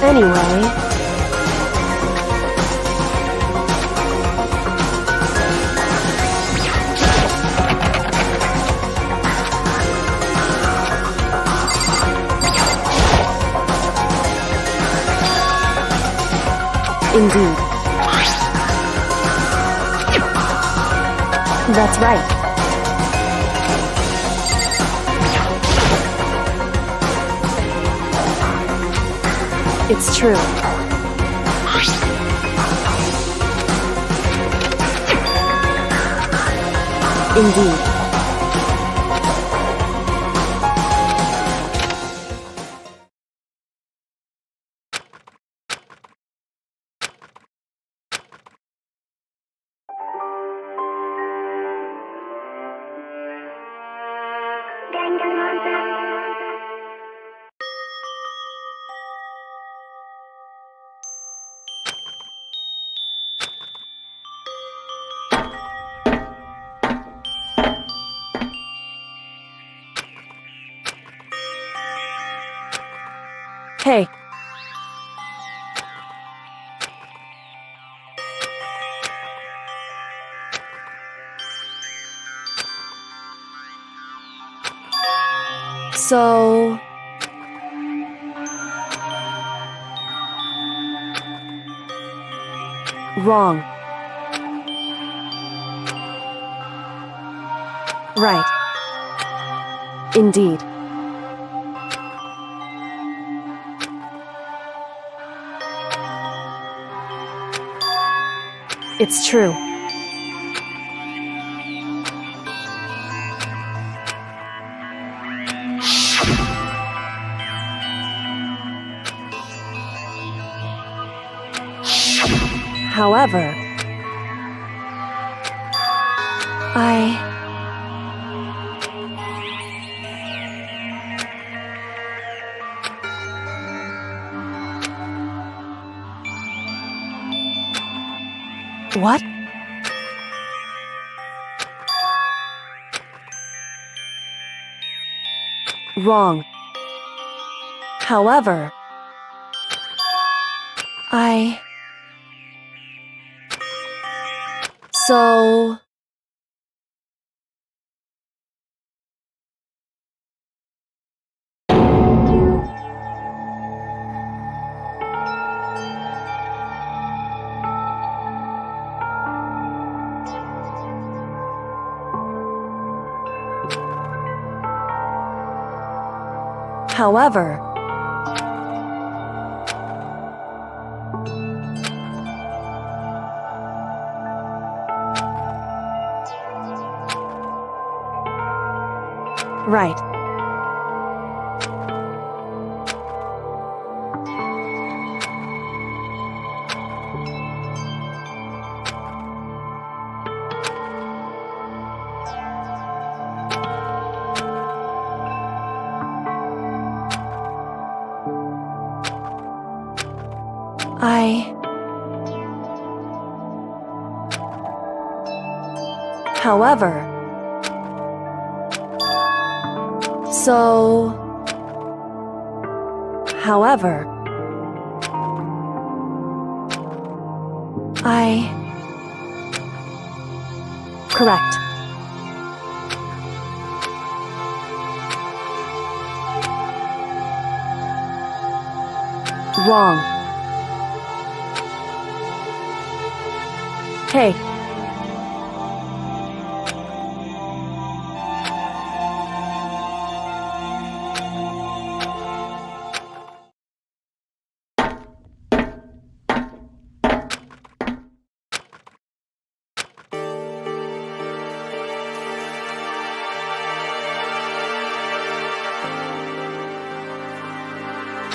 Anyway, indeed. That's right. It's true. Indeed. Danganronpa. Hey. So... wrong. Right. Indeed. It's true. However, What? Wrong. However, So... However, right. However, so... However, Correct. Wrong. Hey.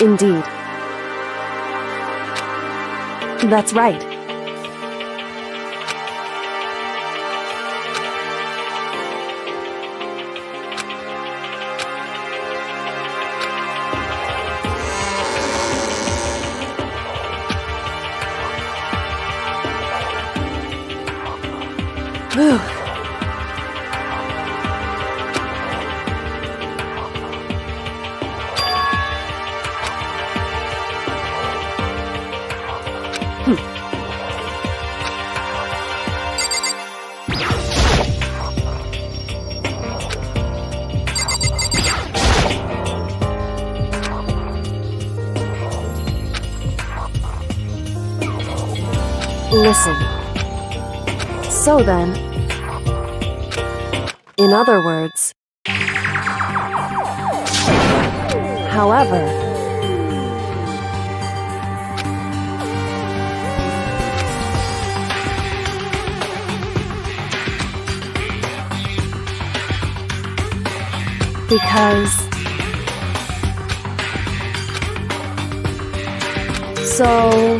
Indeed. That's right. Whew. Listen. So then, in other words, however, because, so,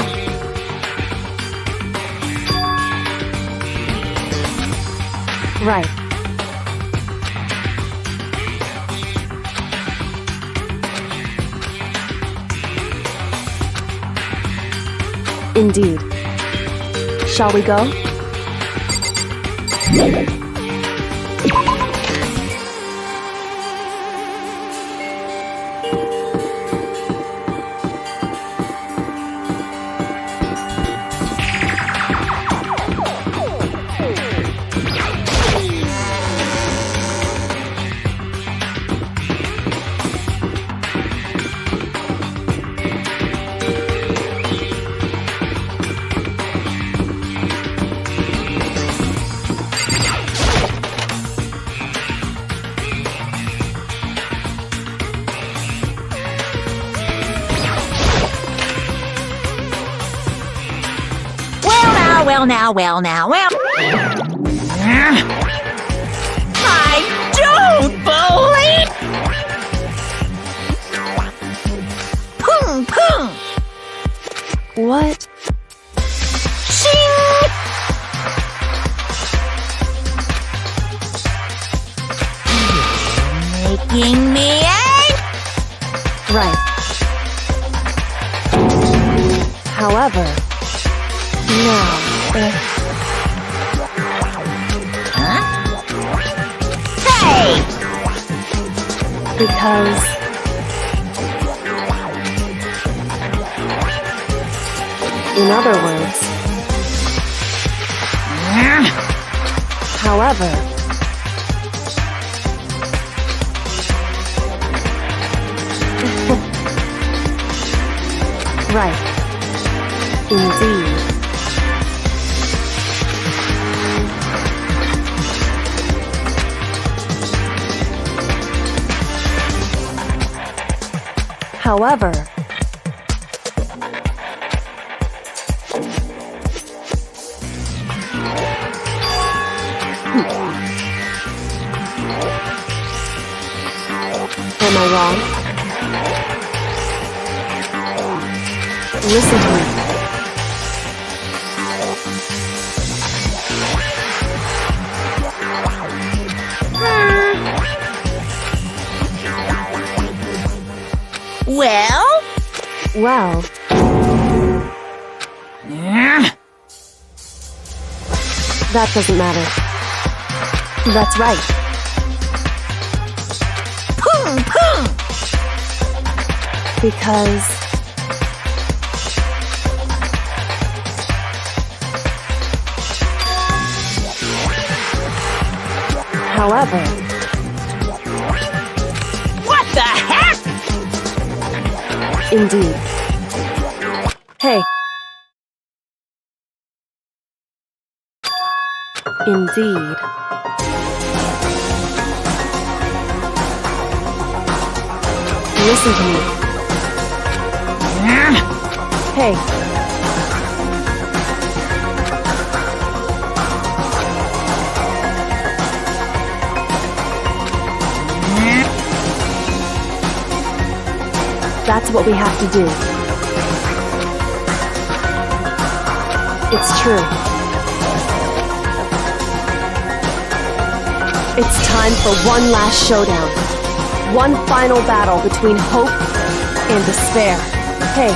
right. Indeed. Shall we go? Well. I don't believe. Pung. What? Shing. Making me angry. Right. However, now, Hey! because, in other words, however, right, indeed. However, am I wrong? Listen to me. Well, that doesn't matter. That's right. Pung. Because, however, What the heck? indeed. Hey. Indeed. Listen to me. Hey. That's what we have to do. It's true. It's time for one last showdown. One final battle between hope and despair. Hey.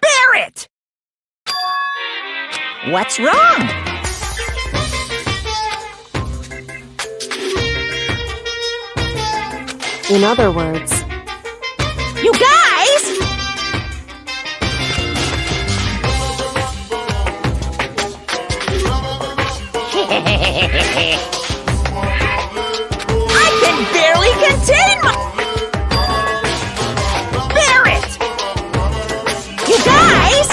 Bear it! What's wrong? In other words, You guys! I can barely contain my... Bear it! You guys!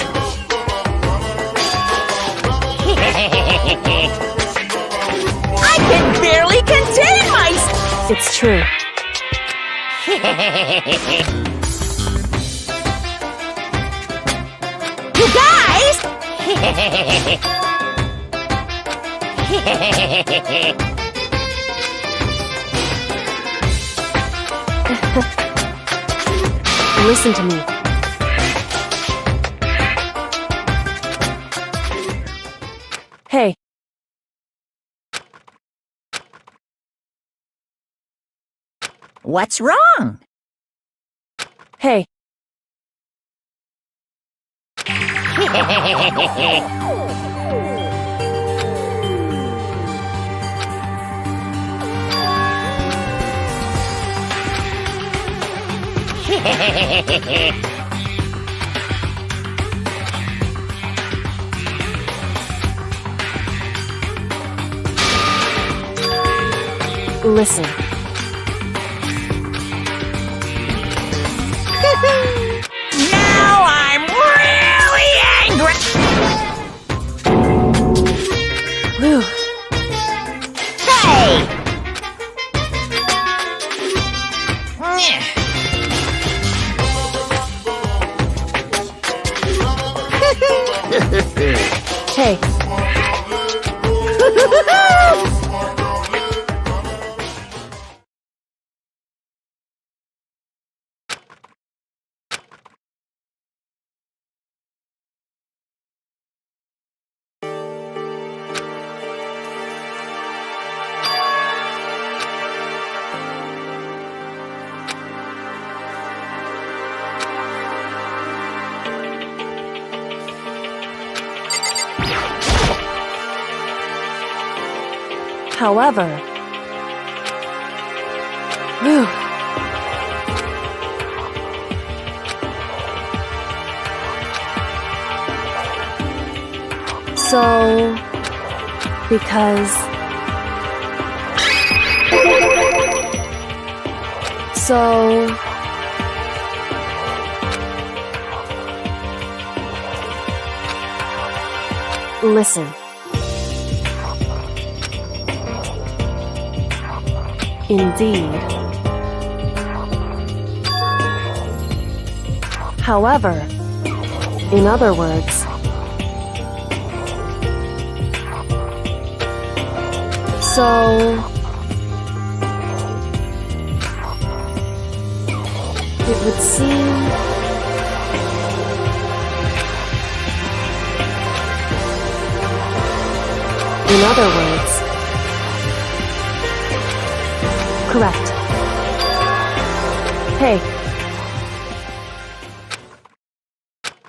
I can barely contain myself! It's true. You guys! Listen to me. Hey, What's wrong? hey, listen. Now I'm really angry! Whew. Hey! Nyeh. Hey, however. Whew. So, because... So... Listen. Indeed. However, in other words, so it would seem in other words, correct. Hey.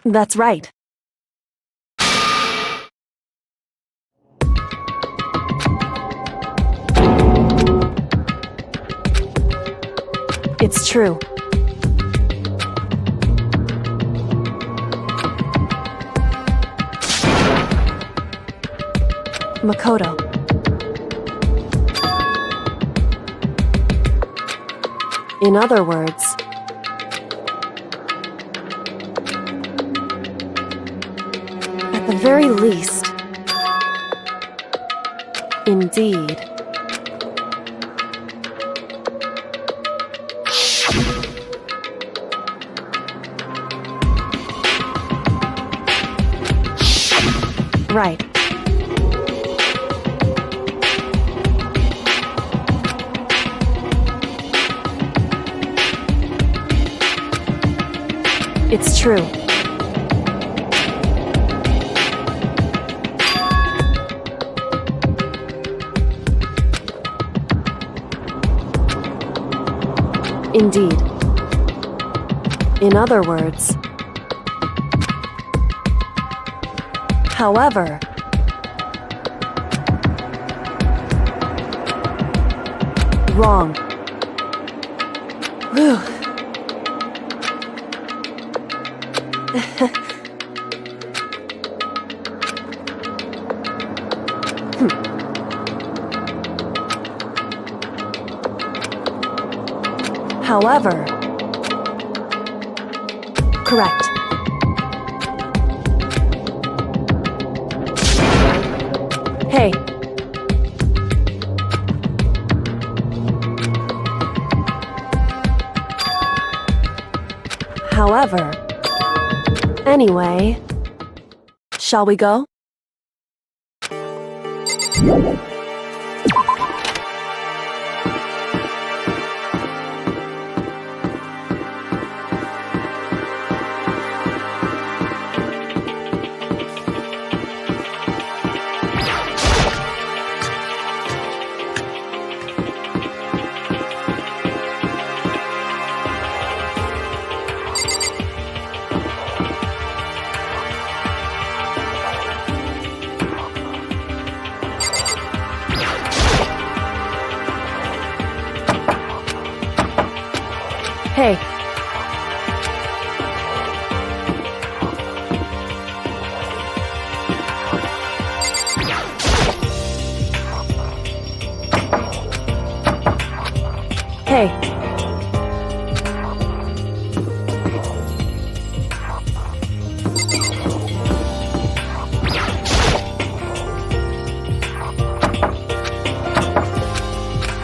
That's right. It's true. Makoto. In other words, at the very least, indeed. Right. It's true. Indeed. In other words, however, wrong. Whew. However... Correct. Hey. However... Anyway... Shall we go? Hey. Hey.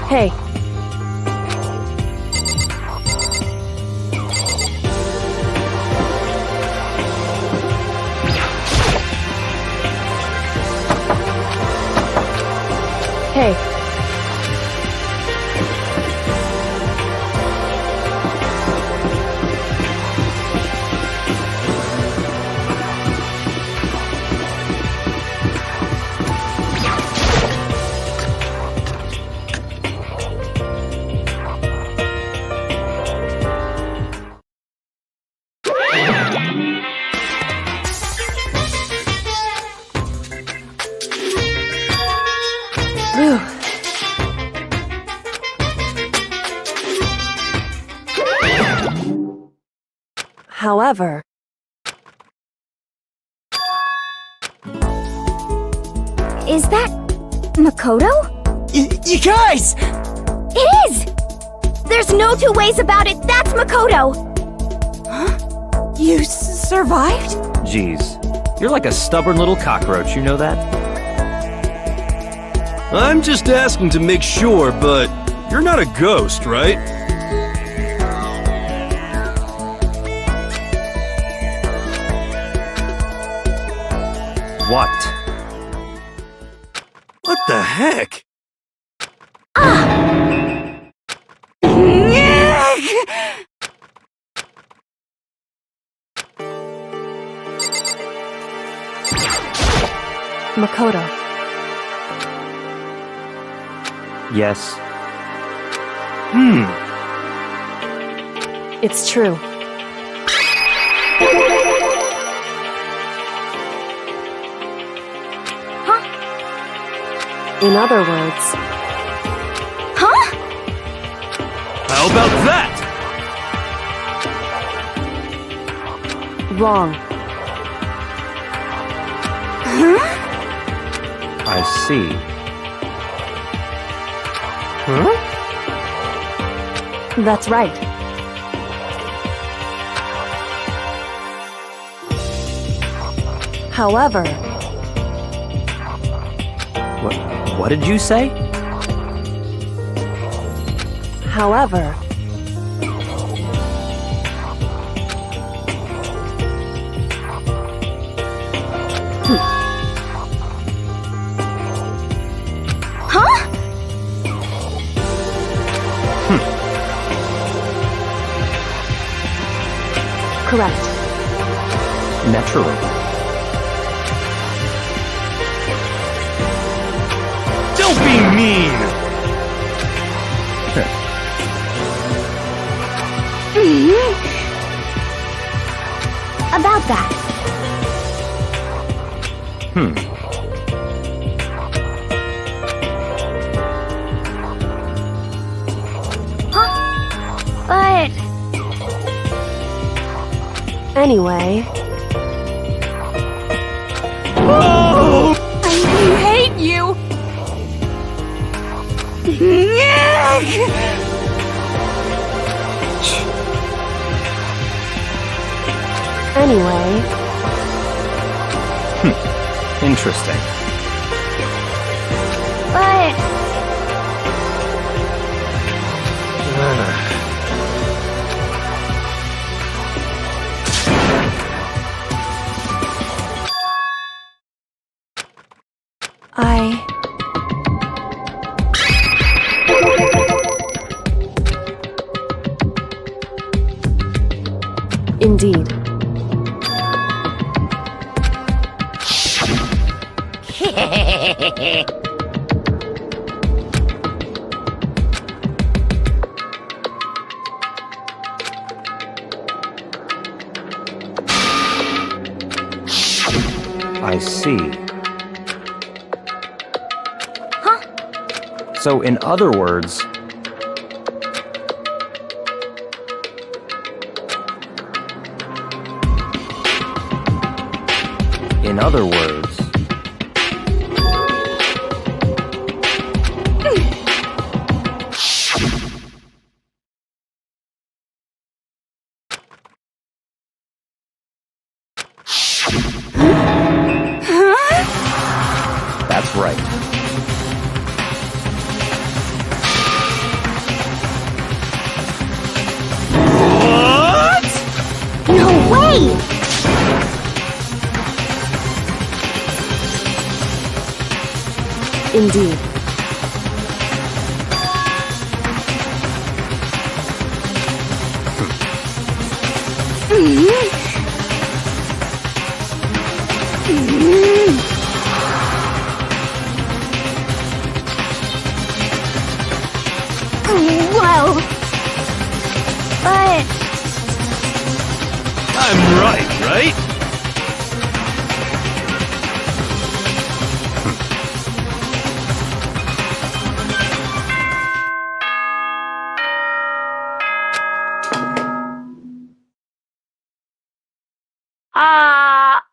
Hey. Hey. Whew. However... Is that Makoto? You guys! It is! There's no two ways about it, that's Makoto! You survived? Jeez, you're like a stubborn little cockroach, you know that? I'm just asking to make sure, but you're not a ghost, right? What? What the heck? Makoto. Yes. It's true. Huh? In other words... Huh? How about that? Wrong. Huh? I see. Huh? That's right. However... What did you say? However... Huh? Correct. Naturally. Don't be mean! About that. Huh? But... Anyway... Oh! I hate you! Anyway, Interesting. But indeed. I see. Huh? So, in other words, that's right. no way! Indeed. Whoa! But I'm right?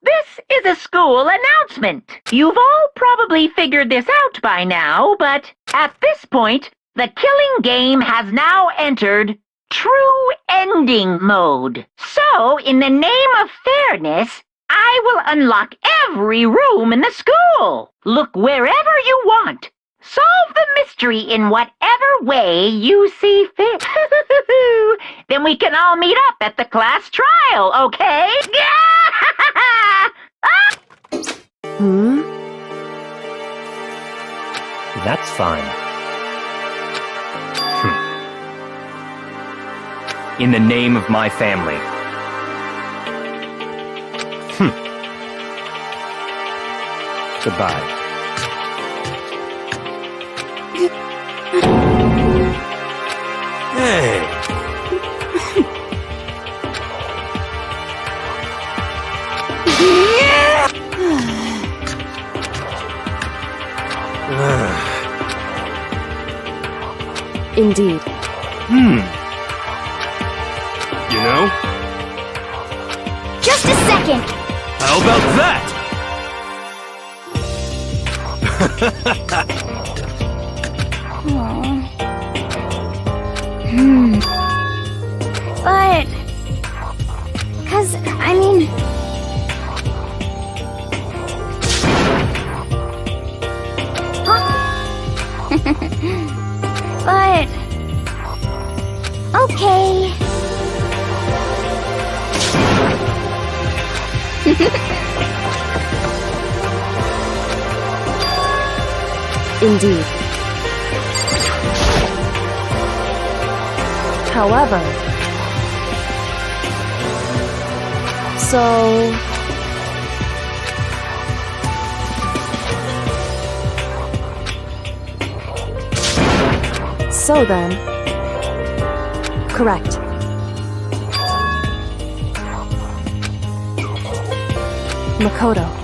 This is a school announcement. You've all probably figured this out by now, but at this point, the killing game has now entered true ending mode. So, in the name of fairness, I will unlock every room in the school. Look wherever you want. Solve the mystery in whatever way you see fit. Then we can all meet up at the class trial, okay? That's fine. In the name of my family. Goodbye. Hey. Indeed. You know? just a second! How about that? But... 'cause, I mean... But... okay... Indeed. However... So... So then... Correct. Makoto.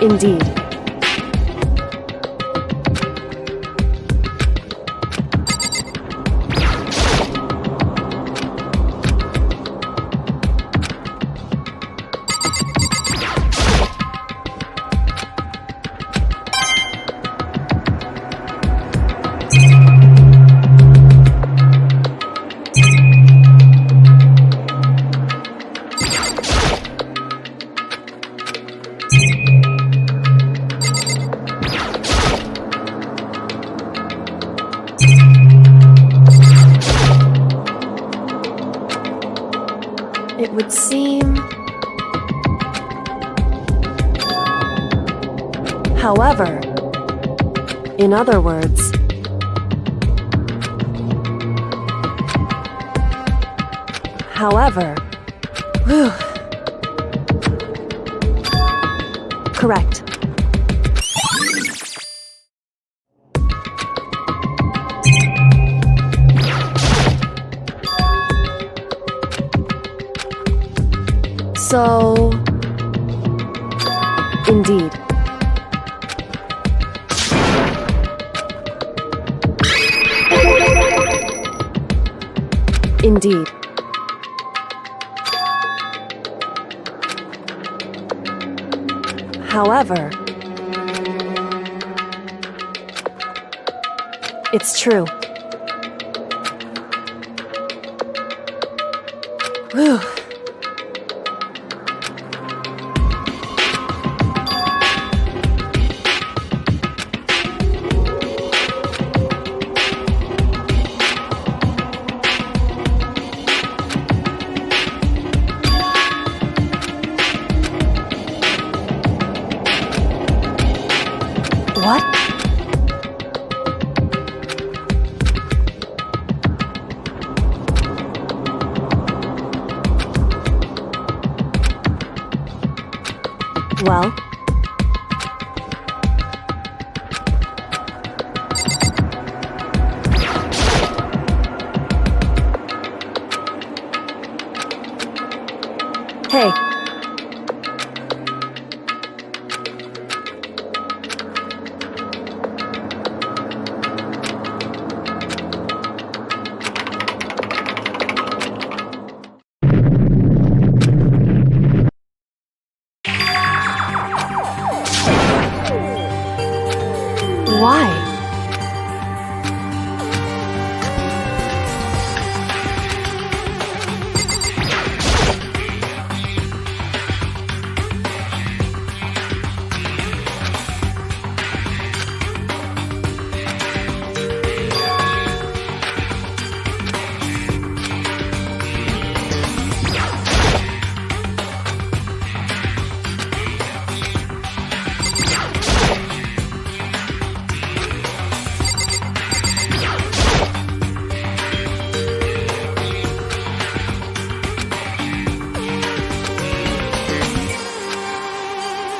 Indeed. It would seem... However, in other words... However... Whew. Correct. So... Indeed. Indeed. However... It's true. Whew. What? Well? Hey. Why?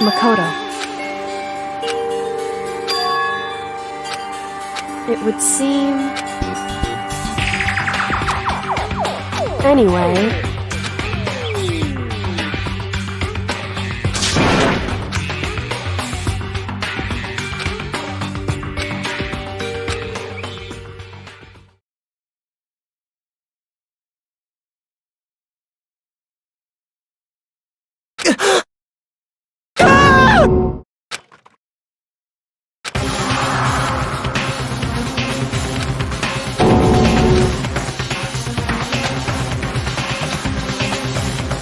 Makoto. It would seem... Anyway...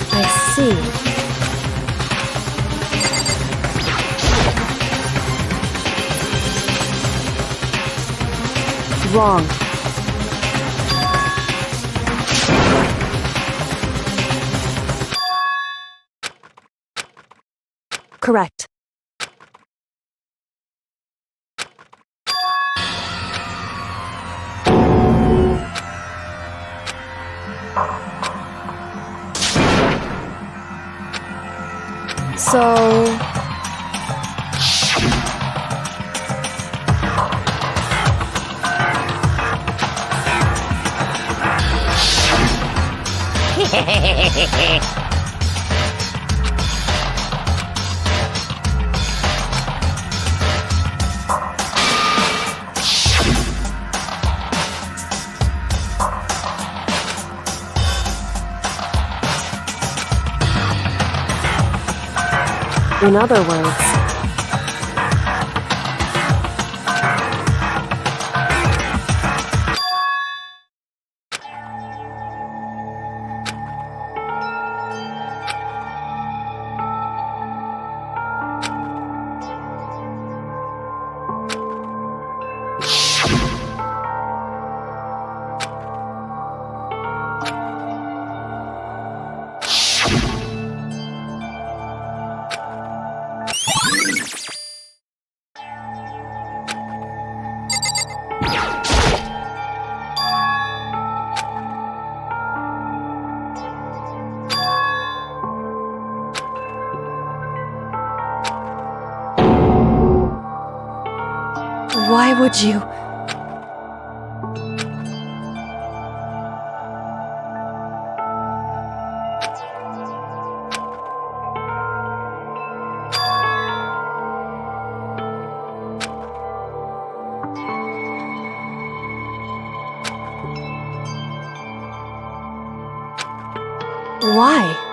I see. Wrong. Correct. So... In other words, why would you? Why?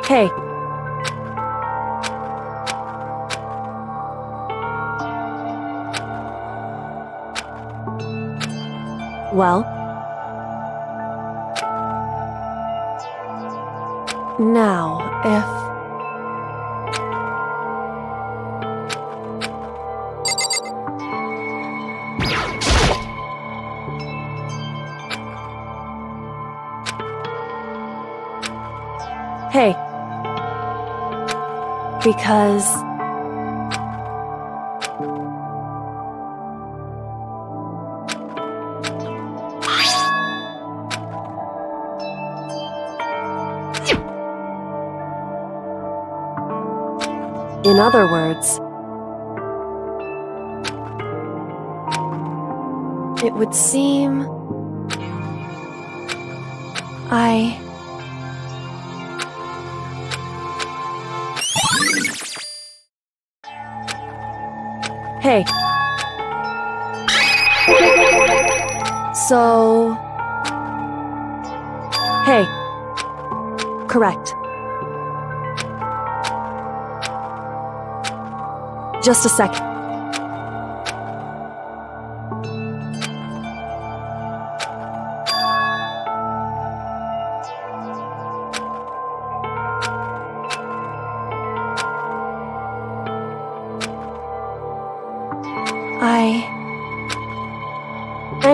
Hey. Well, now, Hey. Because... In other words, it would seem Hey. So... Hey. Correct. Just a second.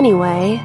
Anyway...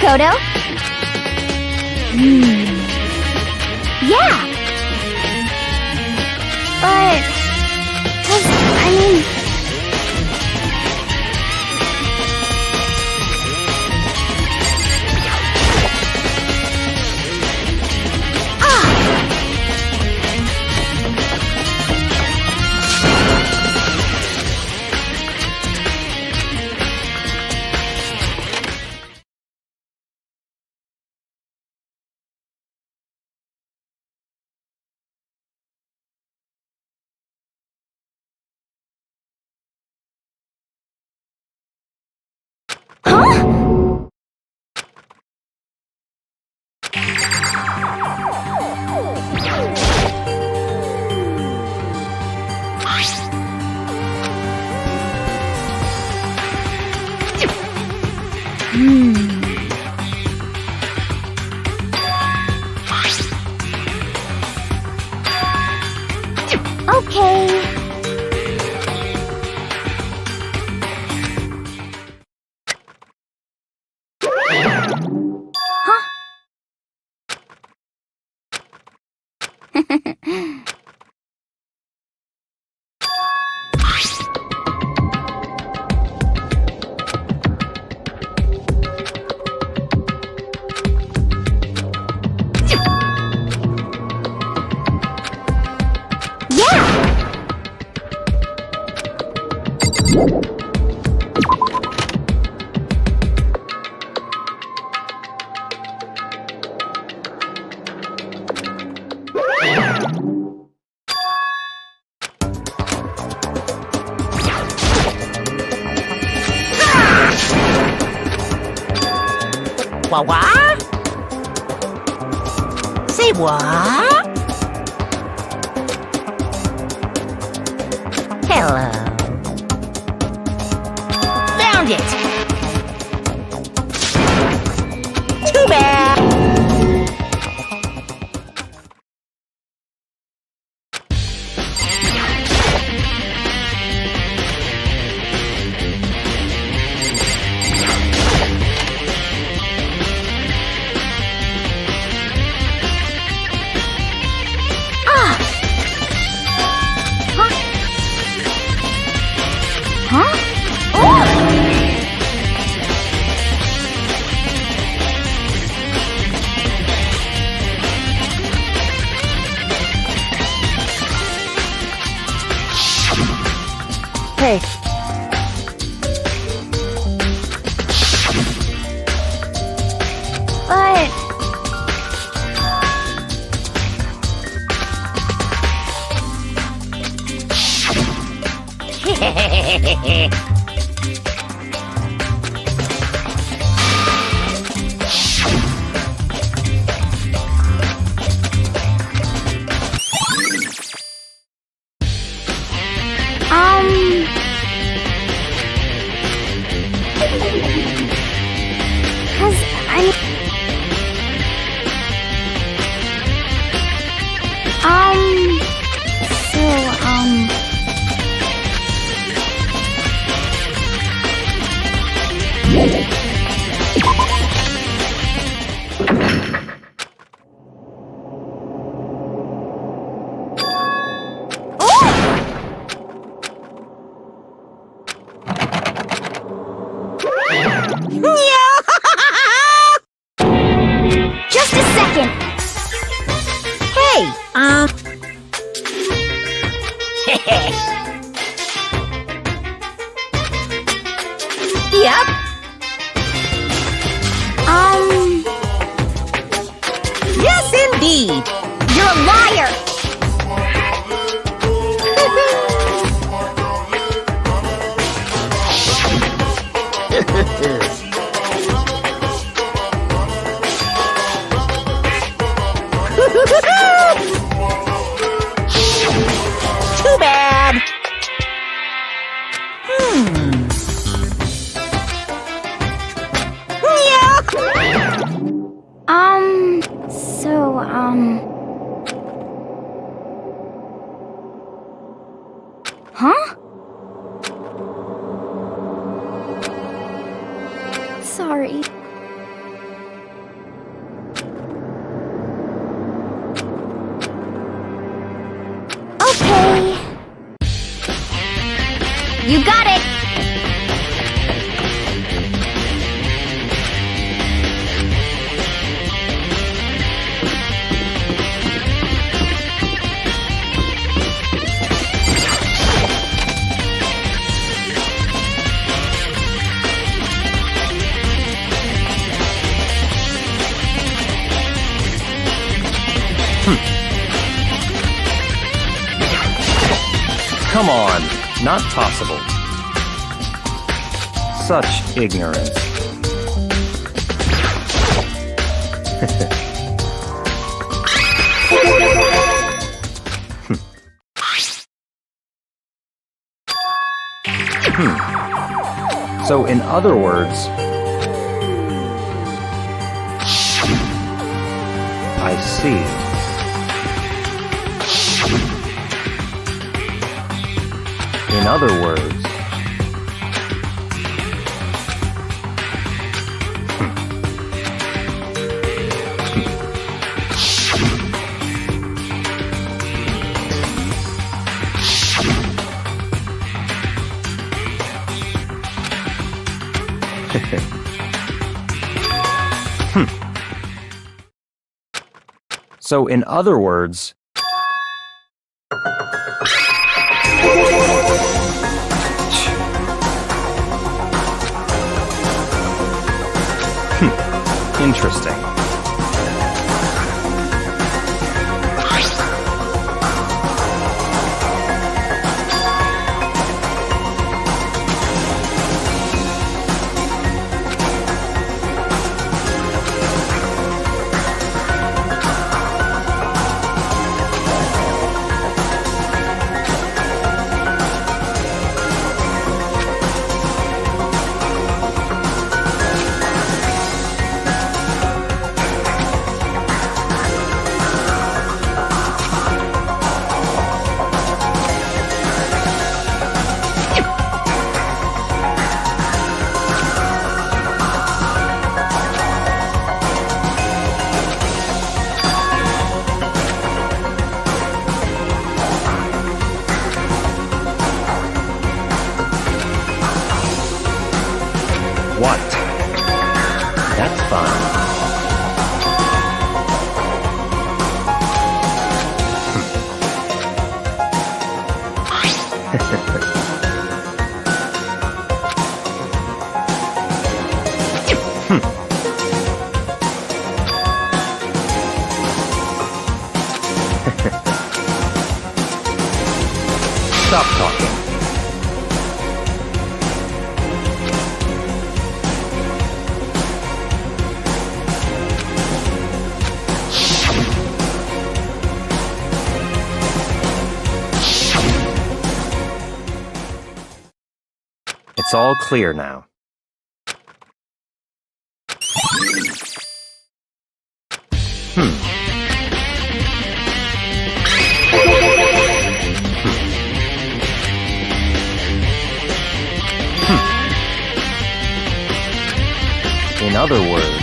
Makoto? Yeah. But... I mean... Okay. What? Say what? Hello. Found it. Too bad. Hey. But... Cause just a second. Hey, Yep. Yes, indeed. You're a liar. Too bad. Huh? Sorry. You got it! Come on, not possible. Such ignorance. So, in other words, I see. In other words, So, in other words, interesting. What? That's fine. Stop talking. It's all clear now. In other words,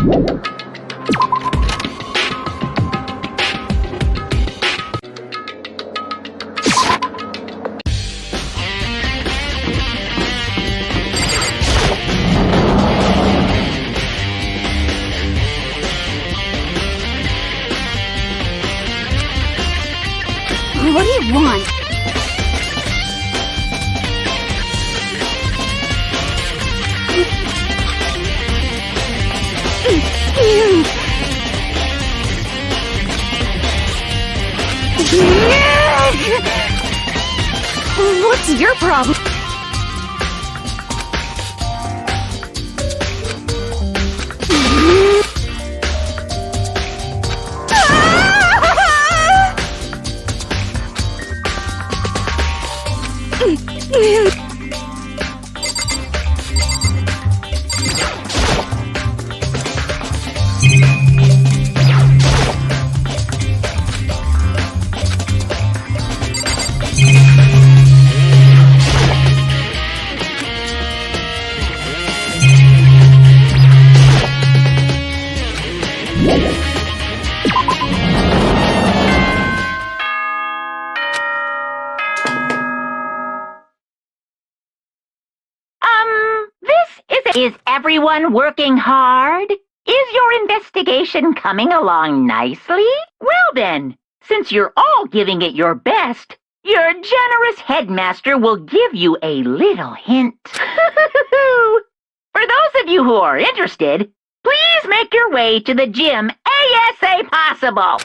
What do you want? What's your problem? Is everyone working hard? Is your investigation coming along nicely? Well then, since you're all giving it your best, your generous headmaster will give you a little hint. For those of you who are interested, please make your way to the gym ASAP possible.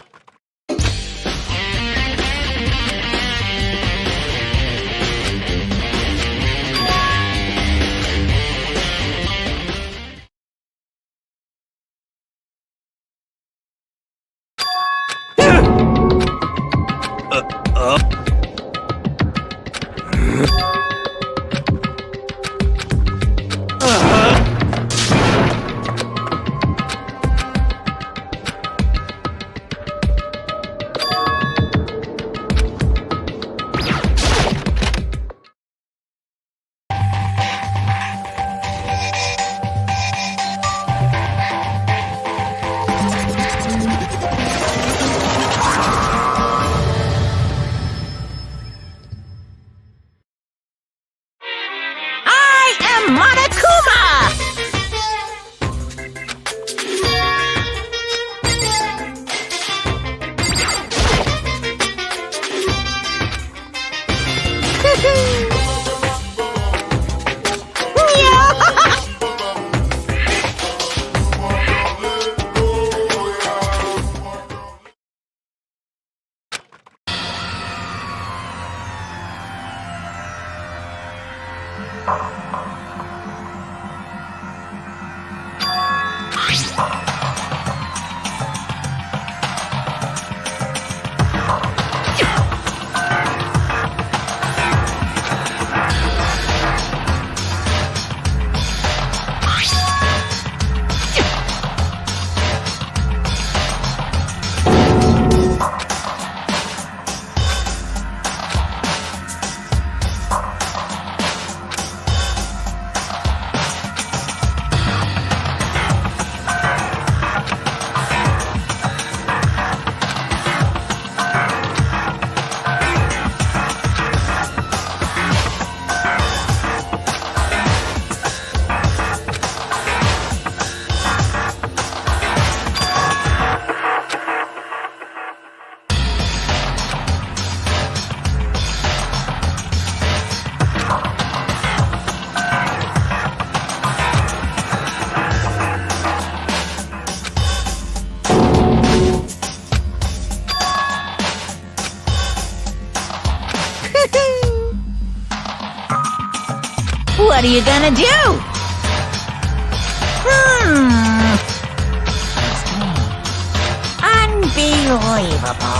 What are you gonna do? Unbelievable.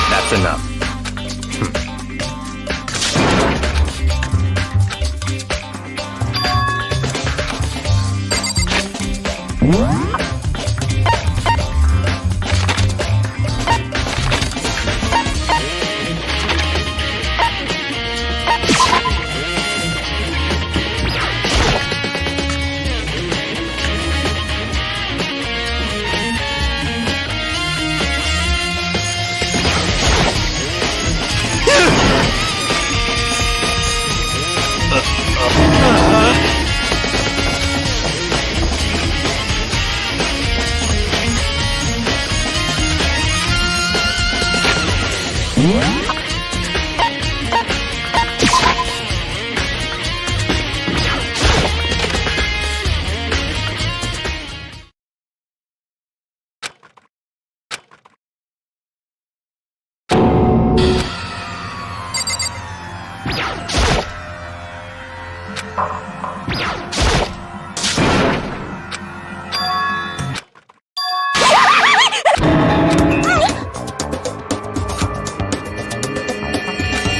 That's enough.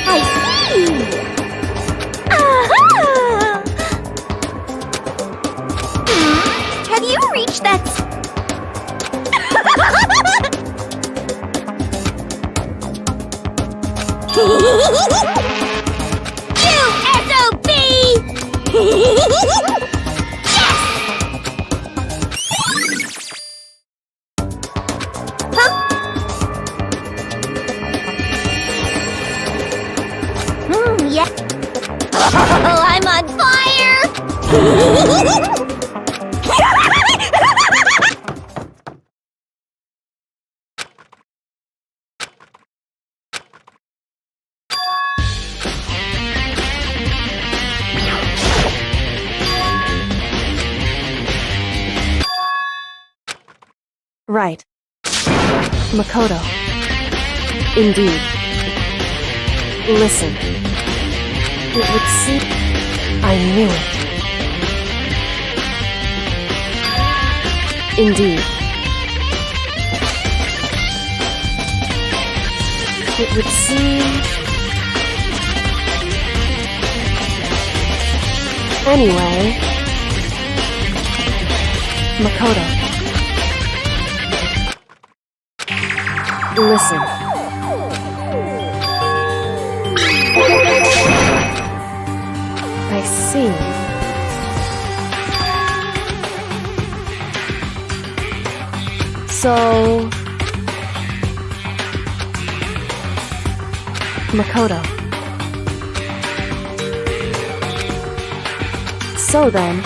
I see! Aha! Have you reached that... You SOB! Yes! Huh? Yeah. Oh, I'm on fire! Right. Makoto. Indeed. Listen. It would seem... I knew it. Indeed. It would seem... Anyway... Makoto. Listen. I see. So... Makoto. So then...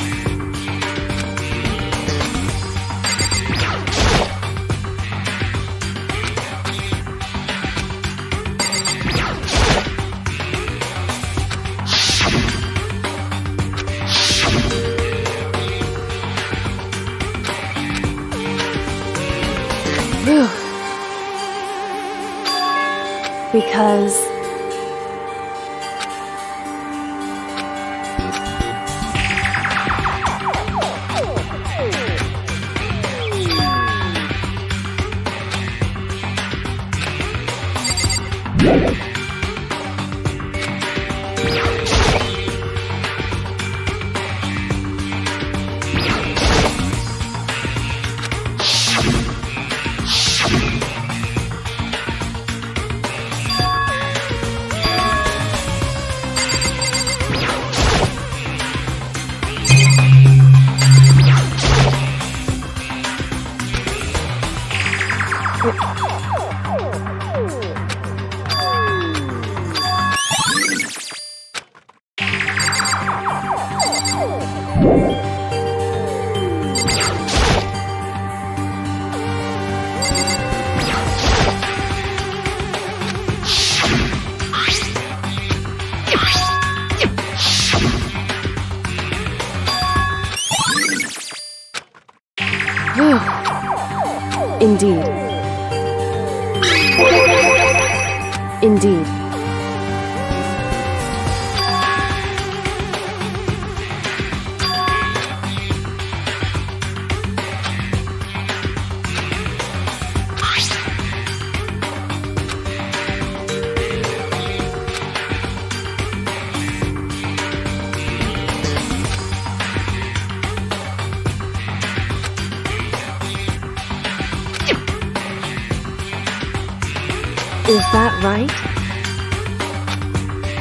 Phew. Because... Indeed. Indeed. Is that right?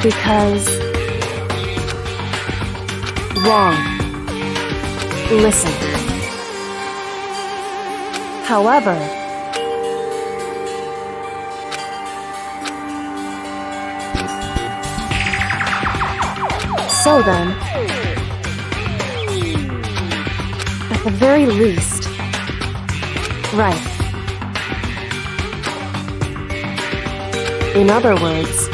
Because... Wrong. Listen. However... So then... At the very least... Right. In other words...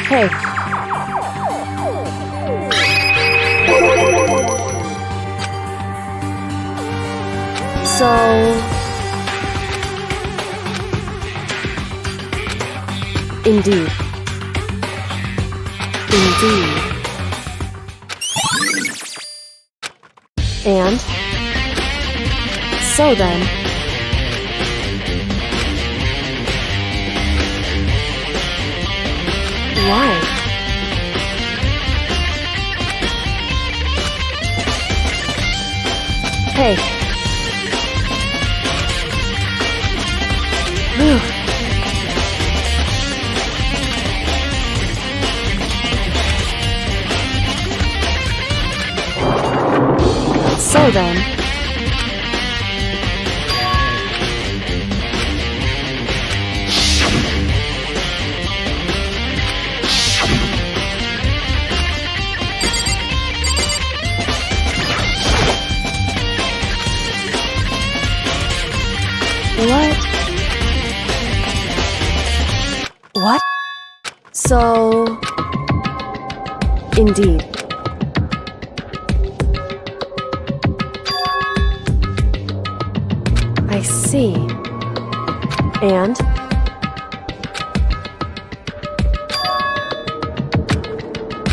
Hey. So... Indeed. Indeed. And... So then... Why? Hey. Whew. So then... What? So... Indeed. I see. And?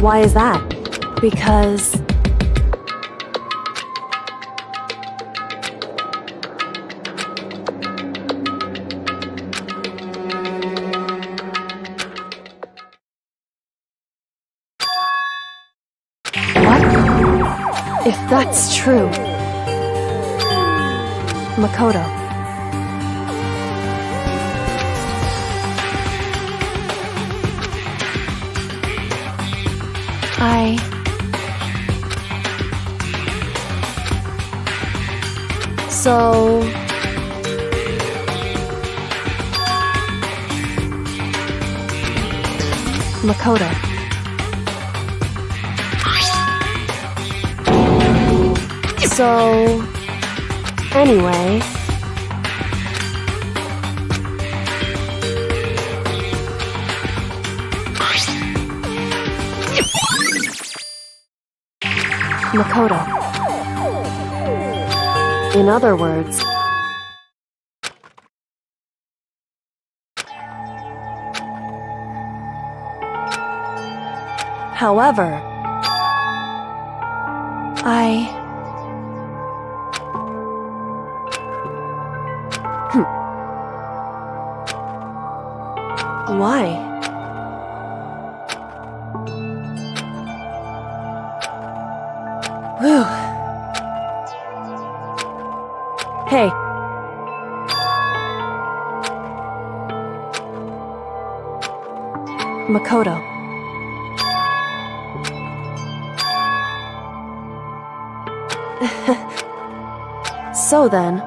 Why is that? Because... If that's true... Makoto. So... Makoto. So... Anyway... Makoto. In other words... However... Why? Whew. Hey. Makoto. So then...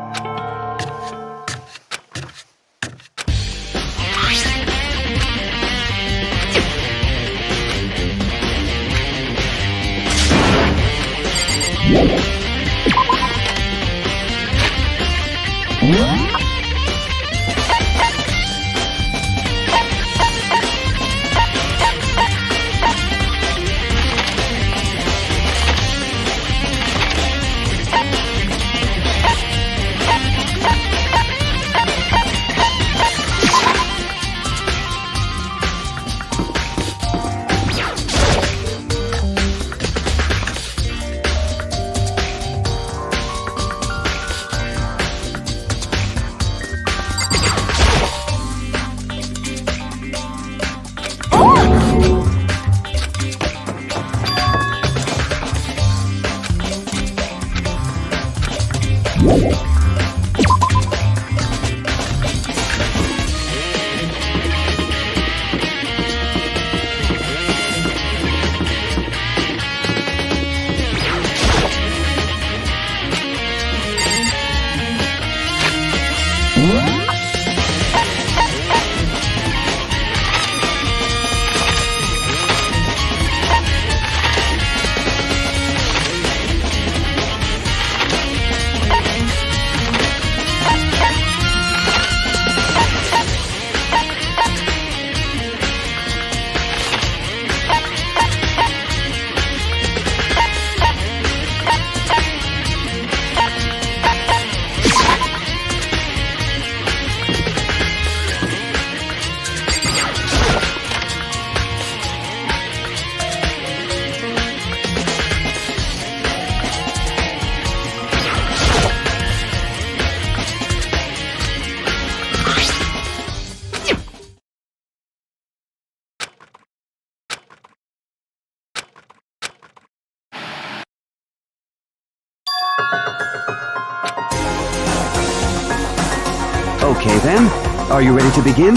Okay then, are you ready to begin?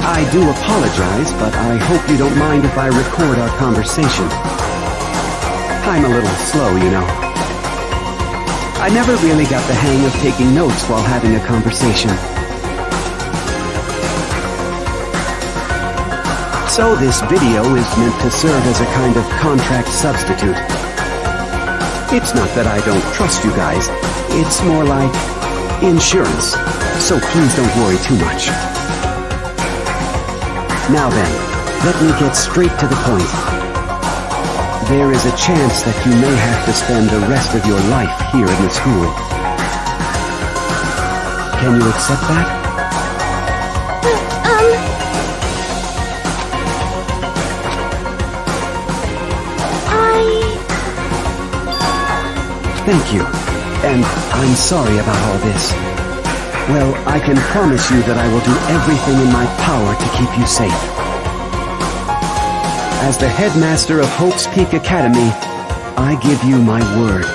I do apologize, but I hope you don't mind if I record our conversation. I'm a little slow, you know. I never really got the hang of taking notes while having a conversation. So this video is meant to serve as a kind of contract substitute. It's not that I don't trust you guys, it's more like insurance, so please don't worry too much. Now then, let me get straight to the point. There is a chance that you may have to spend the rest of your life here in the school. Can you accept that? Thank you, and I'm sorry about all this. Well, I can promise you that I will do everything in my power to keep you safe. As the headmaster of Hope's Peak Academy, I give you my word.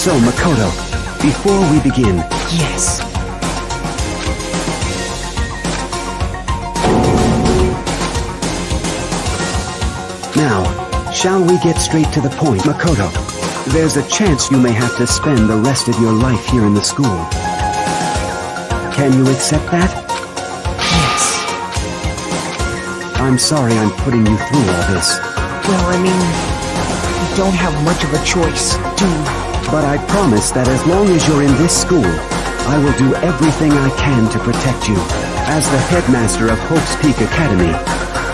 So, Makoto, before we begin... Yes. Now, shall we get straight to the point? Makoto, there's a chance you may have to spend the rest of your life here in the school. Can you accept that? Yes. I'm sorry I'm putting you through all this. Well, I mean, we don't have much of a choice, do we? But I promise that as long as you're in this school, I will do everything I can to protect you. As the headmaster of Hope's Peak Academy,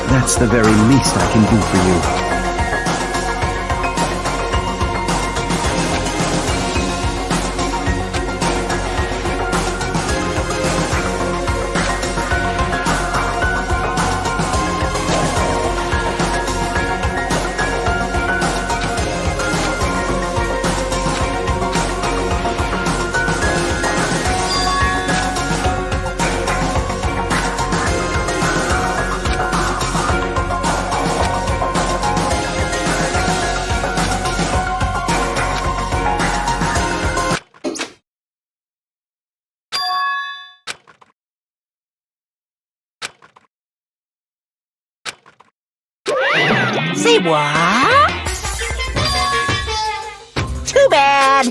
that's the very least I can do for you. Say what? Too bad.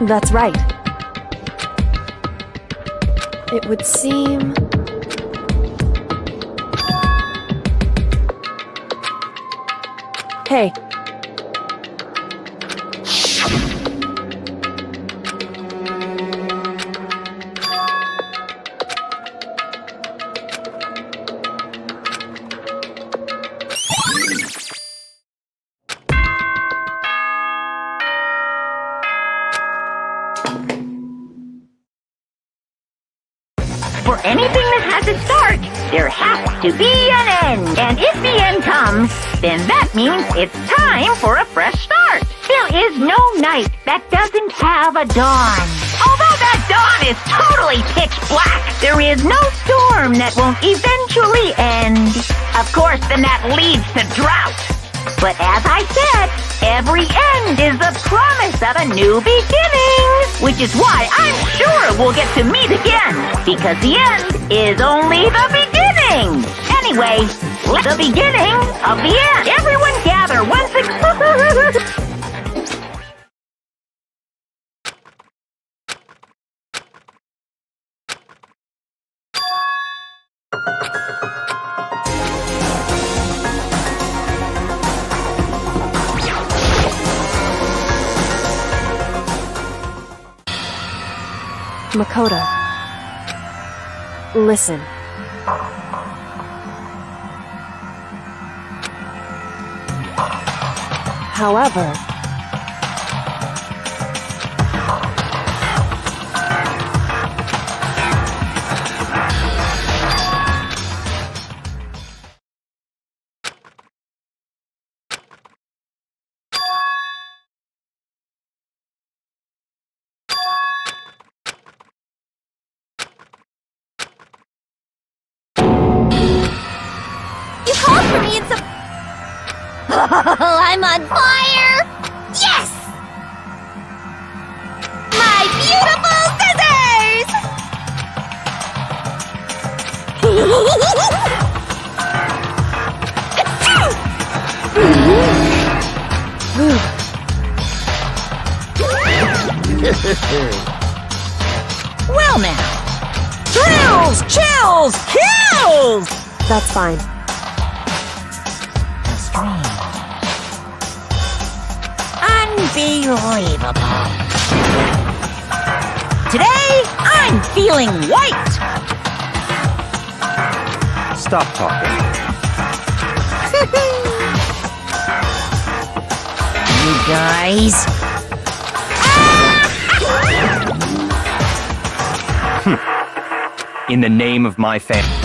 That's right. It would seem... Hey. to be an end. And if the end comes, then that means it's time for a fresh start. There is no night that doesn't have a dawn. Although that dawn is totally pitch black, there is no storm that won't eventually end. Of course, then that leads to drought. But as I said, every end is the promise of a new beginning. Which is why I'm sure we'll get to meet again. Because the end is only the beginning. Anyway, the beginning of the end. Everyone gather once again. Makoto, listen. However, You called for me in some... I'm on fire! Yes! My beautiful scissors! Well now. Thrills, chills, kills! that's fine. Unbelievable. Today, I'm feeling white. Stop talking. You guys. In the name of my family.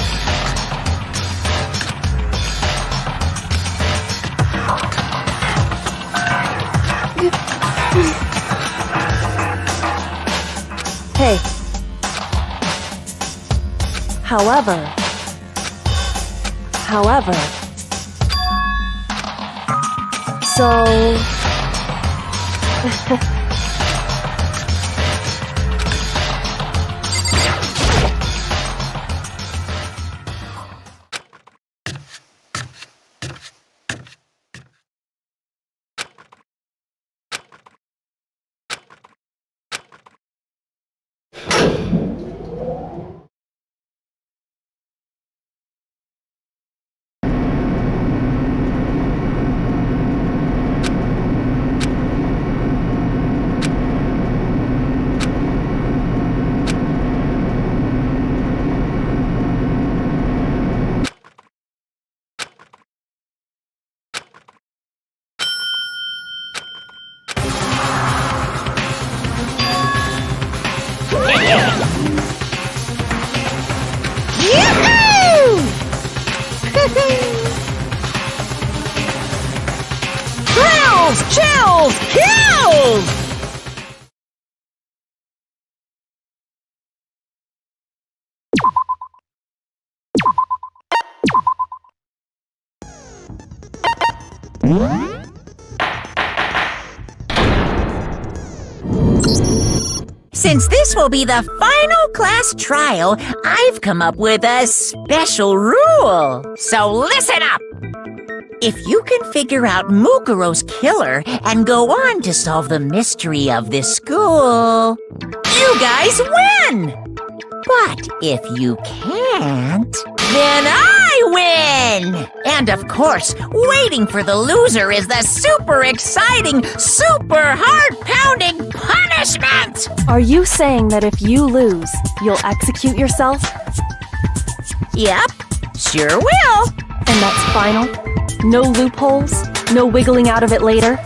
Hey. However, so... Thrills, chills, kills! Since this will be the final class trial, I've come up with a special rule. So listen up! If you can figure out Mukuro's killer and go on to solve the mystery of this school, you guys win! But if you can't, then I win! And of course, waiting for the loser is the super exciting, super heart-pounding punishment! Are you saying that if you lose, you'll execute yourself? Yep, sure will. And that's final? No loopholes? No wiggling out of it later?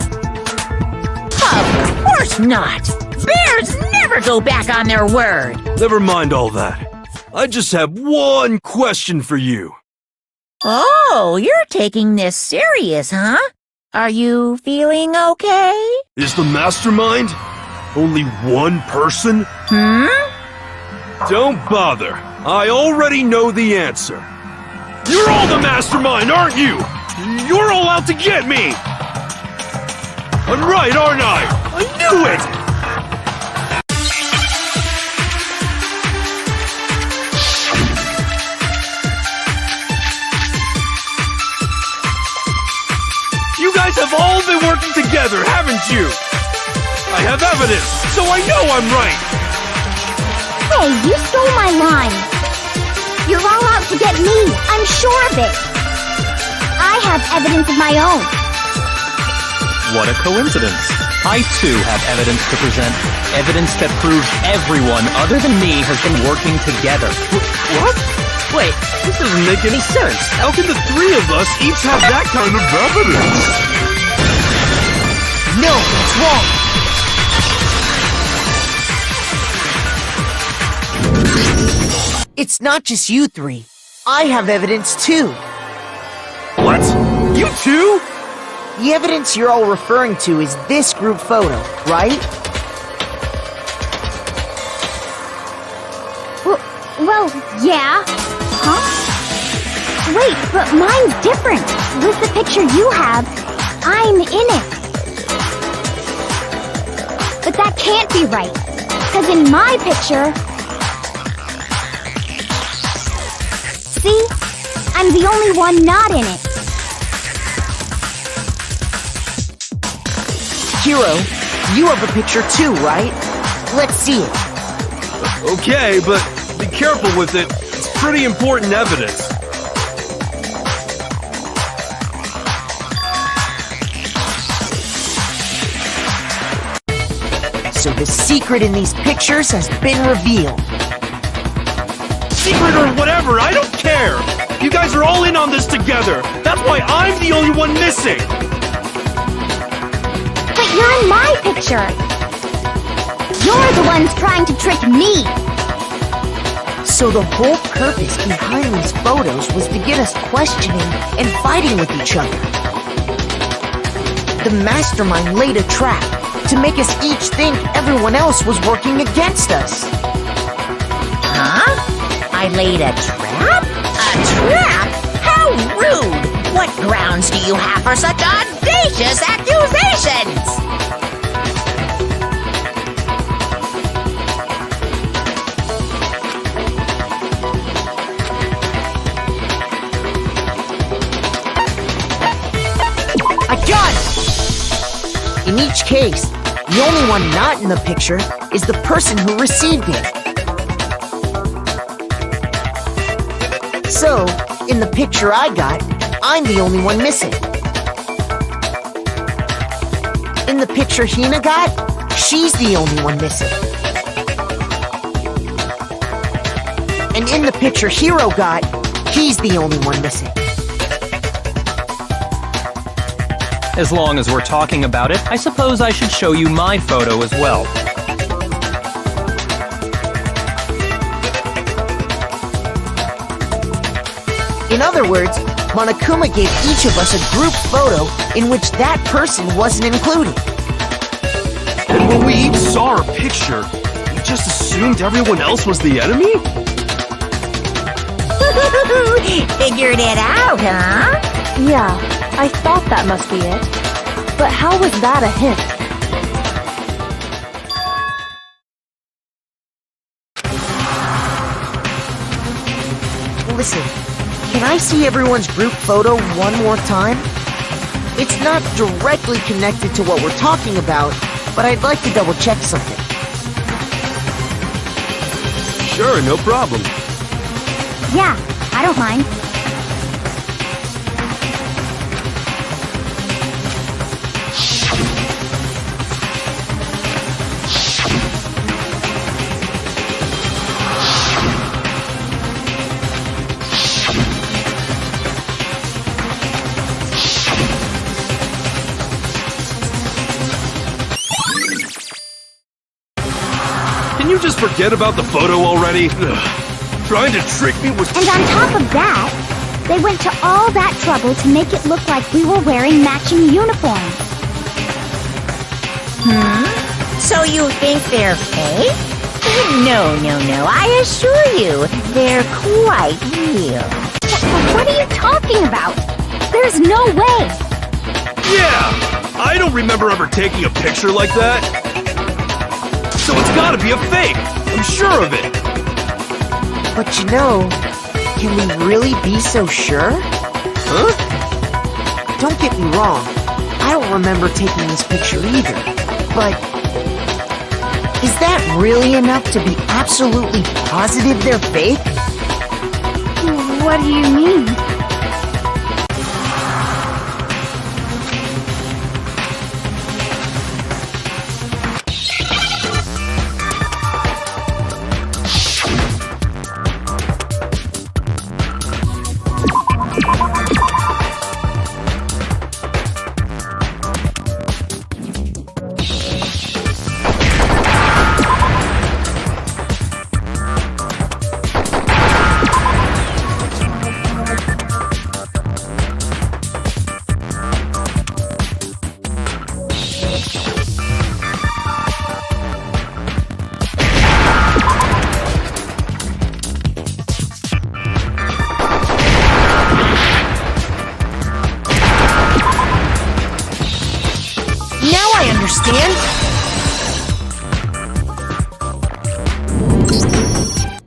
Of course not! Bears never go back on their word! Never mind all that. I just have one question for you. Oh, you're taking this serious, huh? Are you feeling okay? Is the mastermind only one person? Don't bother. I already know the answer. You're all the mastermind, aren't you? You're all out to get me! I'm right, aren't I? I knew it! You guys have all been working together, haven't you? I have evidence, so I know I'm right! Hey, you stole my line. You're all out to get me. I'm sure of it. I have evidence of my own. What a coincidence. I too have evidence to present. Evidence that proves everyone other than me has been working together. What? Wait, this doesn't make any sense. How can the three of us each have that kind of evidence? No, it's wrong. It's not just you three. I have evidence too. What? You too? The evidence you're all referring to is this group photo, right? Well, yeah. Huh? Wait, but mine's different. With the picture you have, I'm in it. But that can't be right. Because in my picture... See? I'm the only one not in it. Hero, you have a picture too, right? Let's see it. Okay, but be careful with it. It's pretty important evidence. So the secret in these pictures has been revealed. Secret or whatever, I don't care! You guys are all in on this together! That's why I'm the only one missing! But you're in my picture. You're the ones trying to trick me. So the whole purpose behind these photos was to get us questioning and fighting with each other. The mastermind laid a trap to make us each think everyone else was working against us. Huh? I laid a trap? A trap? How rude! What grounds do you have for such audacious accusations? I got it! In each case, the only one not in the picture is the person who received it. So, in the picture I got, I'm the only one missing. In the picture Hina got, she's the only one missing. And in the picture Hero got, he's the only one missing. As long as we're talking about it, I suppose I should show you my photo as well. In other words, Monokuma gave each of us a group photo in which that person wasn't included. And when we each saw our picture, we just assumed everyone else was the enemy? Figured it out, huh? Yeah, I thought that must be it. But how was that a hint? Listen, can I see everyone's group photo one more time? It's not directly connected to what we're talking about, but I'd like to double check something. Sure, no problem. Yeah, I don't mind. Can you just forget about the photo already? Ugh. Trying to trick me was... And on top of that, They went to all that trouble to make it look like we were wearing matching uniforms. So you think they're fake? No. I assure you, they're quite real. What are you talking about? There's no way. Yeah! I don't remember ever taking a picture like that. So it's gotta be a fake. I'm sure of it. But you know, can we really be so sure? Huh? Don't get me wrong, I don't remember taking this picture either. But is that really enough to be absolutely positive they're fake? What do you mean?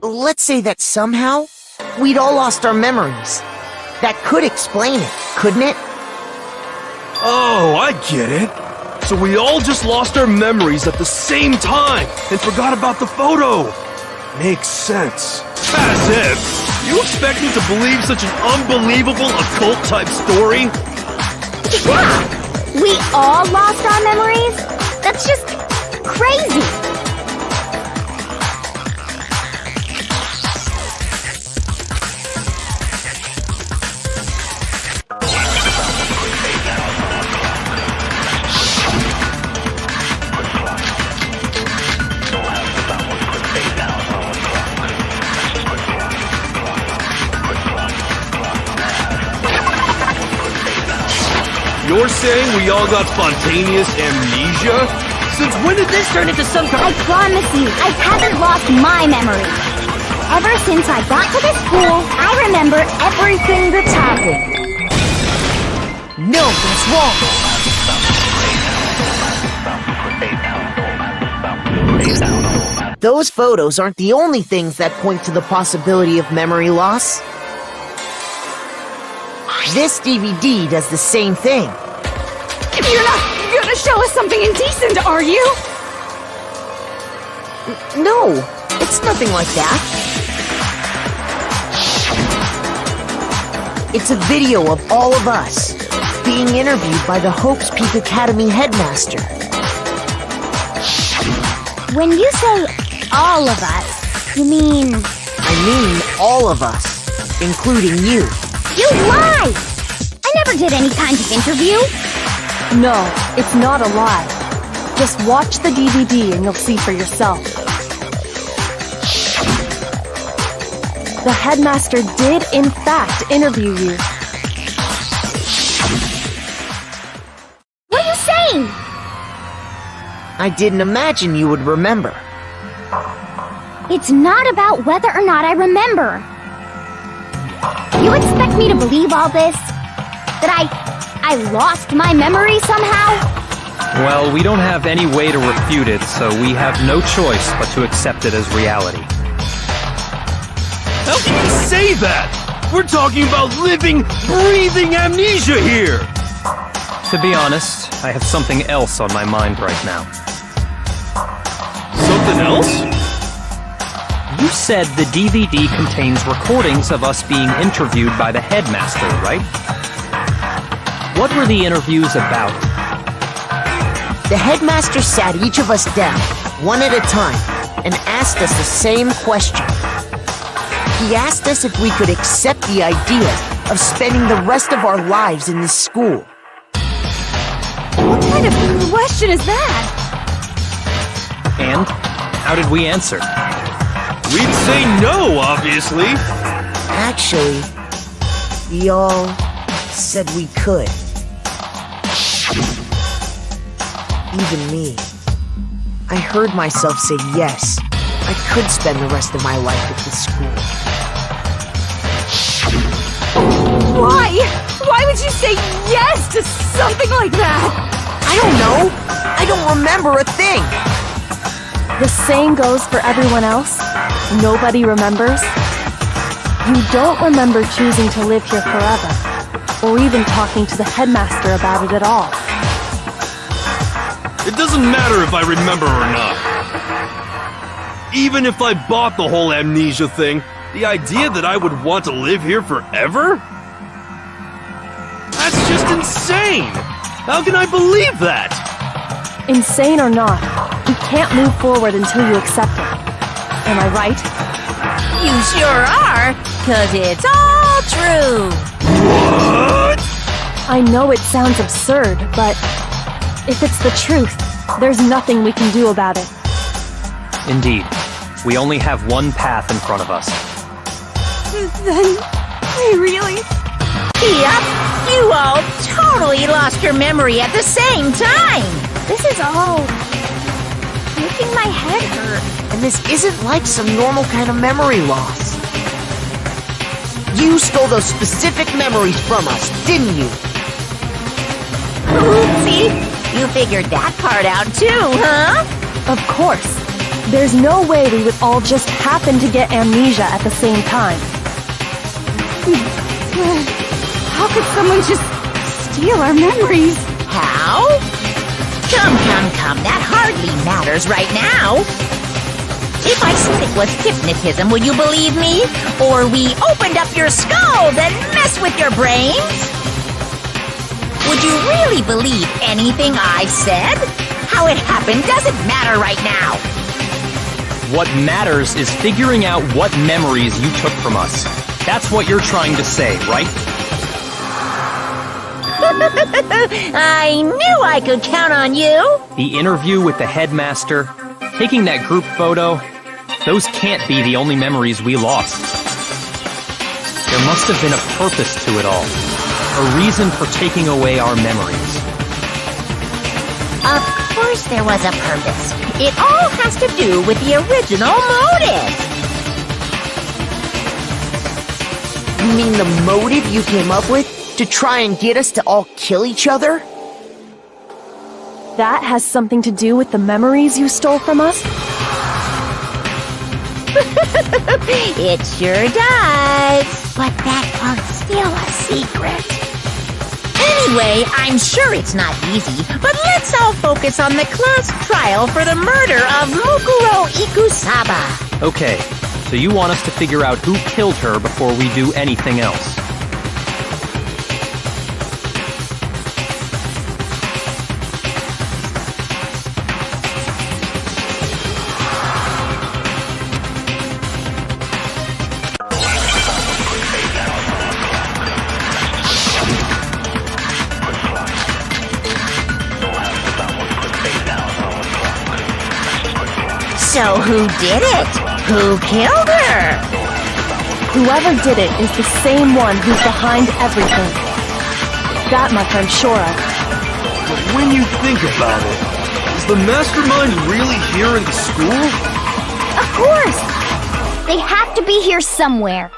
Let's say that somehow we'd all lost our memories. That could explain it, couldn't it? Oh, I get it. So we all just lost our memories at the same time and forgot about the photo. Makes sense. As if. You expect me to believe such an unbelievable occult-type story? Yeah! We all lost our memories? That's just crazy! You're saying we all got spontaneous amnesia? Since when did this turn into some kind I promise you, I haven't lost my memory. Ever since I got to this school, I remember everything that's happened. No, that's wrong. Those photos aren't the only things that point to the possibility of memory loss. This DVD does the same thing. You're not gonna show us something indecent, are you? No, it's nothing like that. It's a video of all of us being interviewed by the Hope's Peak Academy headmaster. When you say all of us, you mean... I mean all of us, including you. You lie! I never did any kind of interview. No, it's not a lie. Just watch the DVD and you'll see for yourself. The headmaster did, in fact, interview you. What are you saying? I didn't imagine you would remember. It's not about whether or not I remember. You expect me to believe all this? That I lost my memory somehow? Well, we don't have any way to refute it, so we have no choice but to accept it as reality. How can you say that? We're talking about living, breathing amnesia here! To be honest, I have something else on my mind right now. Something else? You said the DVD contains recordings of us being interviewed by the headmaster, right? What were the interviews about? The headmaster sat each of us down, one at a time, and asked us the same question. He asked us if we could accept the idea of spending the rest of our lives in this school. What kind of question is that? And how did we answer? We'd say no, obviously. Actually, We all said we could. Even me. I heard myself say yes. I could spend the rest of my life at this school. Why? Why would you say yes to something like that? I don't know. I don't remember a thing. The same goes for everyone else? Nobody remembers? You don't remember choosing to live here forever, or even talking to the headmaster about it at all. It doesn't matter if I remember or not. Even if I bought the whole amnesia thing, the idea that I would want to live here forever? That's just insane! How can I believe that? Insane or not, you can't move forward until you accept it. Am I right? You sure are, 'cause it's all true. What? I know it sounds absurd, but if it's the truth, there's nothing we can do about it. Indeed. We only have one path in front of us. Then, I really... Yep, you all totally lost your memory at the same time. This is all making my head hurt. And this isn't like some normal kind of memory loss. You stole those specific memories from us, didn't you? Oopsie, you figured that part out too, huh? Of course. There's no way we would all just happen to get amnesia at the same time. How could someone just steal our memories? How? Come, that hardly matters right now. If I said it was hypnotism, would you believe me? Or we opened up your skulls and messed with your brains? Would you really believe anything I said? How it happened doesn't matter right now. What matters is figuring out what memories you took from us. That's what you're trying to say, right? I knew I could count on you. The interview with the headmaster, taking that group photo, those can't be the only memories we lost. There must have been a purpose to it all. A reason for taking away our memories. Of course there was a purpose. It all has to do with the original motive. You mean the motive you came up with? To try and get us to all kill each other? That has something to do with the memories you stole from us? It sure does. But that part's still a secret. Anyway, I'm sure it's not easy, but let's all focus on the class trial for the murder of Mukuro Ikusaba. Okay, so you want us to figure out who killed her before we do anything else. So who did it? Who killed her? Whoever did it is the same one who's behind everything. That much I'm sure of. But when you think about it, is the mastermind really here in the school? Of course! They have to be here somewhere.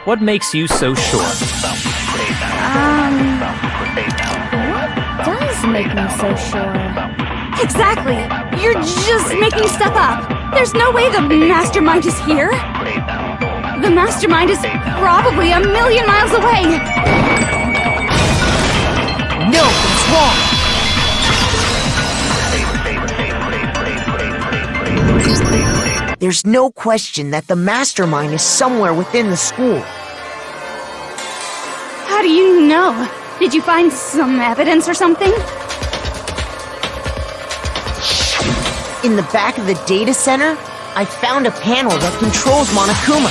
What makes you so sure? What does make me so sure? Exactly! You're just making stuff up! There's no way the mastermind is here! The mastermind is probably 1,000,000 miles away! No, it's wrong! There's no question that the mastermind is somewhere within the school. How do you know? Did you find some evidence or something? In the back of the data center, I found a panel that controls Monokuma.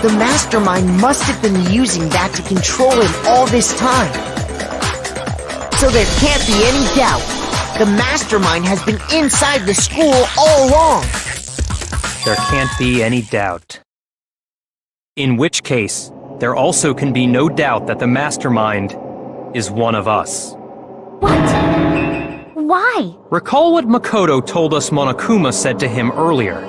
The mastermind must have been using that to control him all this time. So there can't be any doubt. The mastermind has been inside the school all along. There can't be any doubt. In which case, there also can be no doubt that the mastermind is one of us. What? Why? Recall what Makoto told us Monokuma said to him earlier.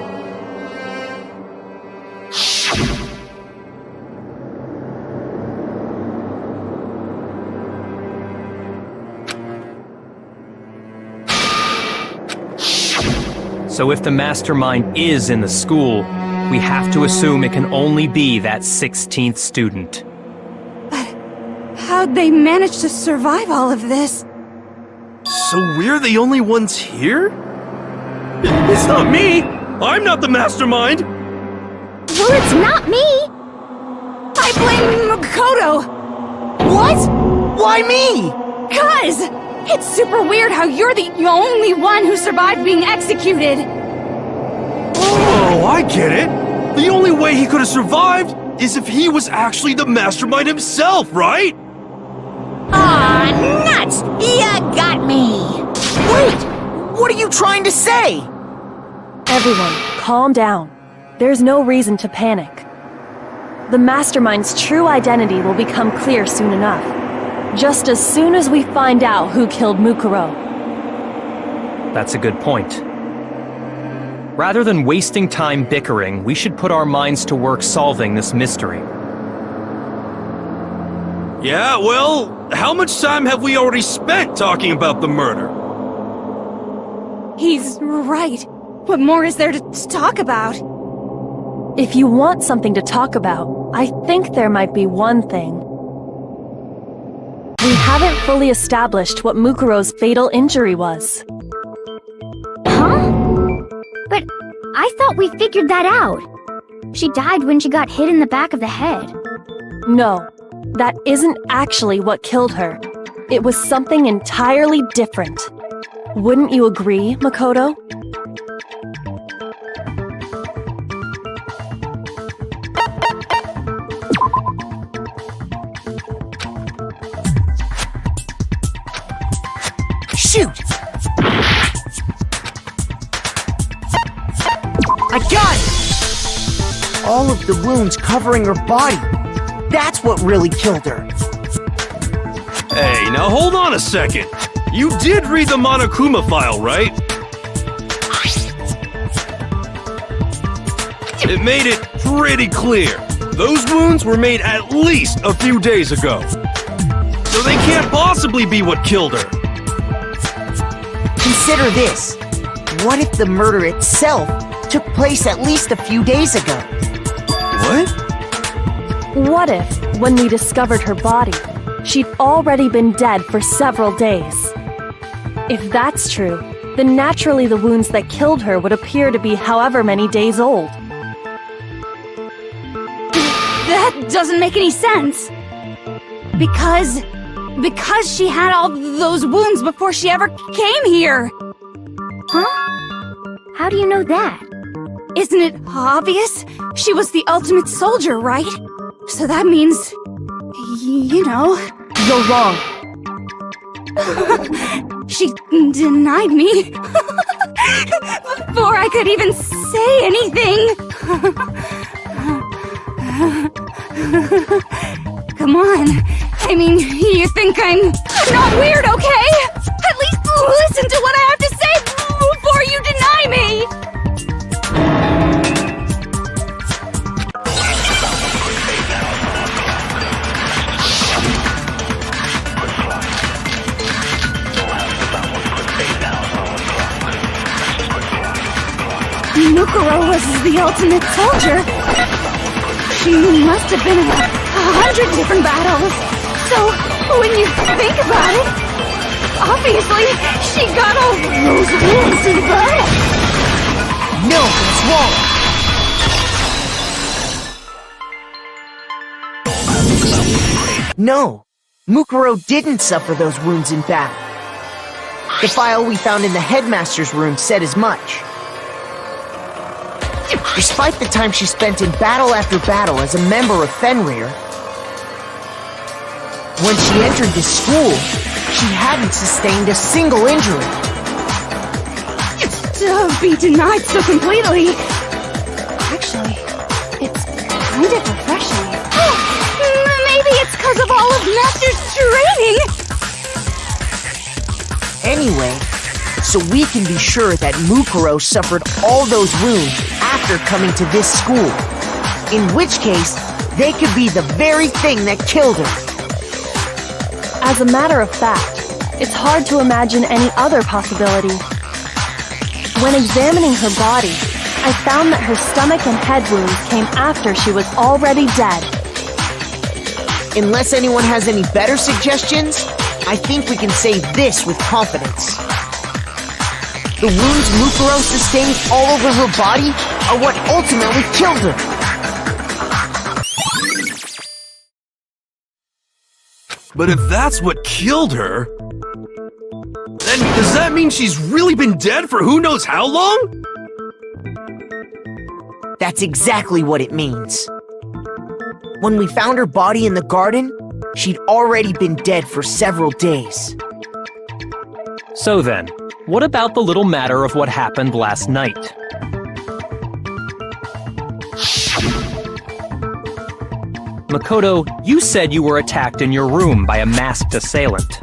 So if the mastermind is in the school, we have to assume it can only be that 16th student. How'd they manage to survive all of this? So we're the only ones here? It's not me! I'm not the mastermind! Well, it's not me! I blame Makoto! What? Why me? 'Cause it's super weird how you're the only one who survived being executed! Oh, I get it! The only way he could have survived is if he was actually the mastermind himself, right? Aw, nuts! You got me! Wait! What are you trying to say? Everyone, calm down. There's no reason to panic. The mastermind's true identity will become clear soon enough. Just as soon as we find out who killed Mukuro. That's a good point. Rather than wasting time bickering, we should put our minds to work solving this mystery. Yeah, well, how much time have we already spent talking about the murder? He's right. What more is there to talk about? If you want something to talk about, I think there might be one thing. We haven't fully established what Mukuro's fatal injury was. Huh? But I thought we figured that out. She died when she got hit in the back of the head. No, that isn't actually what killed her. It was something entirely different. Wouldn't you agree, Makoto? Shoot! I got it! All of the wounds covering her body. That's what really killed her. Hey, now hold on a second. You did read the Monokuma file, right? It made it pretty clear. Those wounds were made at least a few days ago. So they can't possibly be what killed her. Consider this. What if the murder itself took place at least a few days ago? What? What if, when we discovered her body, she'd already been dead for several days? If that's true, then naturally the wounds that killed her would appear to be however many days old. That doesn't make any sense. Because she had all those wounds before she ever came here. Huh? How do you know that? Isn't it obvious? She was the ultimate soldier, right? So that means, you know... You're wrong. She denied me before I could even say anything. Come on. I mean, you think I'm not weird, okay? At least listen to what I have to say before you deny me. Mukuro was the ultimate soldier. She must have been in 100 different battles. So, when you think about it, obviously, she got all those wounds in blood. No, that's wrong. No, Mukuro didn't suffer those wounds in battle. The file we found in the headmaster's room said as much. Despite the time she spent in battle after battle as a member of Fenrir, when she entered this school, she hadn't sustained a single injury. To be denied so completely. Actually, it's kind of refreshing. Maybe it's because of all of Master's training! Anyway, so we can be sure that Mukuro suffered all those wounds after coming to this school. In which case, they could be the very thing that killed her. As a matter of fact, it's hard to imagine any other possibility. When examining her body, I found that her stomach and head wounds came after she was already dead. Unless anyone has any better suggestions, I think we can say this with confidence. The wounds Mukuro sustained all over her body are what ultimately killed her. But if that's what killed her, then does that mean she's really been dead for who knows how long? That's exactly what it means. When we found her body in the garden, she'd already been dead for several days. So then, what about the little matter of what happened last night? Makoto, you said you were attacked in your room by a masked assailant.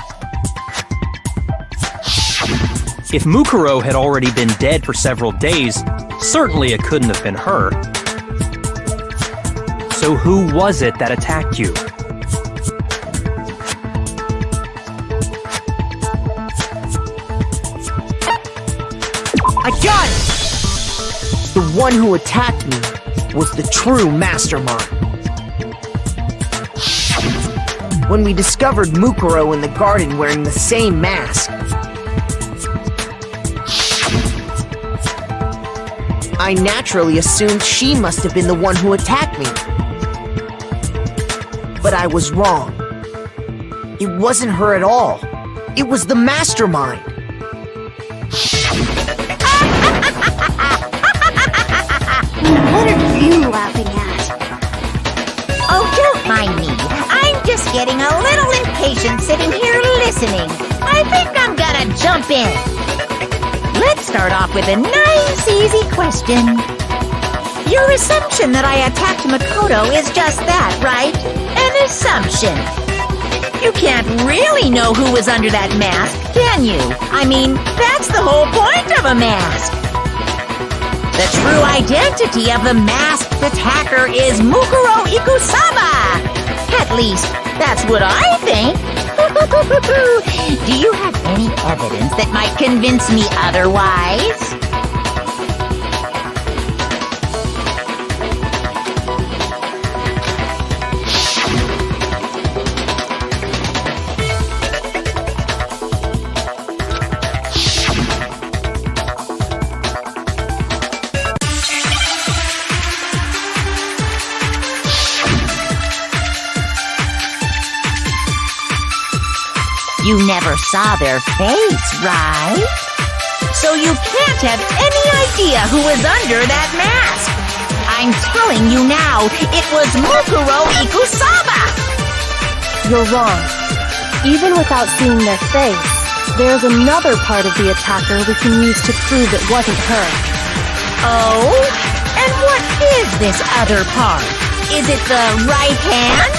If Mukuro had already been dead for several days, certainly it couldn't have been her. So who was it that attacked you? I got it! The one who attacked me was the true mastermind. When we discovered Mukuro in the garden wearing the same mask, I naturally assumed she must have been the one who attacked me. But I was wrong. It wasn't her at all. It was the mastermind. What are you laughing at? Oh, don't mind me. I'm just getting a little impatient sitting here listening. I think I'm gonna jump in. Let's start off with a nice, easy question. Your assumption that I attacked Makoto is just that, right? An assumption. You can't really know who was under that mask, can you? I mean, that's the whole point of a mask. The true identity of the masked attacker is Mukuro Ikusaba! At least, that's what I think. Do you have any evidence that might convince me otherwise? You never saw their face, right? So you can't have any idea who was under that mask. I'm telling you now, it was Mukuro Ikusaba! You're wrong. Even without seeing their face, there's another part of the attacker we can use to prove it wasn't her. Oh? And what is this other part? Is it the right hand?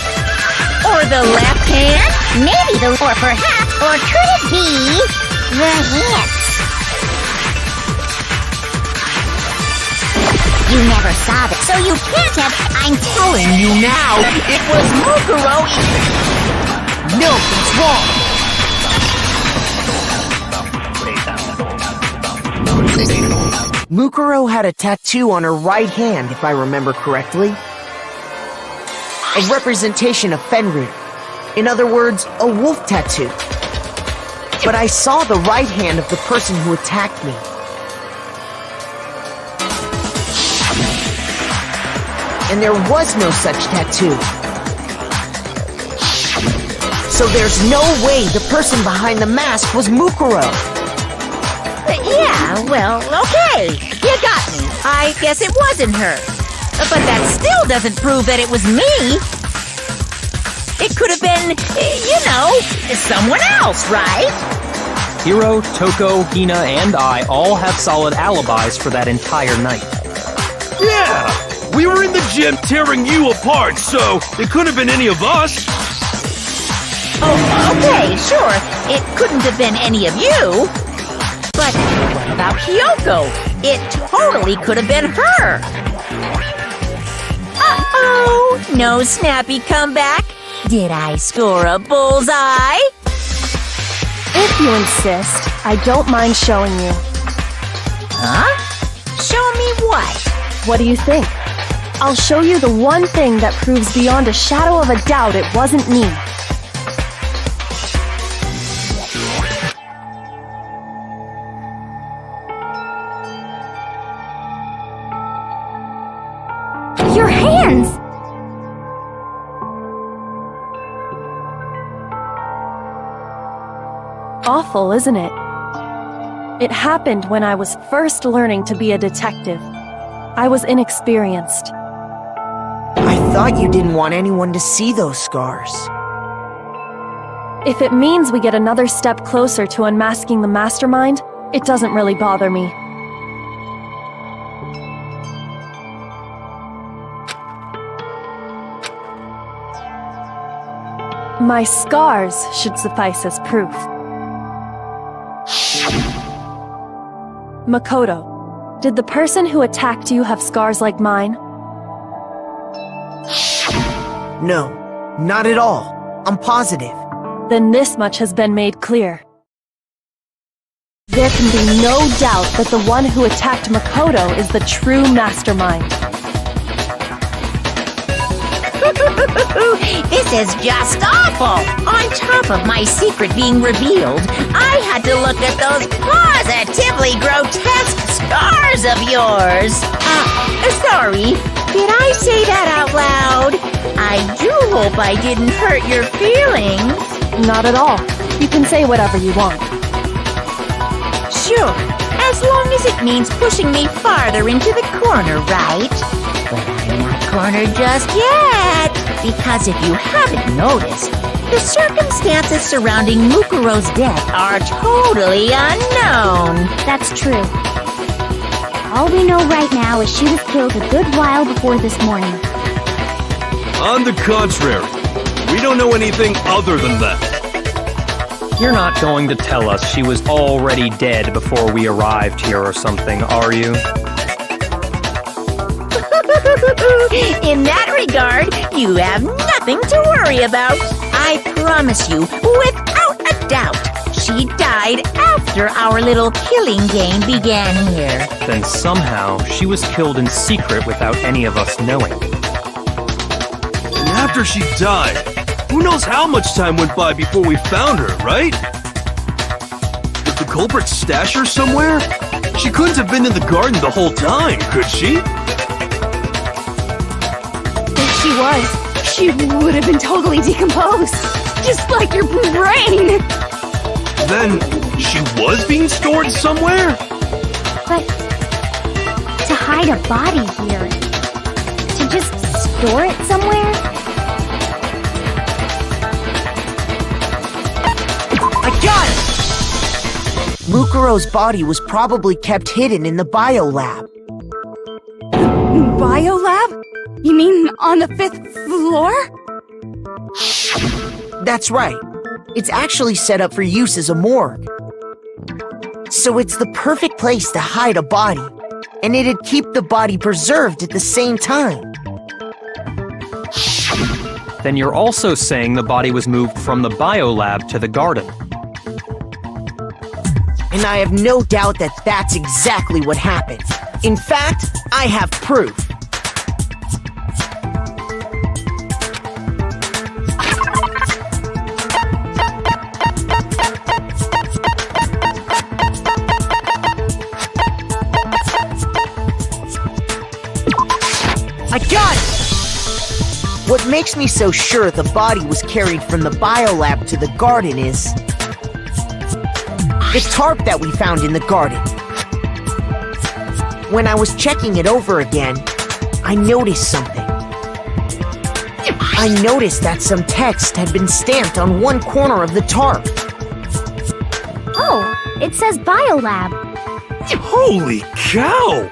Or the left hand? Maybe the, or perhaps, or could it be the hips? You never saw that, so you can't have. I'm telling you now, It was Mukuro No, it's wrong. Mukuro had a tattoo on her right hand, if I remember correctly. A representation of Fenrir. In other words, a wolf tattoo. But I saw the right hand of the person who attacked me. And there was no such tattoo. So there's no way the person behind the mask was Mukuro. Yeah, well, okay. You got me. I guess it wasn't her. But that still doesn't prove that it was me. It could have been, someone else, right? Hiro, Toko, Hina, and I all have solid alibis for that entire night. Yeah! We were in the gym tearing you apart, so it couldn't have been any of us. Oh, okay, sure. It couldn't have been any of you. But what about Kyoko? It totally could have been her. Uh-oh! No snappy comeback? Did I score a bullseye? If you insist, I don't mind showing you. Huh? Show me what? What do you think? I'll show you the one thing that proves beyond a shadow of a doubt it wasn't me. Your hands! Awful, isn't it? It happened when I was first learning to be a detective. I was inexperienced. I thought you didn't want anyone to see those scars. If it means we get another step closer to unmasking the mastermind, it doesn't really bother me. My scars should suffice as proof. Makoto, did the person who attacked you have scars like mine? No, not at all. I'm positive. Then this much has been made clear. There can be no doubt that the one who attacked Makoto is the true mastermind. This is just awful! On top of my secret being revealed, I had to look at those positively grotesque scars of yours! Sorry, did I say that out loud? I do hope I didn't hurt your feelings. Not at all. You can say whatever you want. Sure, as long as it means pushing me farther into the corner, right? But I'm not cornered just yet, because if you haven't noticed, the circumstances surrounding Mukuro's death are totally unknown. That's true. All we know right now is she was killed a good while before this morning. On the contrary, we don't know anything other than that. You're not going to tell us she was already dead before we arrived here or something, are you? In that regard, you have nothing to worry about. I promise you, without a doubt, she died after our little killing game began here. Then somehow she was killed in secret without any of us knowing. And after she died, who knows how much time went by before we found her, right? Did the culprit stash her somewhere? She couldn't have been in the garden the whole time, could she? If she was, she would have been totally decomposed. Just like your brain. Then, she was being stored somewhere? But to hide a body here, to just store it somewhere? I got it! Mukuro's body was probably kept hidden in the biolab. Biolab? You mean on the 5th floor? That's right. It's actually set up for use as a morgue. So it's the perfect place to hide a body, and it'd keep the body preserved at the same time. Then you're also saying the body was moved from the biolab to the garden. And I have no doubt that that's exactly what happened. In fact, I have proof. I got it! What makes me so sure the body was carried from the biolab to the garden is the tarp that we found in the garden. When I was checking it over again, I noticed something. I noticed that some text had been stamped on one corner of the tarp. Oh, it says Biolab. Holy cow!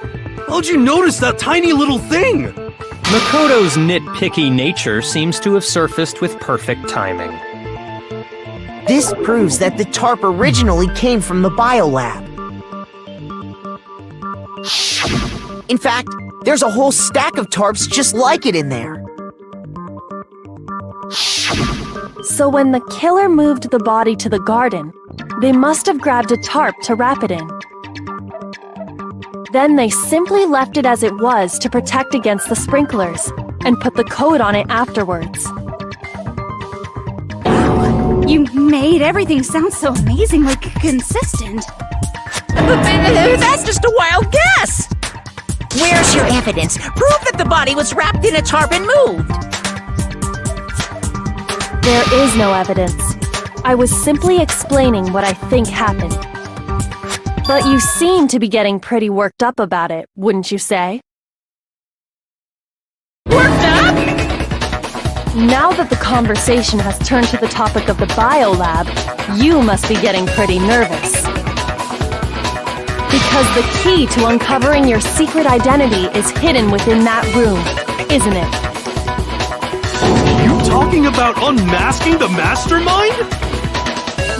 How'd you notice that tiny little thing? Makoto's nitpicky nature seems to have surfaced with perfect timing. This proves that the tarp originally came from the biolab. In fact, there's a whole stack of tarps just like it in there. So when the killer moved the body to the garden, they must have grabbed a tarp to wrap it in. Then they simply left it as it was to protect against the sprinklers, and put the coat on it afterwards. You made everything sound so amazingly consistent. That's just a wild guess! Where's your evidence? Prove that the body was wrapped in a tarp and moved! There is no evidence. I was simply explaining what I think happened. But you seem to be getting pretty worked up about it, wouldn't you say? Worked up? Now that the conversation has turned to the topic of the biolab, you must be getting pretty nervous. Because the key to uncovering your secret identity is hidden within that room, isn't it? You talking about unmasking the mastermind?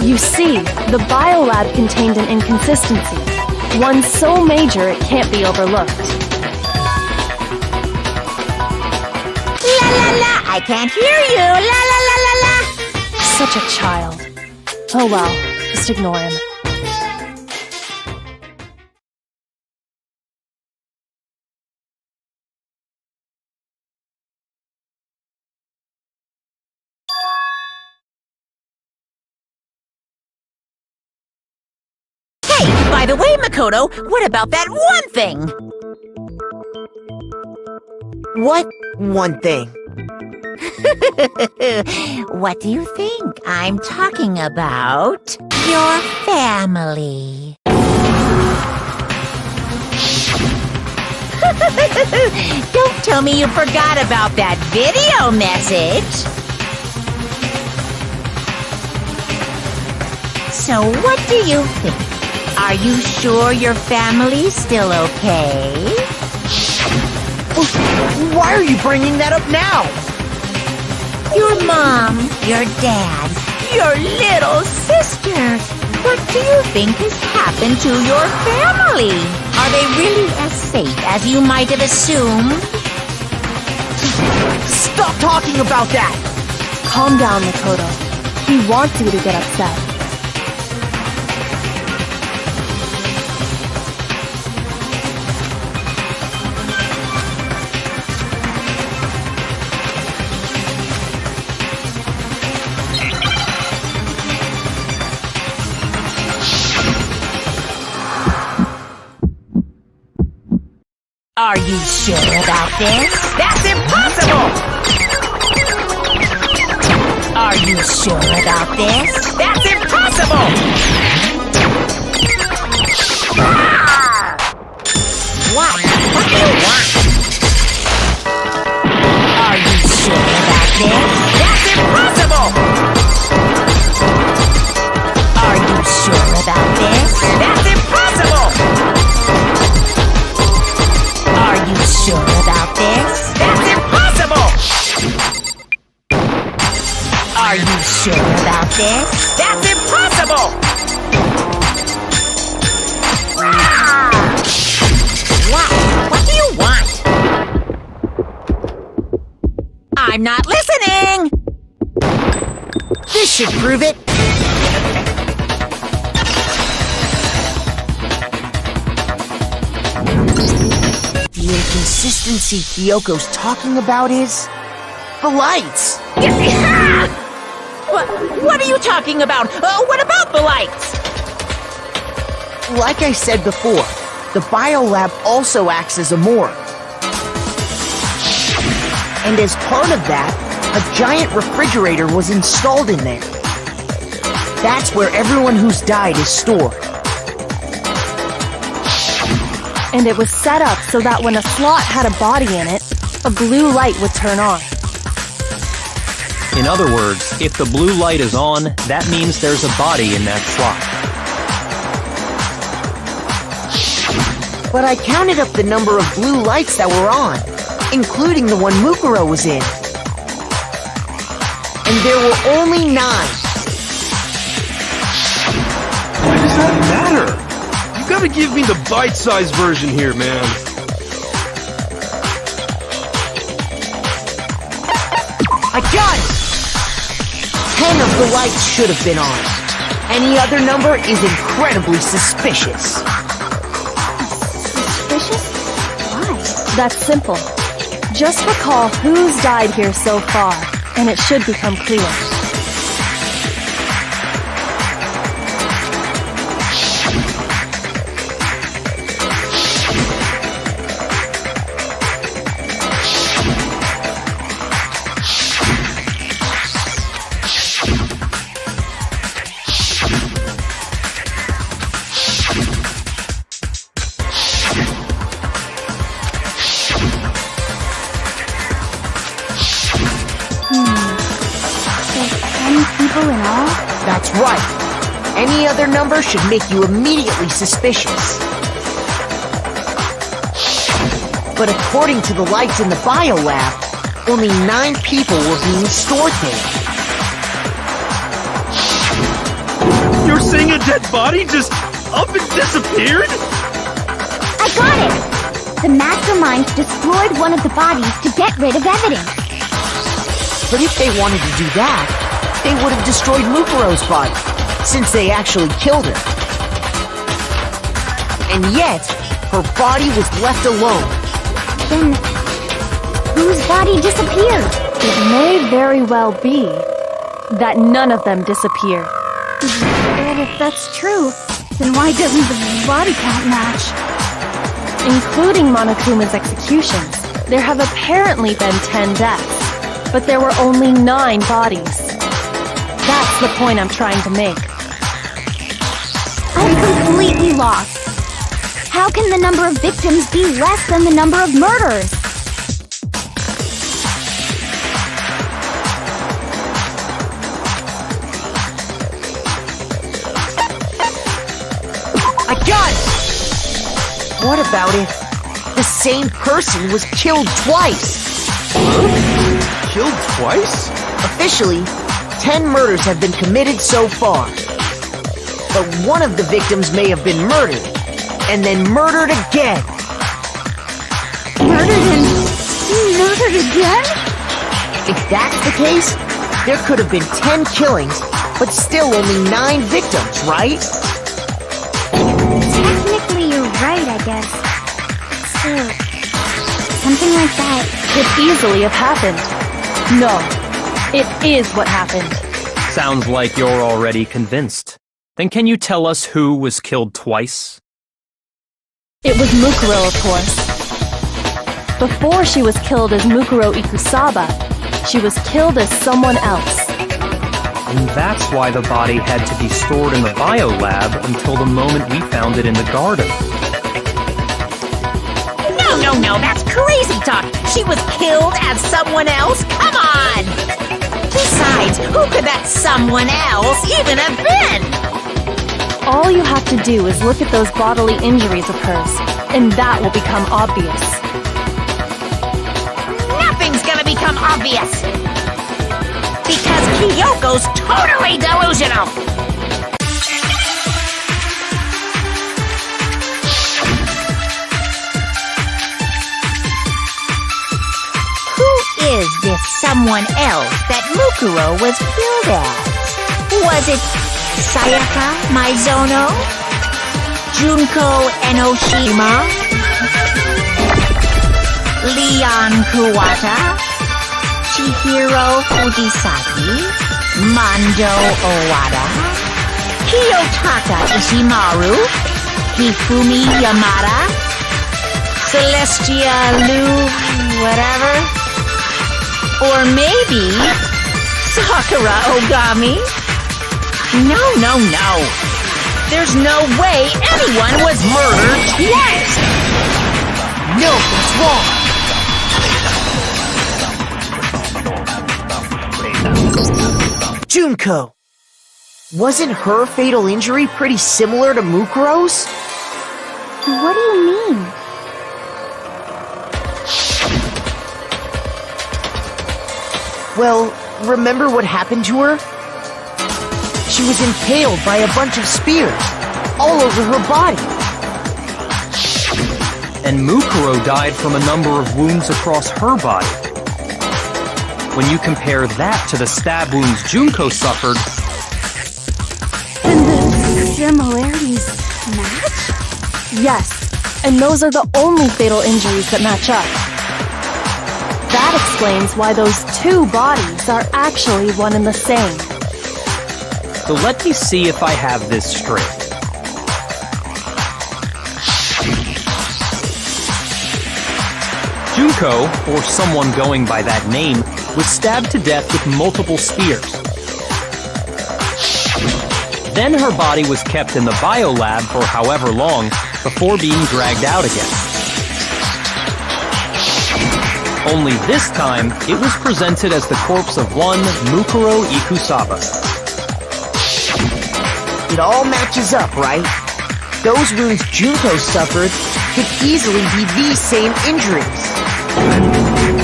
You see, the biolab contained an inconsistency, one so major it can't be overlooked. La la la! I can't hear you! La la la la la! Such a child. Oh well, just ignore him. Hey, by the way, Makoto, what about that one thing? What one thing? What do you think? I'm talking about your family. Don't tell me you forgot about that video message. So what do you think? Are you sure your family's still okay? Why are you bringing that up now? Your mom, your dad, your little sister. What do you think has happened to your family? Are they really as safe as you might have assumed? Stop talking about that! Calm down, Makoto. He wants you to get upset. Are you sure about this? That's impossible! Are you sure about this? That's impossible! Ah! What? What do you want? Are you sure about this? That's impossible! Are you sure about this? That's impossible! Are you sure about this? That's impossible! Are you sure about this? That's impossible! Ah! What? What do you want? I'm not listening! This should prove it. The inconsistency Hyoko's talking about is the lights. What are you talking about? What about the lights? Like I said before, the biolab also acts as a morgue. And as part of that, a giant refrigerator was installed in there. That's where everyone who's died is stored. And it was set up so that when a slot had a body in it, a blue light would turn on. In other words, if the blue light is on, that means there's a body in that slot. But I counted up the number of blue lights that were on, including the one Mukuro was in. And there were only 9. Why does that matter? You gotta give me the bite-sized version here, man. I got it! 10 of the lights should have been on. Any other number is incredibly suspicious. Suspicious? Why? That's simple. Just recall who's died here so far, and it should become clear. People in all? That's right. Any other number should make you immediately suspicious. But according to the lights in the biolab, only 9 people were being stored there. You're saying a dead body just up and disappeared? I got it! The mastermind destroyed one of the bodies to get rid of evidence. But if they wanted to do that, they would have destroyed Mukuro's body, since they actually killed her. And yet, her body was left alone. Then, whose body disappeared? It may very well be that none of them disappeared. But if that's true, then why doesn't the body count match? Including Monokuma's executions, there have apparently been 10 deaths, but there were only 9 bodies. That's the point I'm trying to make. I'm completely lost. How can the number of victims be less than the number of murders? I got it! What about if the same person was killed twice? Killed twice? Officially, 10 murders have been committed so far. But one of the victims may have been murdered, and then murdered again. Murdered and murdered again? If that's the case, there could have been 10 killings, but still only 9 victims, right? Technically, you're right, I guess. Still, something like that Could easily have happened. No, it is what happened. Sounds like you're already convinced. Then can you tell us who was killed twice? It was Mukuro, of course. Before she was killed as Mukuro Ikusaba, she was killed as someone else. And that's why the body had to be stored in the biolab until the moment we found it in the garden. No, that's crazy talk. She was killed as someone else? Come on! Besides, who could that someone else even have been? All you have to do is look at those bodily injuries of hers, and that will become obvious. Nothing's gonna become obvious! Because Kyoko's totally delusional! Who is this someone else that Mukuro was killed as? Was it Sayaka Maizono? Junko Enoshima? Leon Kuwata? Chihiro Fujisaki? Mando Owada? Kiyotaka Ishimaru? Hifumi Yamada? Celestia Lu whatever? Or maybe Sakura Ogami? No. There's no way anyone was murdered twice! No, that's wrong! Junko! Wasn't her fatal injury pretty similar to Mukuro's? What do you mean? Well, remember what happened to her? She was impaled by a bunch of spears, all over her body. And Mukuro died from a number of wounds across her body. When you compare that to the stab wounds Junko suffered, Then the similarities match? Yes, and those are the only fatal injuries that match up. That explains why those two bodies are actually one and the same. so let me see if I have this straight. Junko, or someone going by that name, was stabbed to death with multiple spears. Then her body was kept in the biolab for however long before being dragged out again. Only this time, it was presented as the corpse of one Mukuro Ikusaba. It all matches up, right? Those wounds Junko suffered could easily be these same injuries.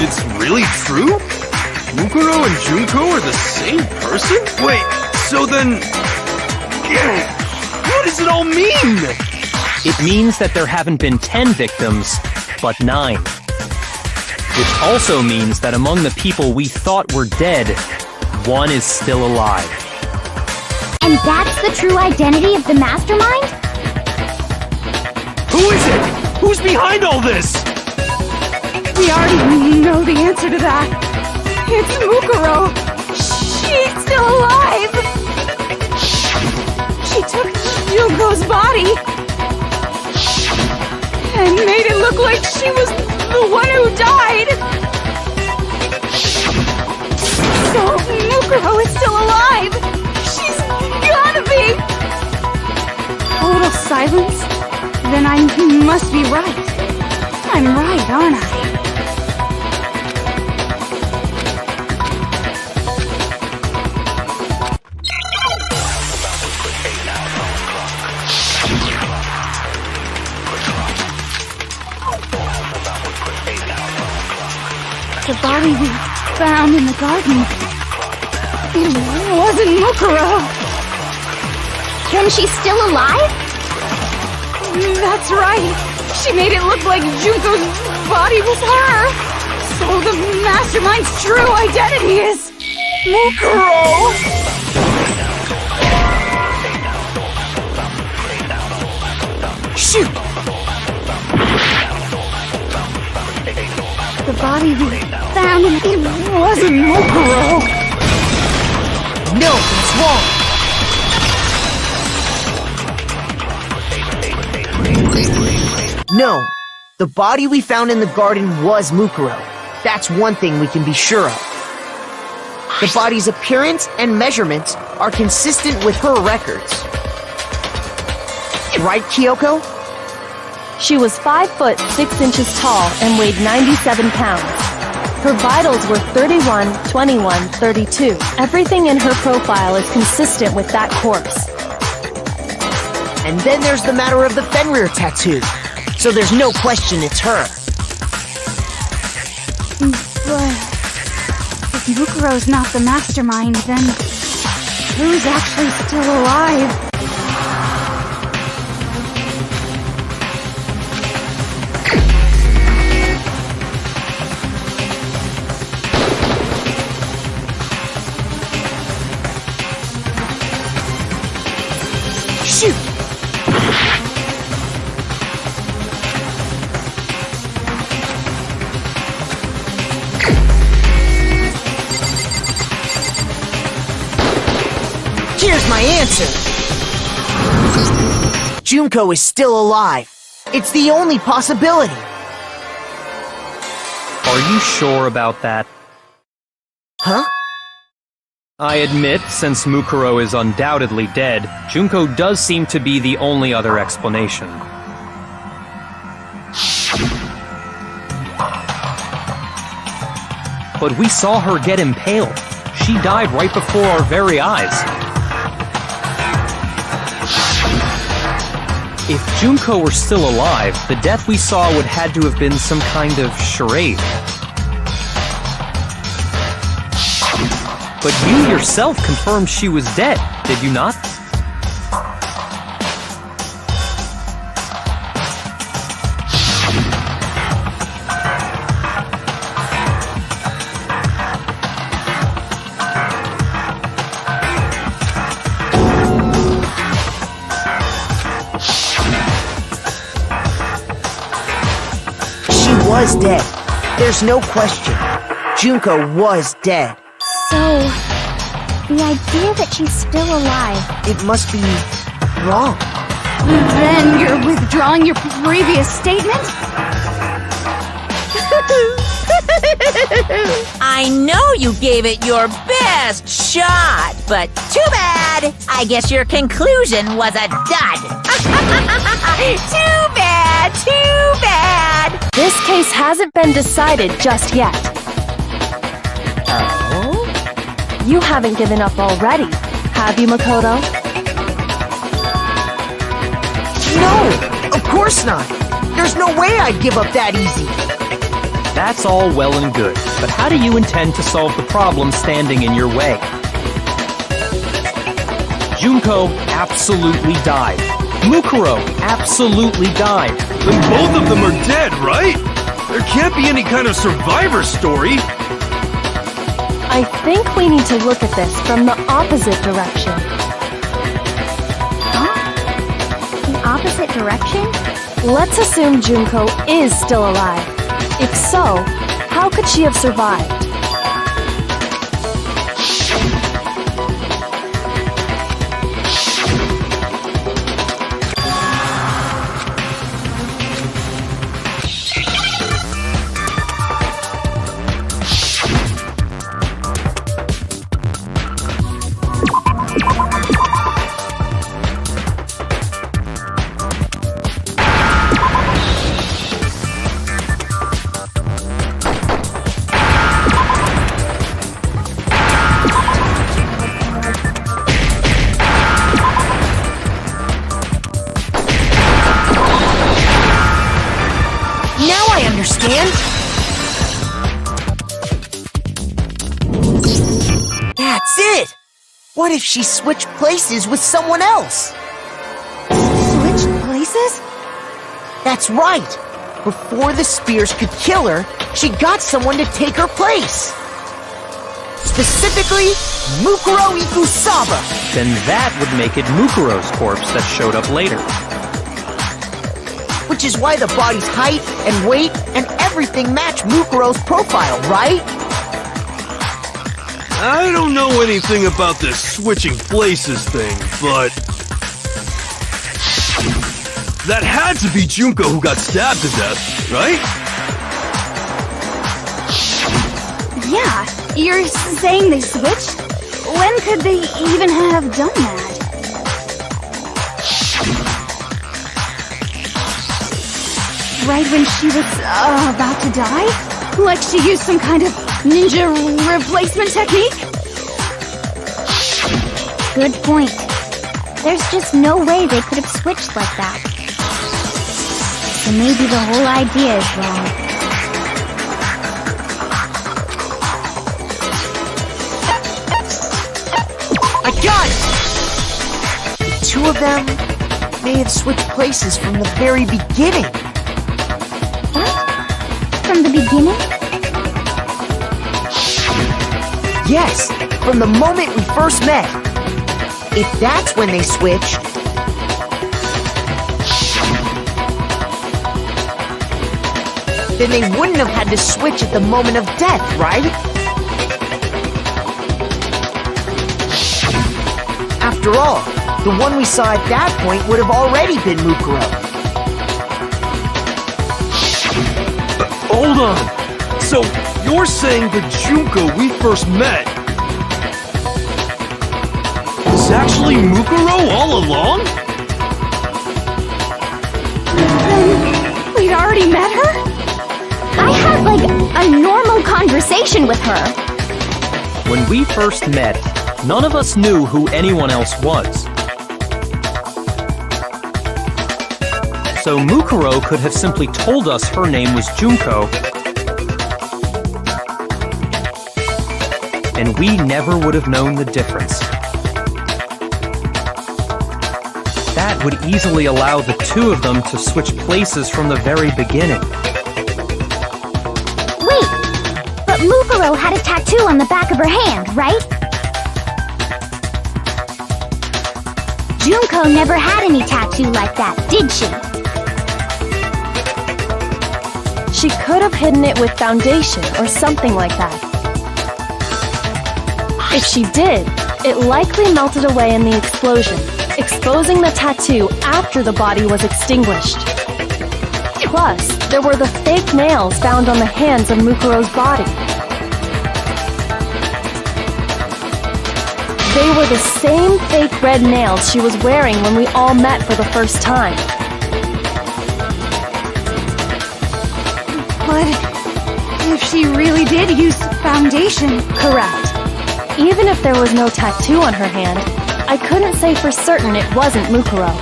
It's really true? Mukuro and Junko are the same person? Wait, so then... What does it all mean? It means that there haven't been 10 victims, but 9. Which also means that among the people we thought were dead, one is still alive. And that's the true identity of the mastermind? Who is it? Who's behind all this? We already know the answer to that. It's Mukuro. She's still alive. She took Junko's body and made it look like she was the one who died. So Mukuro is still alive. She's gotta be. Total silence? Then I must be right. I'm right, aren't I? The body we found in the garden. It wasn't Mukuro. Then she's still alive? That's right. She made it look like Junko's body was her. So the mastermind's true identity is Mukuro. Shoot! The body we found in it wasn't Mukuro. No, it's wrong. No, the body we found in the garden was Mukuro. That's one thing we can be sure of. The body's appearance and measurements are consistent with her records. Right, Kyoko? She was 5 foot 6 inches tall and weighed 97 pounds. Her vitals were 31, 21, 32. Everything in her profile is consistent with that corpse. And then there's the matter of the Fenrir tattoo. So there's no question it's her. But if Mukuro's not the mastermind, then who's actually still alive? Shoot! Here's my answer! Junko is still alive. It's the only possibility. Are you sure about that? Huh? I admit, since Mukuro is undoubtedly dead, Junko does seem to be the only other explanation. But we saw her get impaled. She died right before our very eyes. If Junko were still alive, the death we saw would had to have been some kind of charade. But you yourself confirmed she was dead, did you not? She was dead. There's no question. Junko was dead. So, the idea that she's still alive. It must be wrong. Then you're withdrawing your previous statement? I know you gave it your best shot, but too bad. I guess your conclusion was a dud. Too bad, too bad. This case hasn't been decided just yet. Oh? You haven't given up already, have you, Makoto? No, of course not. There's no way I'd give up that easy. That's all well and good, but how do you intend to solve the problem standing in your way? Junko absolutely died. Mukuro absolutely died. Then both of them are dead, right? There can't be any kind of survivor story. I think we need to look at this from the opposite direction. Huh? The opposite direction? Let's assume Junko is still alive. If so, how could she have survived? Now I understand. That's it. What if she switched places with someone else? Switched places? That's right. Before the spears could kill her, she got someone to take her place. Specifically, Mukuro Ikusaba. Then that would make it Mukuro's corpse that showed up later. Which is why the body's height and weight and everything match Mukuro's profile, right? I don't know anything about this switching places thing, but that had to be Junko who got stabbed to death, right? Yeah, you're saying they switched? When could they even have done that? Right when she was about to die? Like she used some kind of ninja replacement technique? Good point. There's just no way they could have switched like that. So maybe the whole idea is wrong. I got it! The two of them may have switched places from the very beginning. What? From the beginning? Yes, from the moment we first met. If that's when they switched, then they wouldn't have had to switch at the moment of death, right? After all, the one we saw at that point would have already been Mukuro. Hold on. So, you're saying the Junko we first met is actually Mukuro all along? We'd already met her? I had, like, a normal conversation with her. When we first met, none of us knew who anyone else was. So Mukuro could have simply told us her name was Junko, and we never would have known the difference. That would easily allow the two of them to switch places from the very beginning. Wait, but Mukuro had a tattoo on the back of her hand, right? Junko never had any tattoo like that, did she? She could have hidden it with foundation or something like that. If she did, it likely melted away in the explosion, exposing the tattoo after the body was extinguished. Plus, there were the fake nails found on the hands of Mukuro's body. They were the same fake red nails she was wearing when we all met for the first time. But if she really did use foundation... Correct. Even if there was no tattoo on her hand, I couldn't say for certain it wasn't Mukuro.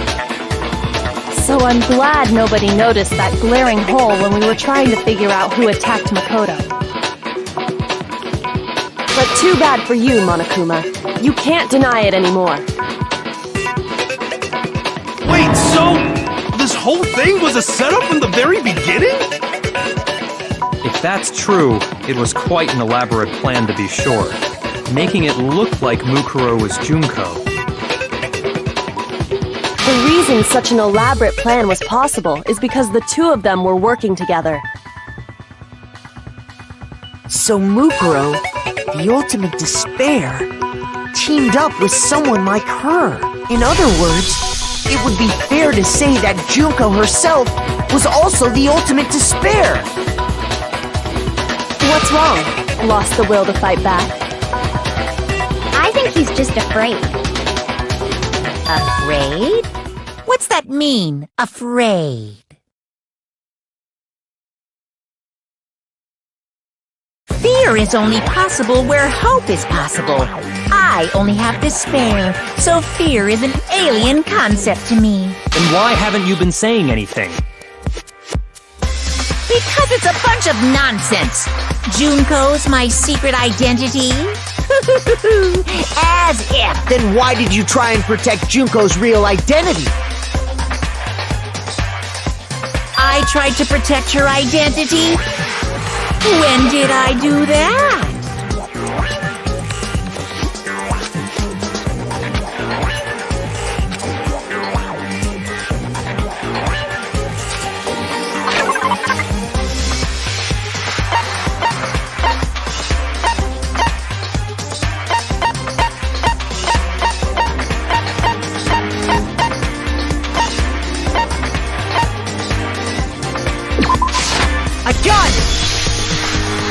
So I'm glad nobody noticed that glaring hole when we were trying to figure out who attacked Makoto. But too bad for you, Monokuma. You can't deny it anymore. Wait, so this whole thing was a setup from the very beginning? If that's true, it was quite an elaborate plan to be sure, making it look like Mukuro was Junko. The reason such an elaborate plan was possible is because the two of them were working together. So Mukuro, the ultimate despair, teamed up with someone like her. In other words, it would be fair to say that Junko herself was also the ultimate despair. What's wrong? Lost the will to fight back? I think he's just afraid. Afraid? What's that mean, afraid? Fear is only possible where hope is possible. I only have despair, so fear is an alien concept to me. Then why haven't you been saying anything? Because it's a bunch of nonsense. Junko's my secret identity? As if. Then why did you try and protect Junko's real identity? I tried to protect her identity? When did I do that?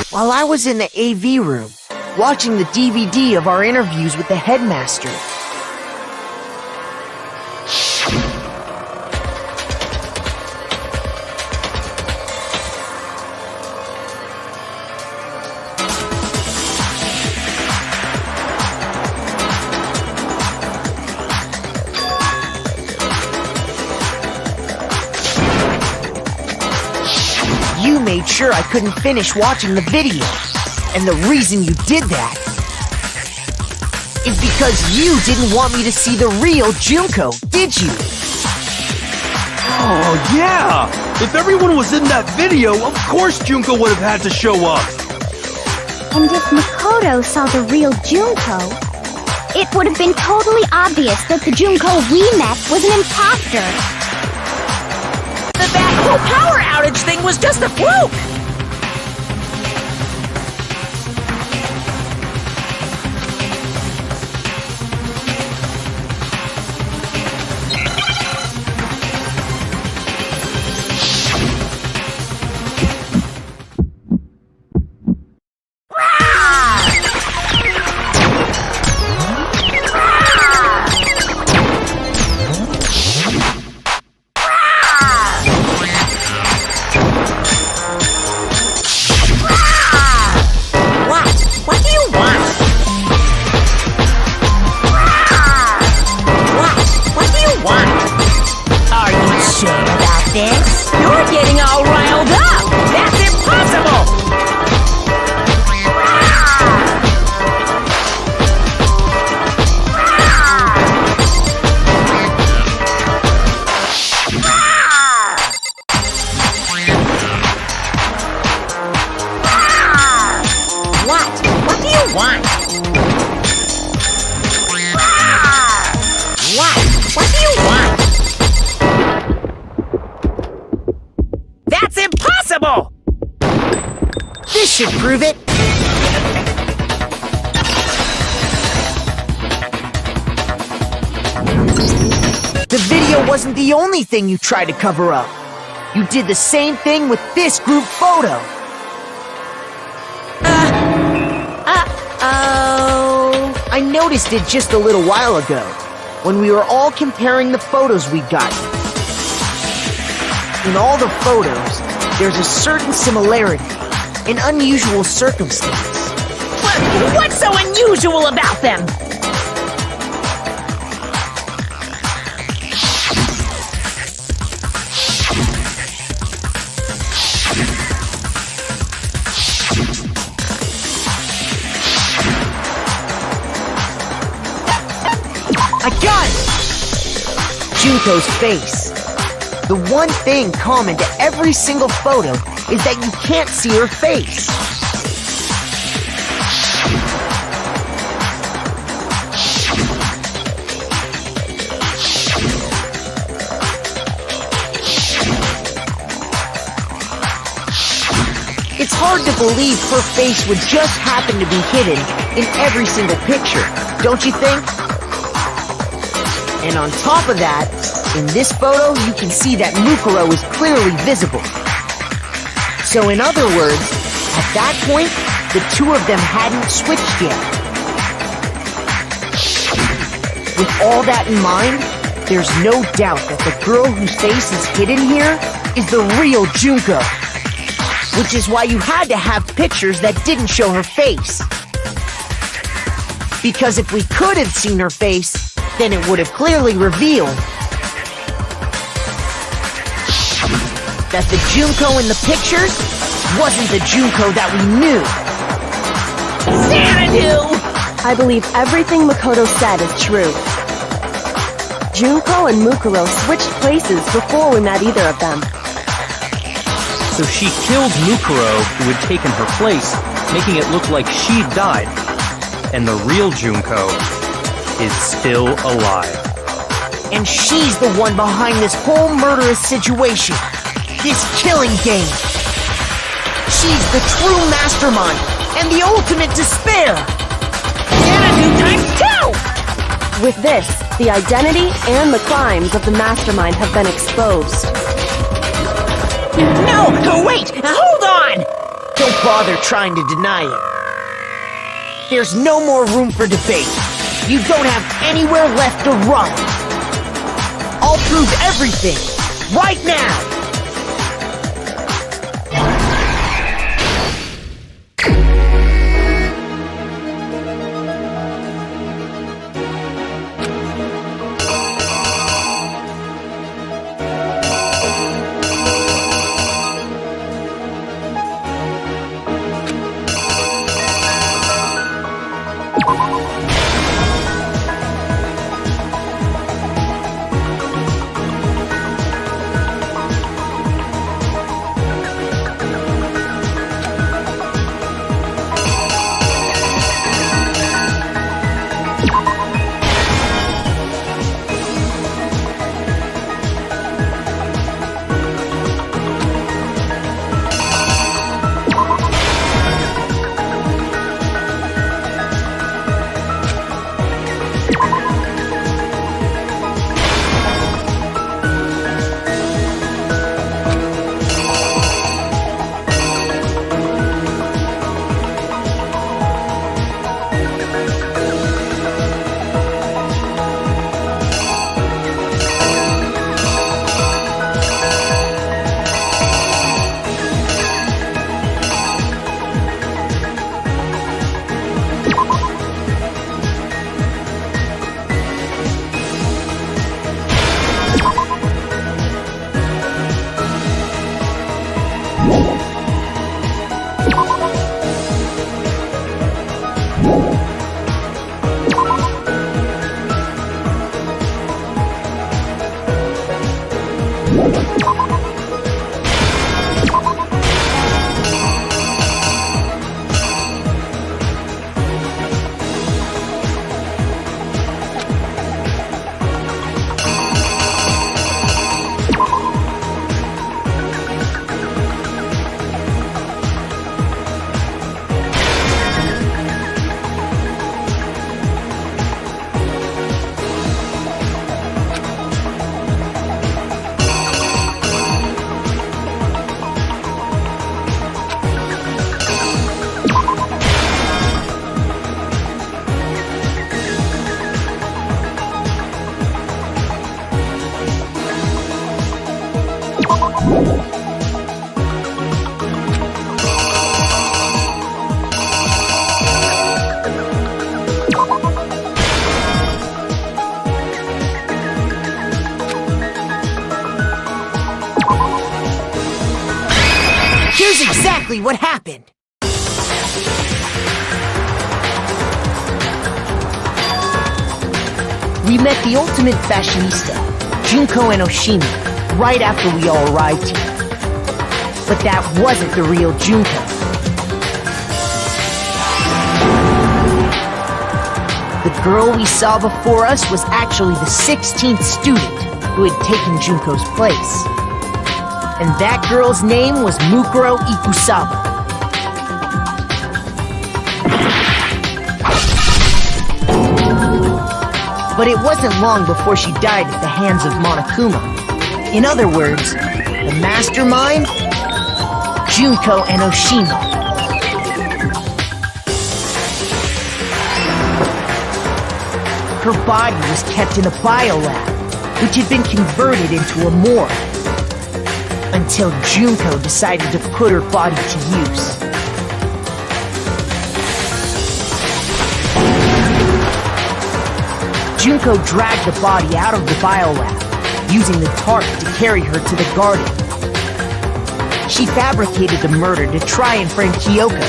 While I was in the AV room, watching the DVD of our interviews with the headmaster, you made sure I couldn't finish watching the video. And the reason you did that is because you didn't want me to see the real Junko, did you? Oh, yeah! If everyone was in that video, of course Junko would have had to show up! And if Makoto saw the real Junko, it would have been totally obvious that the Junko we met was an imposter. That whole power outage thing was just a fluke! should prove it. The video wasn't the only thing you tried to cover up. You did the same thing with this group photo. I noticed it just a little while ago, when we were all comparing the photos we got. In all the photos, there's a certain similarity, an unusual circumstance. What's so unusual about them? I got it! Junko's face. The one thing common to every single photo is that you can't see her face. It's hard to believe her face would just happen to be hidden in every single picture, don't you think? And on top of that, in this photo, you can see that Mukuro is clearly visible. So in other words, at that point, the two of them hadn't switched yet. With all that in mind, there's no doubt that the girl whose face is hidden here is the real Junko. Which is why you had to have pictures that didn't show her face. Because if we could have seen her face, then it would have clearly revealed that the Junko in the pictures wasn't the Junko that we knew. Xanadu! I believe everything Makoto said is true. Junko and Mukuro switched places before we met either of them. So she killed Mukuro, who had taken her place, making it look like she'd died. And the real Junko is still alive. And she's the one behind this whole murderous situation. This killing game. She's the true mastermind and the ultimate despair. Xanadu times 2! With this, the identity and the crimes of the mastermind have been exposed. No! Wait! Hold on! Don't bother trying to deny it. There's no more room for debate. You don't have anywhere left to run. I'll prove everything, right now! exactly what happened. We met the ultimate fashionista, Junko and Oshima, right after we all arrived here. But that wasn't the real Junko. The girl we saw before us was actually the 16th student who had taken Junko's place. And that girl's name was Mukuro Ikusaba. But it wasn't long before she died at the hands of Monokuma. In other words, the mastermind, Junko and Oshima. Her body was kept in a biolab, which had been converted into a morgue, until Junko decided to put her body to use. Junko dragged the body out of the biolab, using the tarp to carry her to the garden. She fabricated the murder to try and frame Kyoko,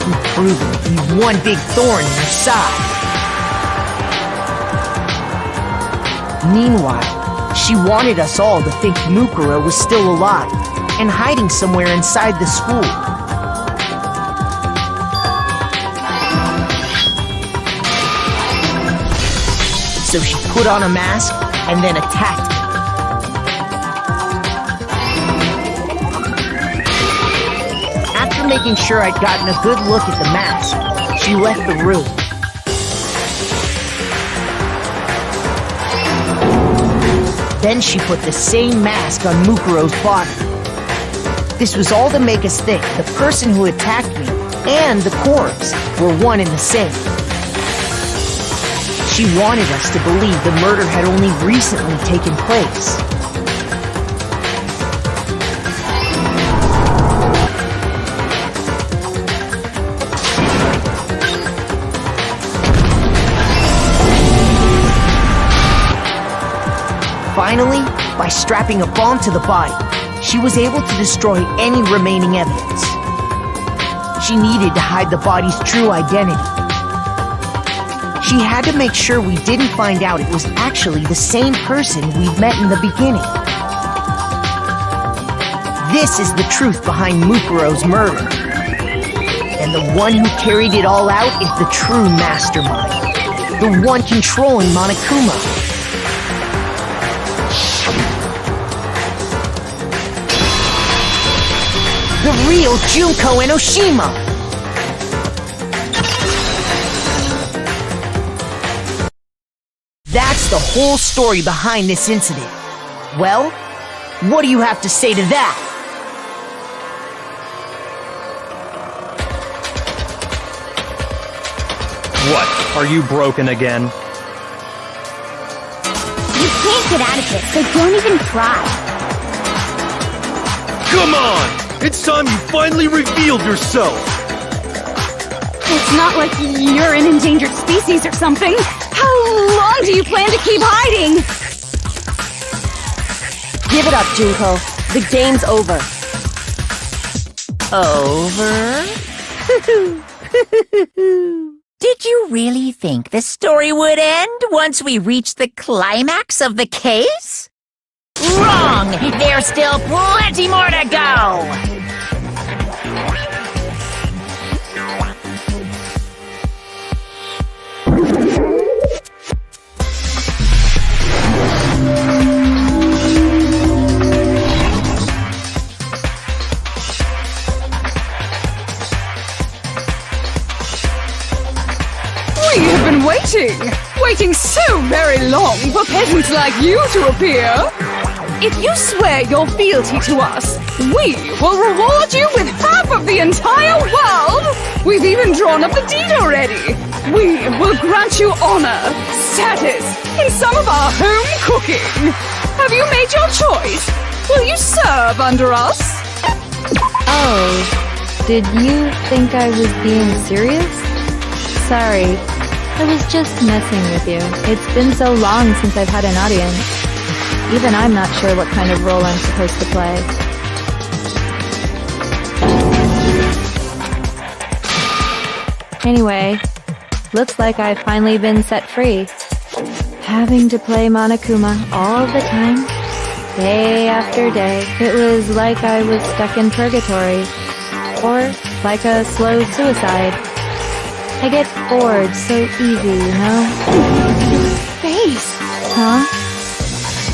who proved to be one big thorn in her side. Meanwhile, she wanted us all to think Mukuro was still alive and hiding somewhere inside the school. So she put on a mask and then attacked me. After making sure I'd gotten a good look at the mask, she left the room. Then she put the same mask on Mukuro's body. This was all to make us think the person who attacked me and the corpse were one and the same. She wanted us to believe the murder had only recently taken place. Finally, by strapping a bomb to the body, she was able to destroy any remaining evidence. She needed to hide the body's true identity. She had to make sure we didn't find out it was actually the same person we'd met in the beginning. This is the truth behind Mukuro's murder. And the one who carried it all out is the true mastermind. The one controlling Monokuma. The real Junko and Oshima! That's the whole story behind this incident. Well, what do you have to say to that? What? Are you broken again? You can't get out of this, so don't even try. Come on! It's time you finally revealed yourself! It's not like you're an endangered species or something. How long do you plan to keep hiding? Give it up, Junko. The game's over. Over? Did you really think the story would end once we reached the climax of the case? Wrong! There's still plenty more to go! We have been waiting so very long for peasants like you to appear. If you swear your fealty to us, we will reward you with half of the entire world! We've even drawn up the deed already! We will grant you honor, status, and some of our home cooking! Have you made your choice? Will you serve under us? Oh, did you think I was being serious? Sorry, I was just messing with you. It's been so long since I've had an audience. Even I'm not sure what kind of role I'm supposed to play. Anyway, looks like I've finally been set free. Having to play Monokuma all the time, day after day, it was like I was stuck in purgatory. Or like a slow suicide. I get bored so easy, you know? Face! Huh?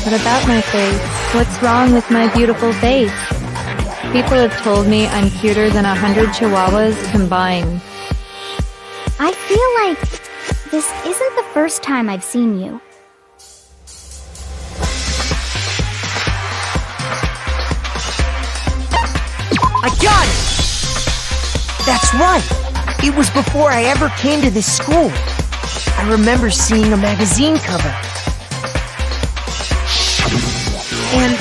What about my face? What's wrong with my beautiful face? People have told me I'm cuter than 100 chihuahuas combined. I feel like this isn't the first time I've seen you. I got it! That's right! It was before I ever came to this school. I remember seeing a magazine cover. And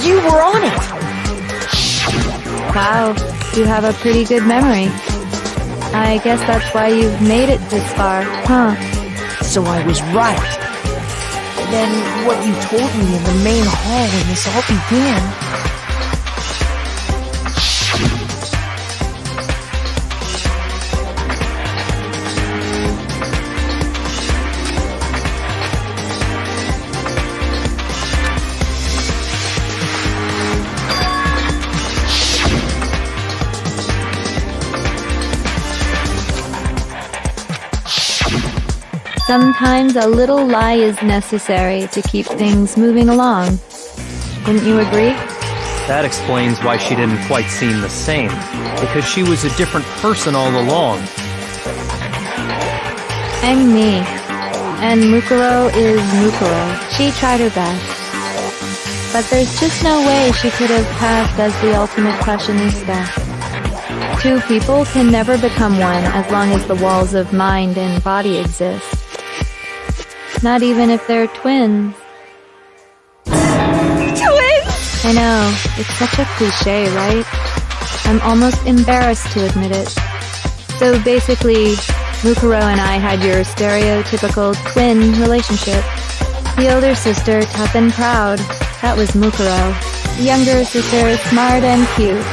you were on it! Wow, you have a pretty good memory. I guess that's why you've made it this far, huh? So I was right. Then what you told me in the main hall when this all began... Sometimes a little lie is necessary to keep things moving along. Wouldn't you agree? That explains why she didn't quite seem the same, because she was a different person all along. I'm me. And Mukuro is Mukuro. She tried her best. But there's just no way she could have passed as the ultimate fashionista. Two people can never become one as long as the walls of mind and body exist. Not even if they're twins. Twins! I know, it's such a cliche, right? I'm almost embarrassed to admit it. So basically, Mukuro and I had your stereotypical twin relationship. The older sister, tough and proud. That was Mukuro. The younger sister, smart and cute.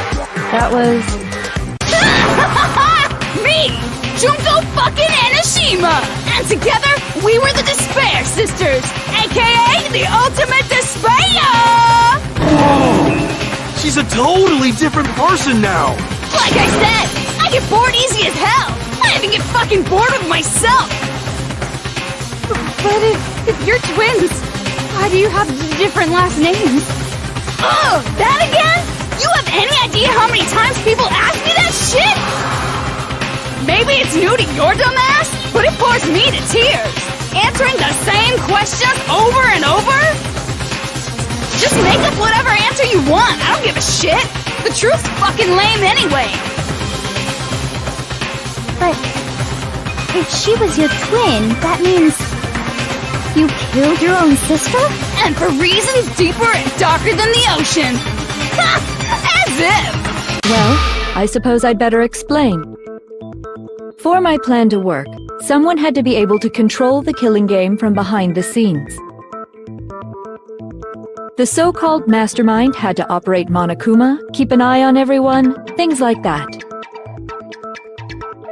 That was... Me! Junko fucking Enoshima! And together, we were the Despair Sisters, aka the Ultimate Despair! Whoa! She's a totally different person now! Like I said, I get bored easy as hell! I even get fucking bored of myself! But if you're twins, why do you have different last names? Oh, that again? You have any idea how many times people ask me that shit? Maybe it's new to your dumb ass, but it bores me to tears. Answering the same questions over and over? Just make up whatever answer you want. I don't give a shit. The truth's fucking lame anyway. But if she was your twin, that means you killed your own sister? And for reasons deeper and darker than the ocean. Ha! As if! Well, I suppose I'd better explain. For my plan to work, someone had to be able to control the killing game from behind the scenes. The so-called mastermind had to operate Monokuma, keep an eye on everyone, things like that.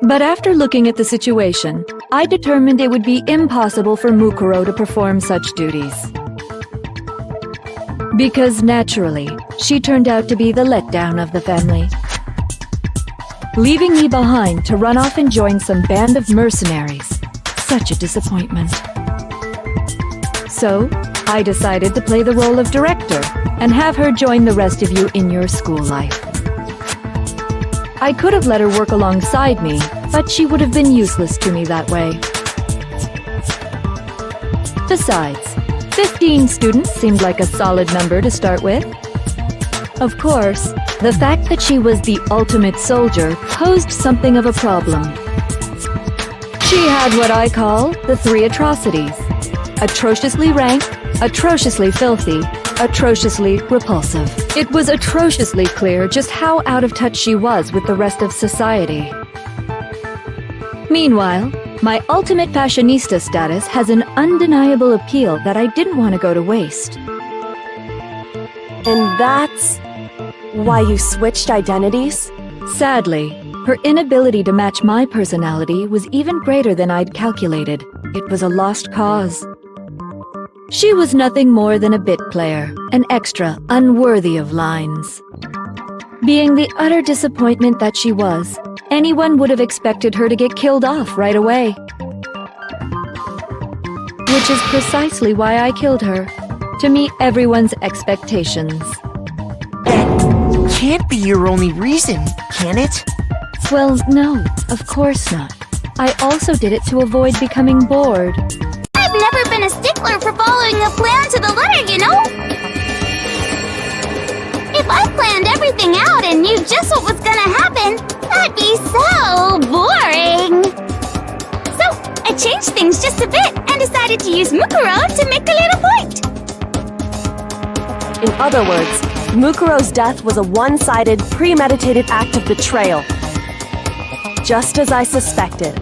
But after looking at the situation, I determined it would be impossible for Mukuro to perform such duties. Because naturally, she turned out to be the letdown of the family, leaving me behind to run off and join some band of mercenaries. Such a disappointment. So, I decided to play the role of director and have her join the rest of you in your school life. I could have let her work alongside me, but she would have been useless to me that way. Besides, 15 students seemed like a solid number to start with. Of course, the fact that she was the ultimate soldier posed something of a problem. She had what I call the three atrocities: atrociously rank, atrociously filthy, atrociously repulsive. It was atrociously clear just how out of touch she was with the rest of society. Meanwhile, my ultimate fashionista status has an undeniable appeal that I didn't want to go to waste. And that's why you switched identities? Sadly, Her inability to match my personality was even greater than I'd calculated. It was a lost cause. She was nothing more than a bit player, an extra unworthy of lines. Being the utter disappointment that she was, anyone would have expected her to get killed off right away. Which is precisely why I killed her, to meet everyone's expectations. That can't be your only reason, can it? Well, no, of course not. I also did it to avoid becoming bored. I've never been a stickler for following a plan to the letter, you know? If I planned everything out and knew just what was gonna happen, that'd be so boring. So, I changed things just a bit and decided to use Mukuro to make a little point. In other words, Mukuro's death was a one-sided, premeditated act of betrayal. Just as I suspected.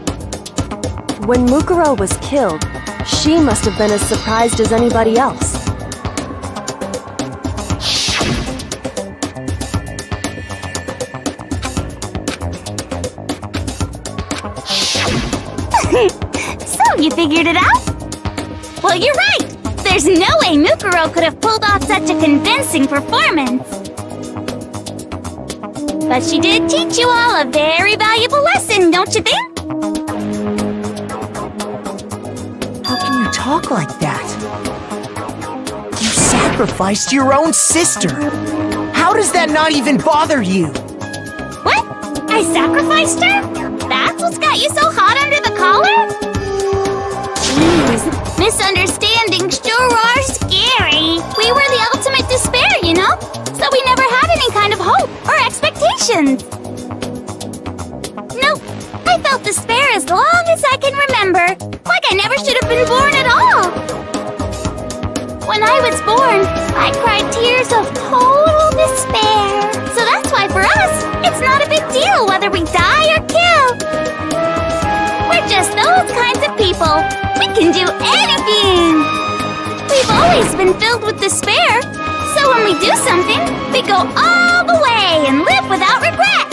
When Mukuro was killed, she must have been as surprised as anybody else. So, you figured it out? Well, you're right! There's no way Mukuro could have pulled off such a convincing performance. But she did teach you all a very valuable lesson, don't you think? How can you talk like that? You sacrificed your own sister! How does that not even bother you? What? I sacrificed her? That's what's got you so hot under the collar? Jeez, misunderstandings sure are scary. We were the ultimate despair, you know? So we never had any kind of hope or expectations. Nope, I felt despair as long as I can remember. Like I never should have been born at all. When I was born, I cried tears of total despair. So that's why for us, it's not a big deal whether we die or kill. We're just those kinds of people. We can do anything. We've always been filled with despair. So when we do something, we go all the way and live without regret.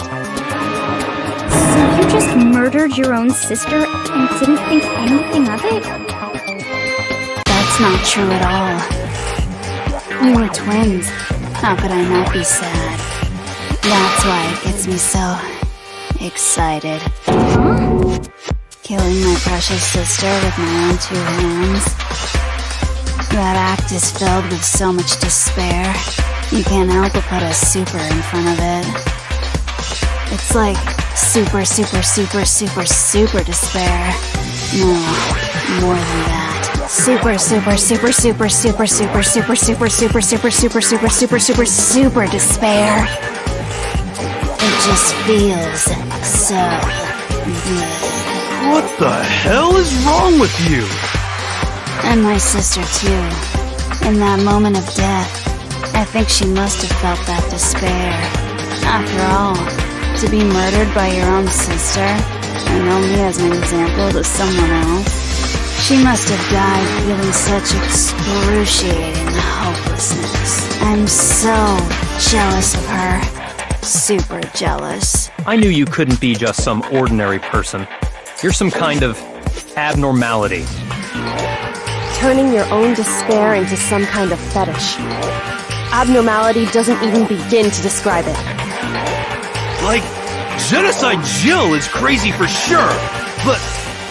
So you just murdered your own sister and didn't think anything of it? That's not true at all. We were twins. How could I not be sad? That's why it gets me so excited. Huh? Killing my precious sister with my own 2 hands. That act is filled with so much despair. You can't help but put a super in front of it. It's like super, super, super, super, super despair. No, more than that. Super, super, super, super, super, super, super, super, super, super, super, super, super, super, super despair. It just feels so good. What the hell is wrong with you? And my sister, too. In that moment of death, I think she must have felt that despair. After all, to be murdered by your own sister, and only as an example to someone else, she must have died feeling such excruciating hopelessness. I'm so jealous of her. Super jealous. I knew you couldn't be just some ordinary person. You're some kind of abnormality. Turning your own despair into some kind of fetish. Abnormality doesn't even begin to describe it. Like, Genocide Jill is crazy for sure, but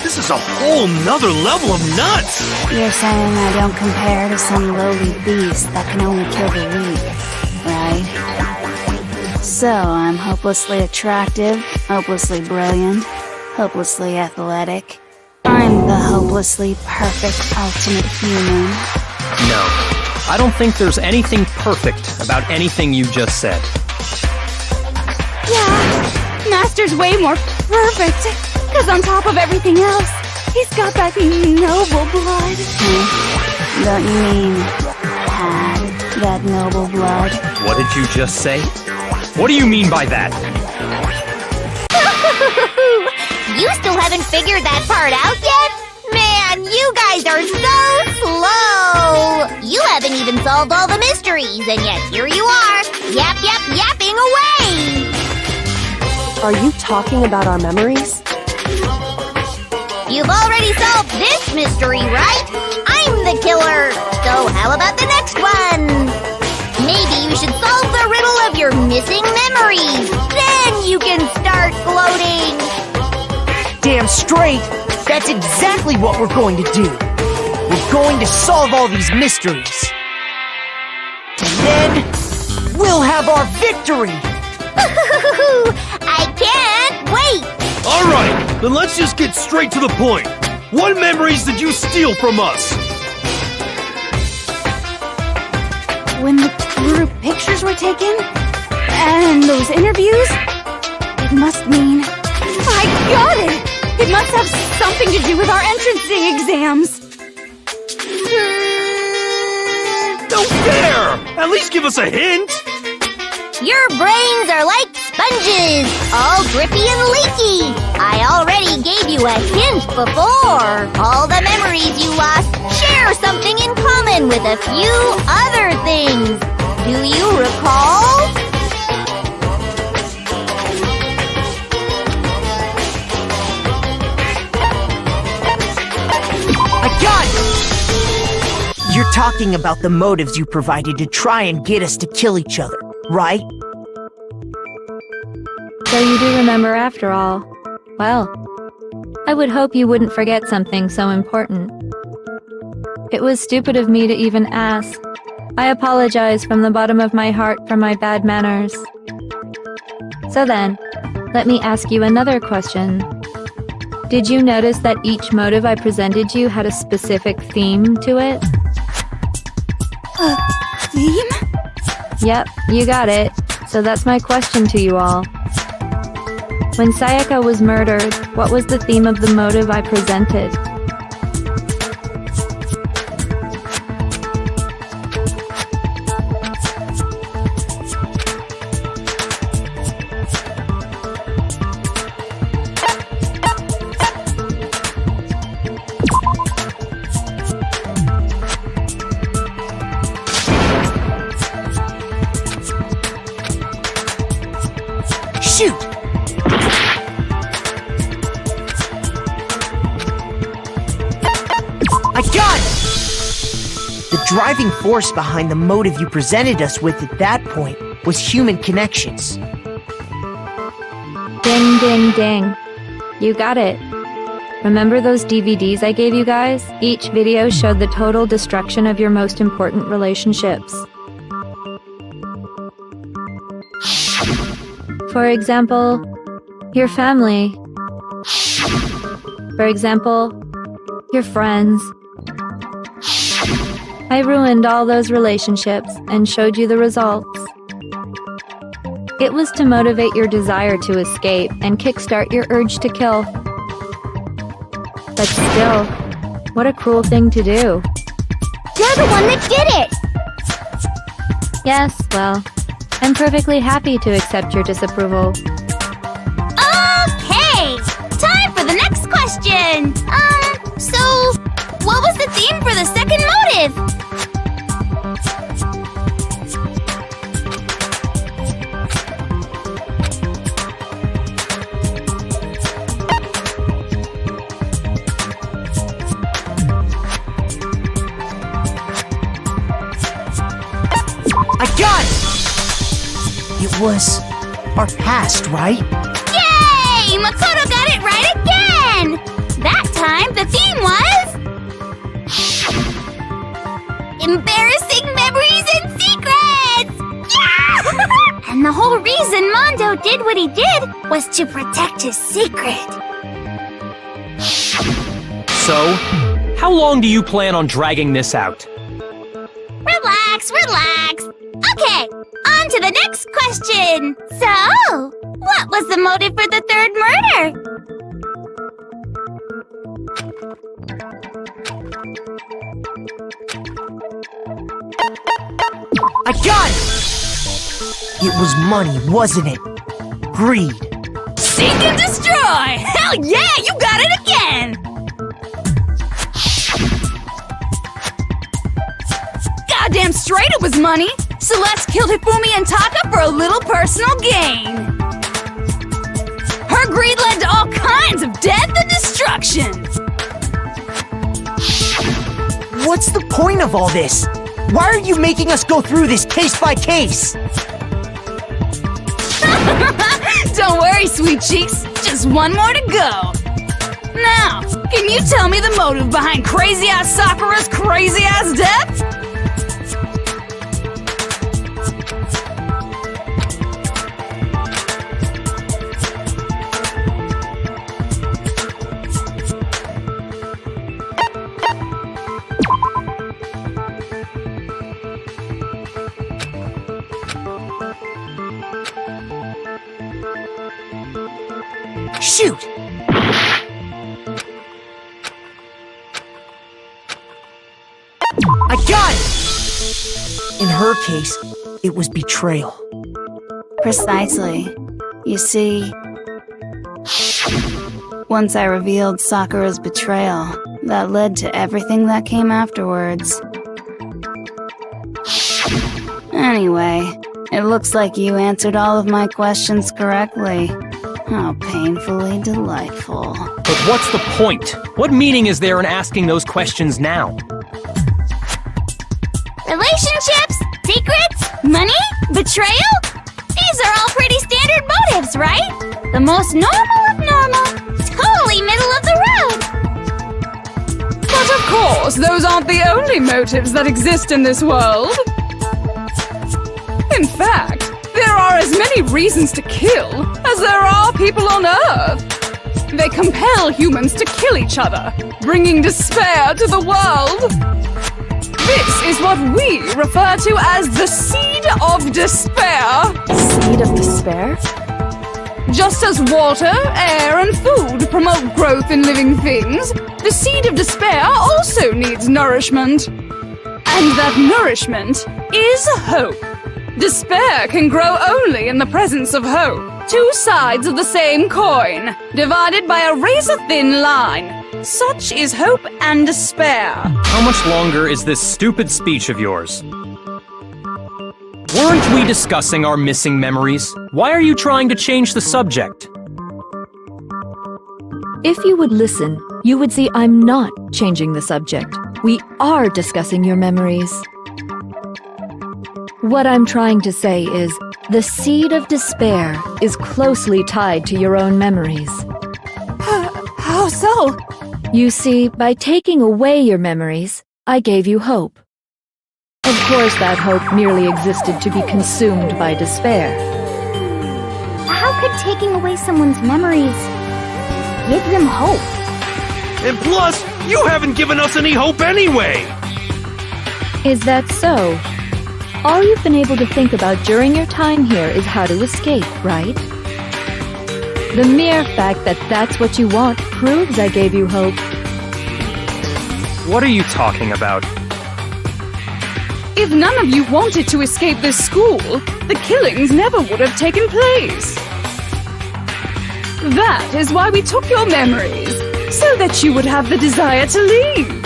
this is a whole nother level of nuts! You're saying I don't compare to some lowly beast that can only kill the weak, right? So, I'm hopelessly attractive, hopelessly brilliant, hopelessly athletic. I'm the hopelessly perfect ultimate human. No, I don't think there's anything perfect about anything you just said. Yeah, Master's way more perfect. Because on top of everything else, he's got that noble blood. Don't you mean had that noble blood? What did you just say? What do you mean by that? You still haven't figured that part out yet? Man, you guys are so slow! You haven't even solved all the mysteries, and yet here you are, yapping away! Are you talking about our memories? You've already solved this mystery, right? I'm the killer. So how about the next one? Maybe you should solve the riddle of your missing memories. Then you can start gloating. Damn straight! That's exactly what we're going to do. We're going to solve all these mysteries. And then, we'll have our victory! I can't wait! Alright, then let's just get straight to the point. What memories did you steal from us? When the group pictures were taken, and those interviews, it must mean... I got it! It must have something to do with our entrancing exams. No fair! At least give us a hint! Your brains are like sponges, all drippy and leaky. I already gave you a hint before. All the memories you lost share something in common with a few other things. Do you recall? I got it! You're talking about the motives you provided to try and get us to kill each other, right? So you do remember after all. Well, I would hope you wouldn't forget something so important. It was stupid of me to even ask. I apologize from the bottom of my heart for my bad manners. So then, let me ask you another question. Did you notice that each motive I presented you had a specific theme to it? Theme? Yep, you got it. So that's my question to you all. When Sayaka was murdered, what was the theme of the motive I presented? Shoot! I got it! The driving force behind the motive you presented us with at that point was human connections. Ding, ding, ding. You got it. Remember those DVDs I gave you guys? Each video showed the total destruction of your most important relationships. For example, your family. For example, your friends. I ruined all those relationships and showed you the results. It was to motivate your desire to escape and kickstart your urge to kill. But still, what a cruel thing to do. You're the one that did it! Yes, well, I'm perfectly happy to accept your disapproval. Okay! Time for the next question! So, what was the theme for the second motive? I got it! It was our past, right? Yay! Makoto got it right again! That time, the theme was... embarrassing memories and secrets! Yeah! And the whole reason Mondo did what he did was to protect his secret. So, how long do you plan on dragging this out? Relax, relax. Okay, on to the next question. So, what was the motive for the third murder? I got it! It was money, wasn't it? Greed. Seek and destroy! Hell yeah, you got it again! Goddamn straight it was money! Celeste killed Hifumi and Taka for a little personal gain! Her greed led to all kinds of death and destruction. What's the point of all this? Why are you making us go through this case by case? Don't worry, sweet cheeks. Just one more to go. Now, can you tell me the motive behind crazy-ass Sakura's crazy-ass death? Shoot! I got it! In her case, it was betrayal. Precisely. You see, once I revealed Sakura's betrayal, that led to everything that came afterwards. Anyway, it looks like you answered all of my questions correctly. How painfully delightful. But what's the point? What meaning is there in asking those questions now? Relationships? Secrets? Money? Betrayal? These are all pretty standard motives, right? The most normal of normal. Totally middle of the road. But of course, those aren't the only motives that exist in this world. In fact, there are as many reasons to kill as there are people on Earth. They compel humans to kill each other, bringing despair to the world. This is what we refer to as the seed of despair. Seed of despair? Just as water, air, and food promote growth in living things, the seed of despair also needs nourishment. And that nourishment is hope. Despair can grow only in the presence of hope. Two sides of the same coin, divided by a razor-thin line. Such is hope and despair. How much longer is this stupid speech of yours? Weren't we discussing our missing memories? Why are you trying to change the subject? If you would listen, you would see I'm not changing the subject. We are discussing your memories. What I'm trying to say is, the seed of despair is closely tied to your own memories. How so? You see, by taking away your memories, I gave you hope. Of course, that hope merely existed to be consumed by despair. How could taking away someone's memories give them hope? And plus, you haven't given us any hope anyway! Is that so? All you've been able to think about during your time here is how to escape, right? The mere fact that that's what you want proves I gave you hope. What are you talking about? If none of you wanted to escape this school, the killings never would have taken place. That is why we took your memories, so that you would have the desire to leave.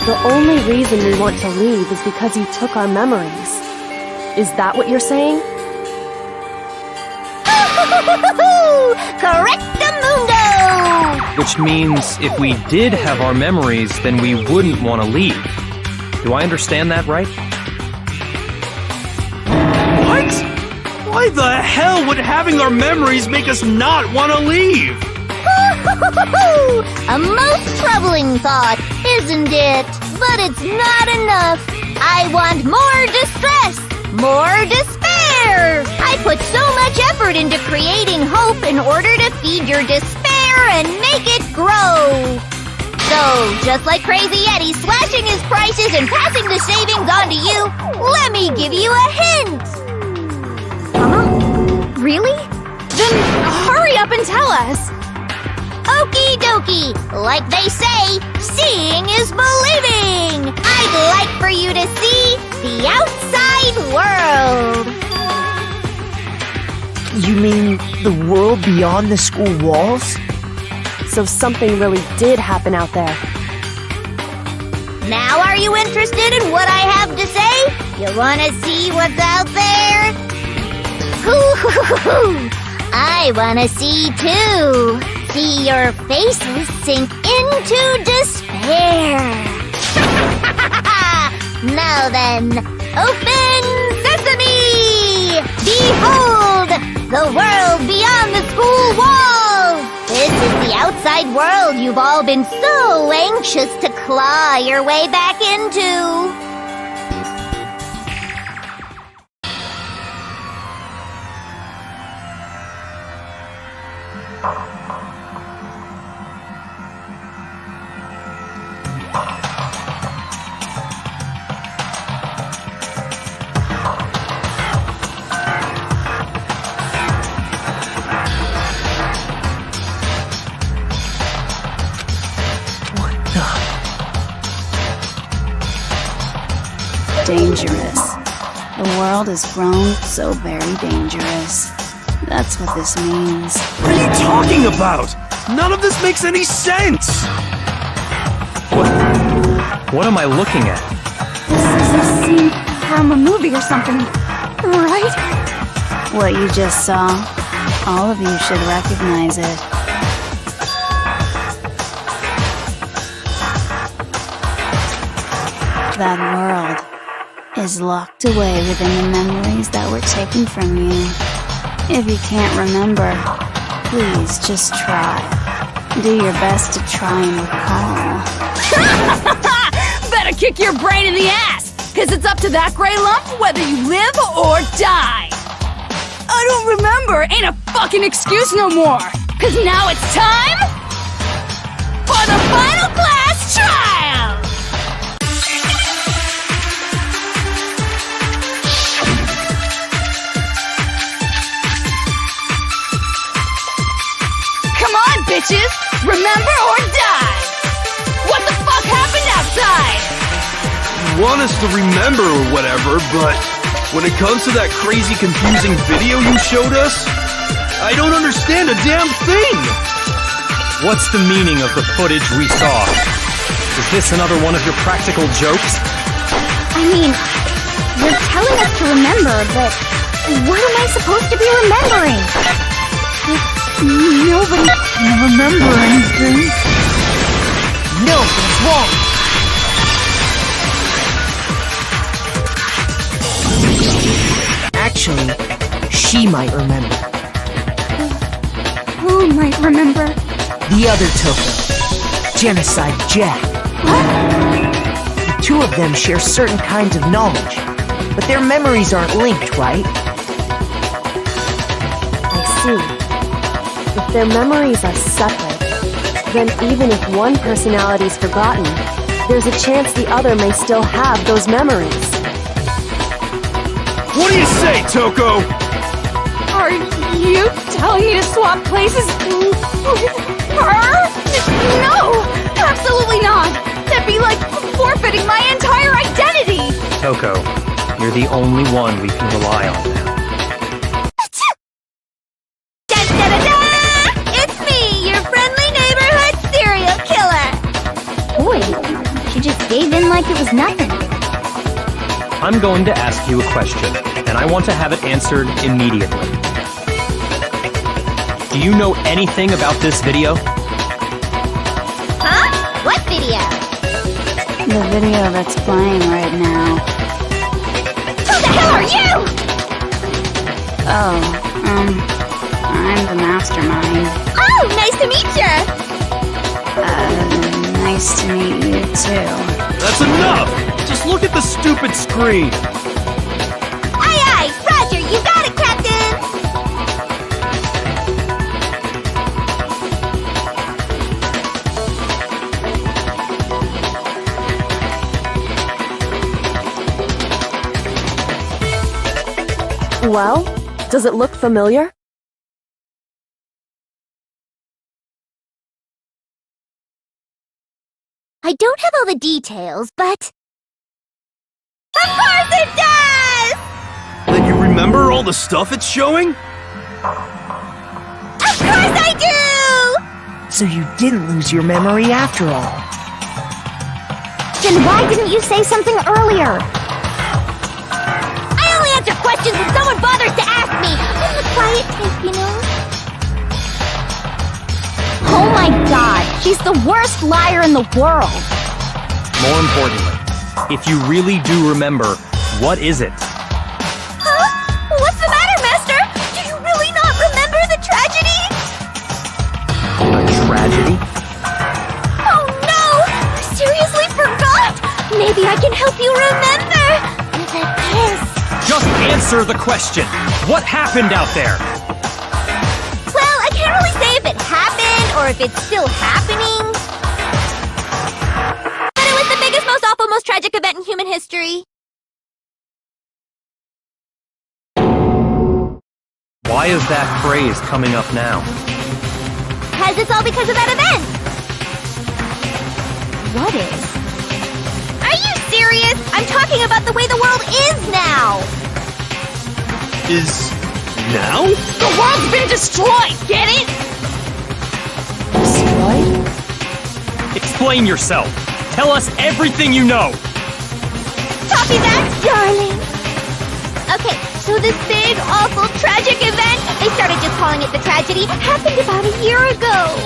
The only reason we want to leave is because you took our memories. Is that what you're saying? Correctamundo! Which means if we did have our memories, then we wouldn't want to leave. Do I understand that right? What? Why the hell would having our memories make us not want to leave? A most troubling thought, isn't it? But it's not enough. I want more distress, more despair. I put so much effort into creating hope in order to feed your despair and make it grow. So, just like Crazy Eddie slashing his prices and passing the savings on to you, let me give you a hint. Really? Then hurry up and tell us. Okie dokie. Like they say, seeing is believing. I'd like for you to see the outside world. You mean the world beyond the school walls? So something really did happen out there. Now are you interested in what I have to say? You wanna see what's out there? I wanna see too. See your faces sink into despair. Now then, open sesame! Behold, the world beyond the school walls! This is the outside world you've all been so anxious to claw your way back into. Dangerous. The world has grown so very dangerous. That's what this means. What are you talking about? None of this makes any sense! What am I looking at? This is a scene from a movie or something, right? What you just saw, all of you should recognize it. That world is locked away within the memories that were taken from you. If you can't remember, please just try. Do your best to try and recall. Better kick your brain in the ass, cause it's up to that gray lump whether you live or die. I don't remember ain't a fucking excuse no more, cause now it's time for the final class trial! Come on, bitches! Remember or die! What the fuck happened outside? You want us to remember or whatever, but when it comes to that crazy confusing video you showed us, I don't understand a damn thing! What's the meaning of the footage we saw? Is this another one of your practical jokes? I mean, you're telling us to remember, but what am I supposed to be remembering? Nobody can remember anything. No, that's wrong. Actually, she might remember. Who might remember? The other Toko, Genocide Jack. The two of them share certain kinds of knowledge, but their memories aren't linked, right? I see. If their memories are separate, then even if one personality's forgotten, there's a chance the other may still have those memories. What do you say, Toko? Are you telling me to swap places with her? No! Absolutely not! That'd be like forfeiting my entire identity! Toko, you're the only one we can rely on now. Da-da-da-da! It's me, your friendly neighborhood serial killer! Boy, she just gave in like it was nothing. I'm going to ask you a question, and I want to have it answered immediately. Do you know anything about this video? Huh? What video? The video that's playing right now. Who the hell are you? Oh, I'm the mastermind. Oh, nice to meet you! Nice to meet you too. That's enough! Just look at the stupid screen! Aye aye! Roger, you got it, Captain! Well, does it look familiar? I don't have all the details, but... Of course it does! Then you remember all the stuff it's showing? Of course I do! So you didn't lose your memory after all. Then why didn't you say something earlier? I only answer questions when someone bothers to ask me. I'm the quiet type, you know? Oh my god, she's the worst liar in the world. More importantly, if you really do remember, what is it? Huh? What's the matter, Master? Do you really not remember the tragedy? A tragedy? Oh no! I seriously forgot! Maybe I can help you remember! With a kiss. Just answer the question! What happened out there? Well, I can't really say if it happened or if it's still happening. But it was the biggest, most awful, most tragic event in human history. Why is that phrase coming up now? Because it's all because of that event! What is? Are you serious? I'm talking about the way the world is now! Is now? The world's been destroyed, get it? Destroyed? Explain yourself! Tell us everything you know! Copy that, darling! Okay, so this big, awful, tragic event, they started just calling it the tragedy, happened about a year ago.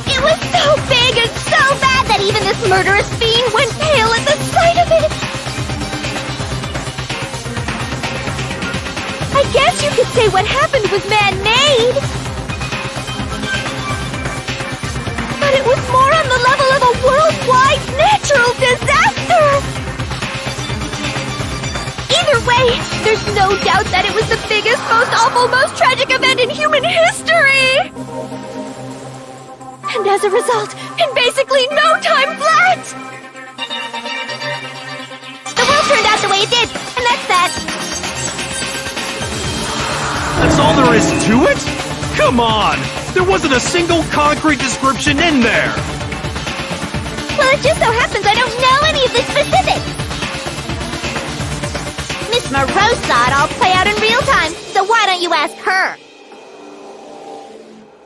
It was so big and so bad that even this murderous fiend went pale at the sight of it. I guess you could say what happened was man-made. But it was more on the level of a worldwide natural disaster. Either way, there's no doubt that it was the biggest, most awful, most tragic event in human history! And as a result, in basically no time flat! The world turned out the way it did, and that's that. That's all there is to it? Come on! There wasn't a single concrete description in there! Well, it just so happens I don't know any of the specifics. Miss Moreau saw it all play out in real time, so why don't you ask her?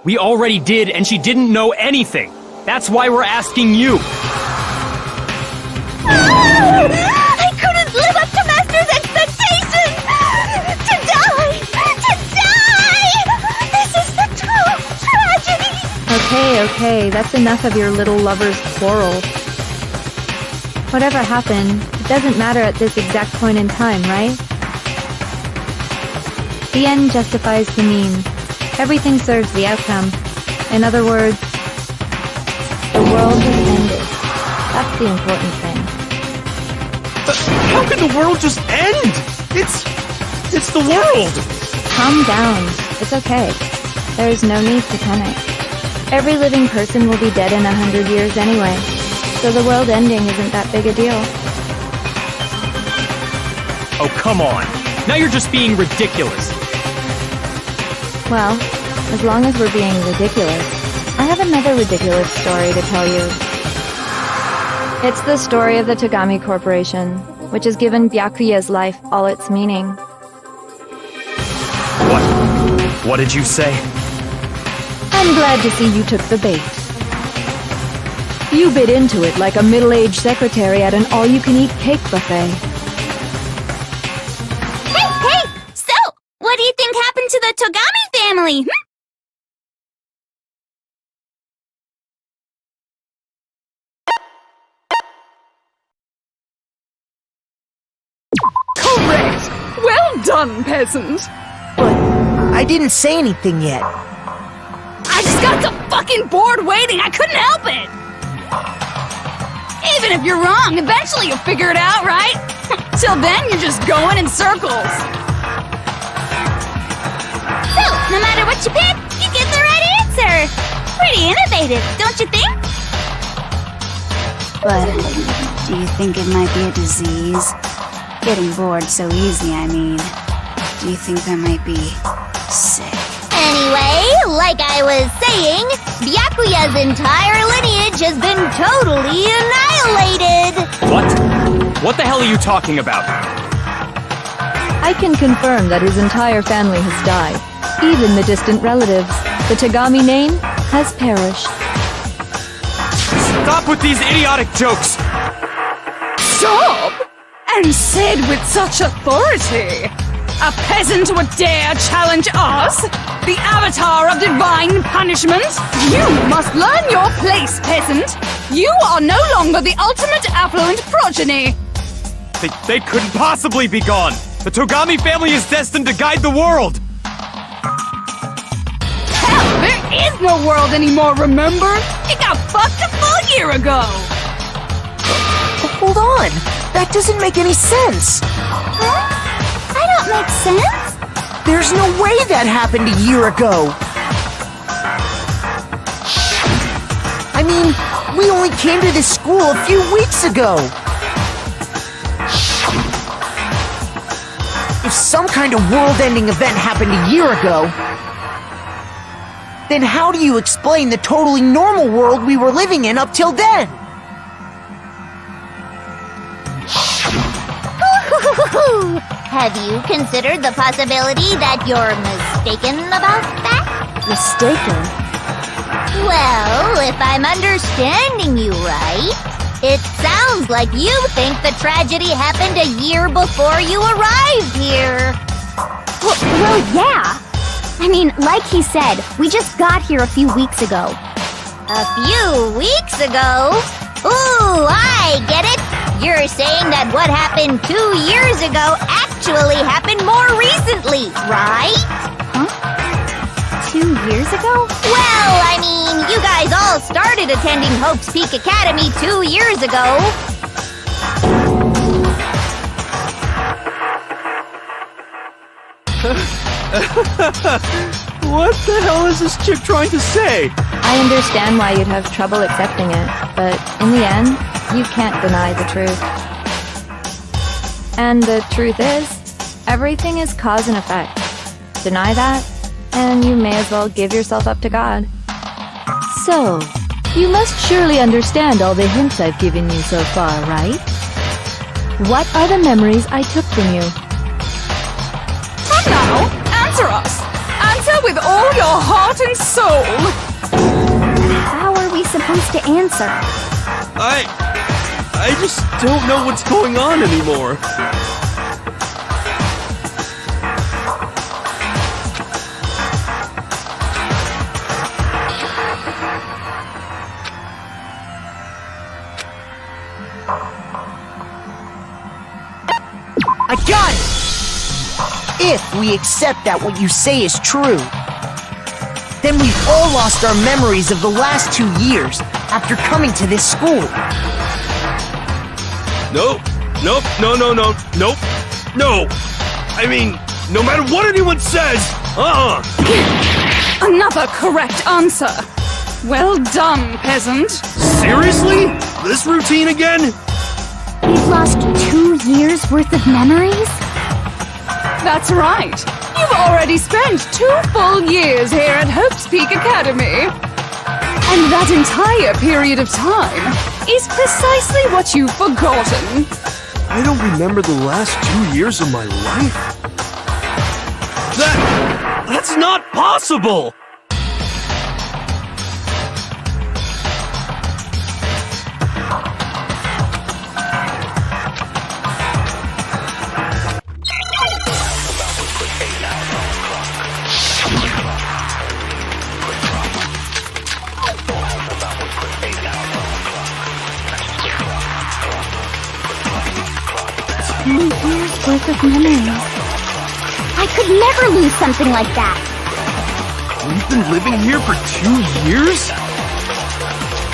We already did, and she didn't know anything! That's why we're asking you! I couldn't live up to Master's expectations! To die! To die! This is the true tragedy! Okay, that's enough of your little lover's quarrel. Whatever happened, it doesn't matter at this exact point in time, right? The end justifies the means. Everything serves the outcome. In other words, the world has ended. That's the important thing. How can the world just end? It's the world! Calm down. It's okay. There is no need to panic. Every living person will be dead in 100 years anyway, so the world ending isn't that big a deal. Oh, come on! Now you're just being ridiculous! Well, as long as we're being ridiculous, I have another ridiculous story to tell you. It's the story of the Tagami Corporation, which has given Byakuya's life all its meaning. What? What did you say? I'm glad to see you took the bait. You bit into it like a middle-aged secretary at an all-you-can-eat cake buffet. Hey! So, what do you think happened to the Togami family? Correct! Well done, peasant! But I didn't say anything yet. I just got so fucking bored waiting, I couldn't help it! Even if you're wrong, eventually you'll figure it out, right? Till then, you're just going in circles. So, no matter what you pick, you get the right answer! Pretty innovative, don't you think? But do you think it might be a disease? Getting bored so easy, I mean. Do you think that might be sick? Anyway, like I was saying, Byakuya's entire lineage has been totally annihilated! What? What the hell are you talking about? I can confirm that his entire family has died. Even the distant relatives. The Tagami name has perished. Stop with these idiotic jokes! Stop! And said with such authority! A peasant would dare challenge us? The avatar of divine punishment? You must learn your place, peasant! You are no longer the ultimate affluent progeny! They couldn't possibly be gone! The Togami family is destined to guide the world! Hell, there is no world anymore, remember? It got fucked a full year ago! Hold on! That doesn't make any sense! Huh? I don't make sense? There's no way that happened a year ago! I mean, we only came to this school a few weeks ago! If some kind of world-ending event happened a year ago, then how do you explain the totally normal world we were living in up till then? Have you considered the possibility that you're mistaken about that? Mistaken? Well, if I'm understanding you right, it sounds like you think the tragedy happened a year before you arrived here. Well, yeah. I mean, like he said, we just got here a few weeks ago. A few weeks ago? Ooh, I get it. You're saying that what happened 2 years ago actually happened more recently, right? Huh? 2 years ago? Well, I mean, you guys all started attending Hope's Peak Academy 2 years ago. What the hell is this chick trying to say? I understand why you'd have trouble accepting it, but in the end, you can't deny the truth. And the truth is, everything is cause and effect. Deny that, and you may as well give yourself up to God. So, you must surely understand all the hints I've given you so far, right? What are the memories I took from you? Come now, answer us! Answer with all your heart and soul! How are we supposed to answer? I just don't know what's going on anymore. I got it! If we accept that what you say is true, then we've all lost our memories of the last 2 years after coming to this school. Nope. No. I mean, no matter what anyone says, Another correct answer. Well done, peasant. Seriously? This routine again? We've lost 2 years worth of memories? That's right. You've already spent 2 full years here at Hope's Peak Academy. And that entire period of time is precisely what you've forgotten. I don't remember the last 2 years of my life. That's not possible! Years worth of memories. I could never lose something like that. We've been living here for 2 years?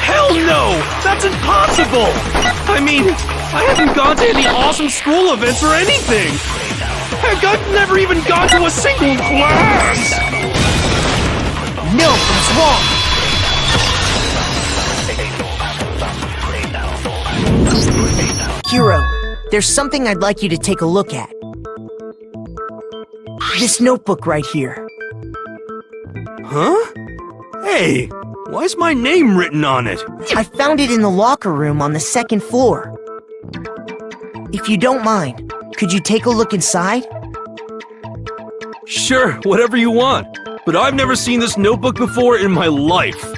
Hell no! That's impossible! I mean, I haven't gone to any awesome school events or anything! Heck, I've never even gone to a single class! No, it's wrong! Hiro, there's something I'd like you to take a look at. This notebook right here. Huh? Hey, why's my name written on it? I found it in the locker room on the 2nd floor. If you don't mind, could you take a look inside? Sure, whatever you want. But I've never seen this notebook before in my life.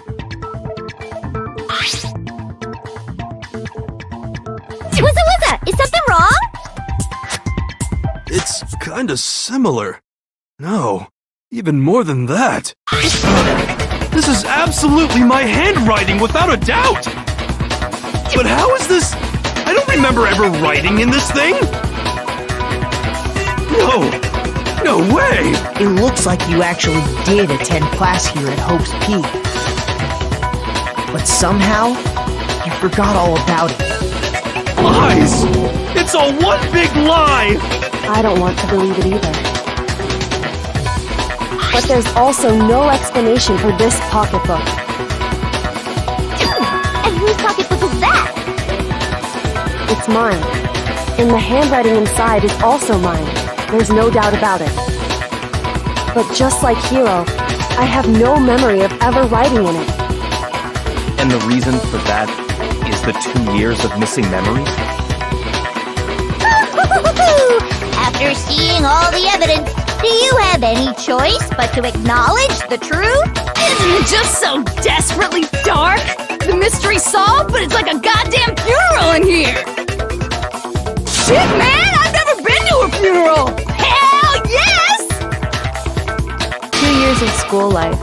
Wuzza, is something wrong? It's kinda similar. No, even more than that. This is absolutely my handwriting, without a doubt! But how is this? I don't remember ever writing in this thing! No way! It looks like you actually did attend class here at Hope's Peak. But somehow, you forgot all about it. Lies! It's all one big lie! I don't want to believe it either. But there's also no explanation for this pocketbook. And whose pocketbook is that? It's mine. And the handwriting inside is also mine. There's no doubt about it. But just like Hiro, I have no memory of ever writing in it. And the reason for that is the 2 years of missing memories? After seeing all the evidence, do you have any choice but to acknowledge the truth? Isn't it just so desperately dark? The mystery solved, but it's like a goddamn funeral in here! Shit, man! I've never been to a funeral! Hell yes! 2 years of school life.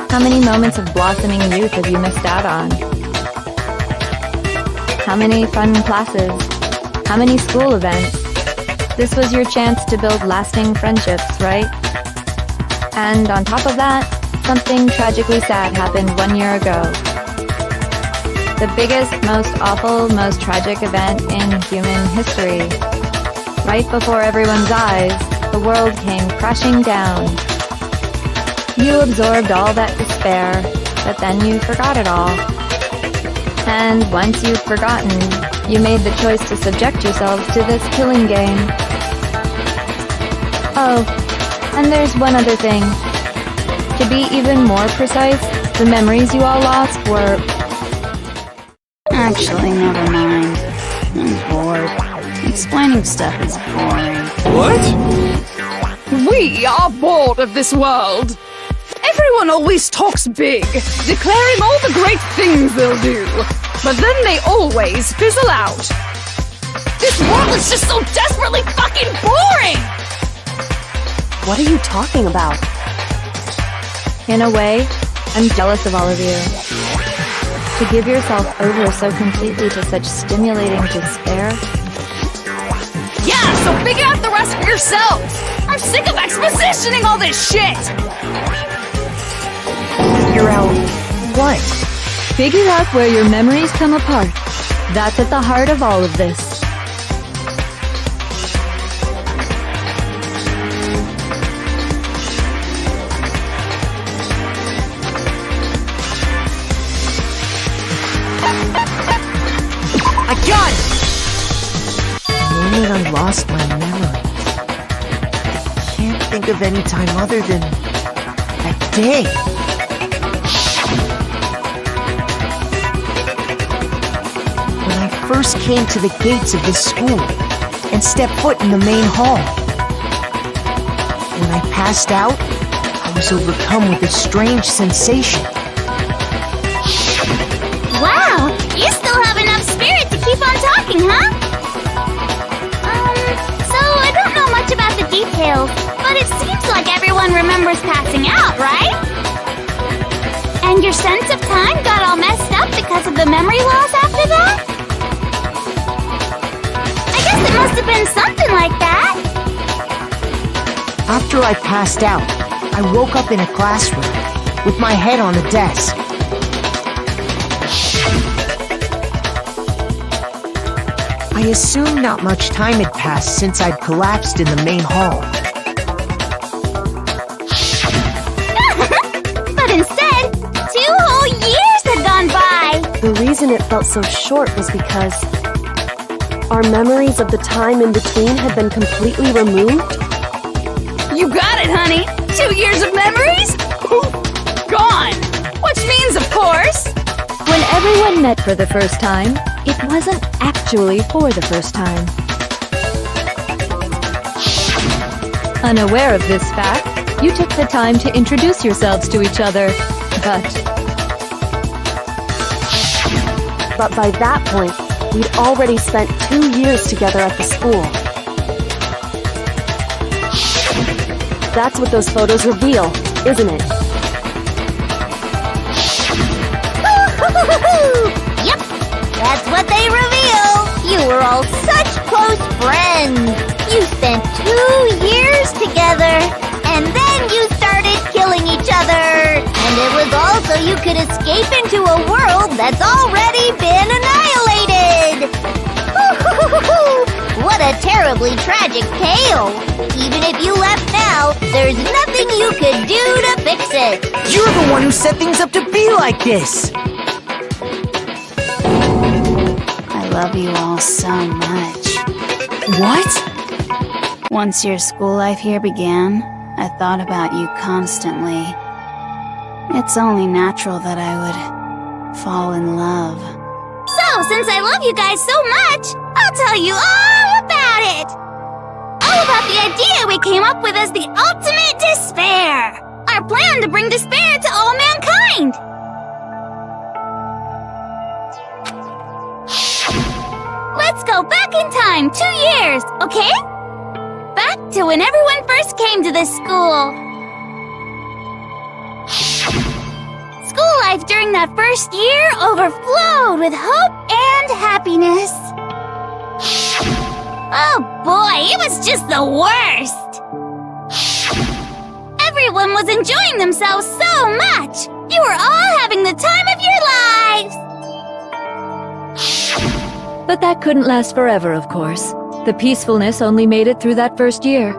How many moments of blossoming youth have you missed out on? How many fun classes? How many school events? This was your chance to build lasting friendships, right? And on top of that, something tragically sad happened 1 year ago. The biggest, most awful, most tragic event in human history. Right before everyone's eyes, the world came crashing down. You absorbed all that despair, but then you forgot it all. And once you've forgotten, you made the choice to subject yourselves to this killing game. Oh, and there's one other thing. To be even more precise, the memories you all lost were... Actually, never mind. I'm bored. Explaining stuff is boring. What? We are bored of this world. Everyone always talks big, declaring all the great things they'll do. But then they always fizzle out. This world is just so desperately fucking boring! What are you talking about? In a way, I'm jealous of all of you. To give yourself over so completely to such stimulating despair. Yeah, so figure out the rest for yourselves! I'm sick of expositioning all this shit! Figure out what? Figure out where your memories come apart. That's at the heart of all of this. I got it! The moment I lost my memory. I can't think of any time other than that day. When I first came to the gates of this school and stepped foot in the main hall. When I passed out, I was overcome with a strange sensation. Wow, you still have enough spirit to keep on talking, huh? So I don't know much about the details, but it seems like everyone remembers passing out, right? And your sense of time got all messed up because of the memory loss after that? I guess it must have been something like that. After I passed out, I woke up in a classroom with my head on the desk. I assumed not much time had passed since I'd collapsed in the main hall. But instead, 2 whole years had gone by! The reason it felt so short was because our memories of the time in between had been completely removed. You got it, honey! 2 years of memories? Poof! Gone! Which means, of course... When everyone met for the first time, it wasn't actually for the first time. Unaware of this fact, you took the time to introduce yourselves to each other, But by that point, we'd already spent 2 years together at the school. That's what those photos reveal, isn't it? Yep, that's what they reveal. You were all such close friends. You spent 2 years together, and then you started killing each other. And it was all so you could escape into a world that's already been annihilated. What a terribly tragic tale. Even if you left now, there's nothing you could do to fix it. You're the one who set things up to be like this! I love you all so much. What? Once your school life here began, I thought about you constantly. It's only natural that I would fall in love. So, since I love you guys so much, I'll tell you all about it! All about the idea we came up with as the ultimate despair! Our plan to bring despair to all mankind! Let's go back in time 2 years, okay? Back to when everyone first came to this school. School life during that first year overflowed with hope and happiness. Oh boy, it was just the worst! Everyone was enjoying themselves so much! You were all having the time of your lives! But that couldn't last forever, of course. The peacefulness only made it through that first year.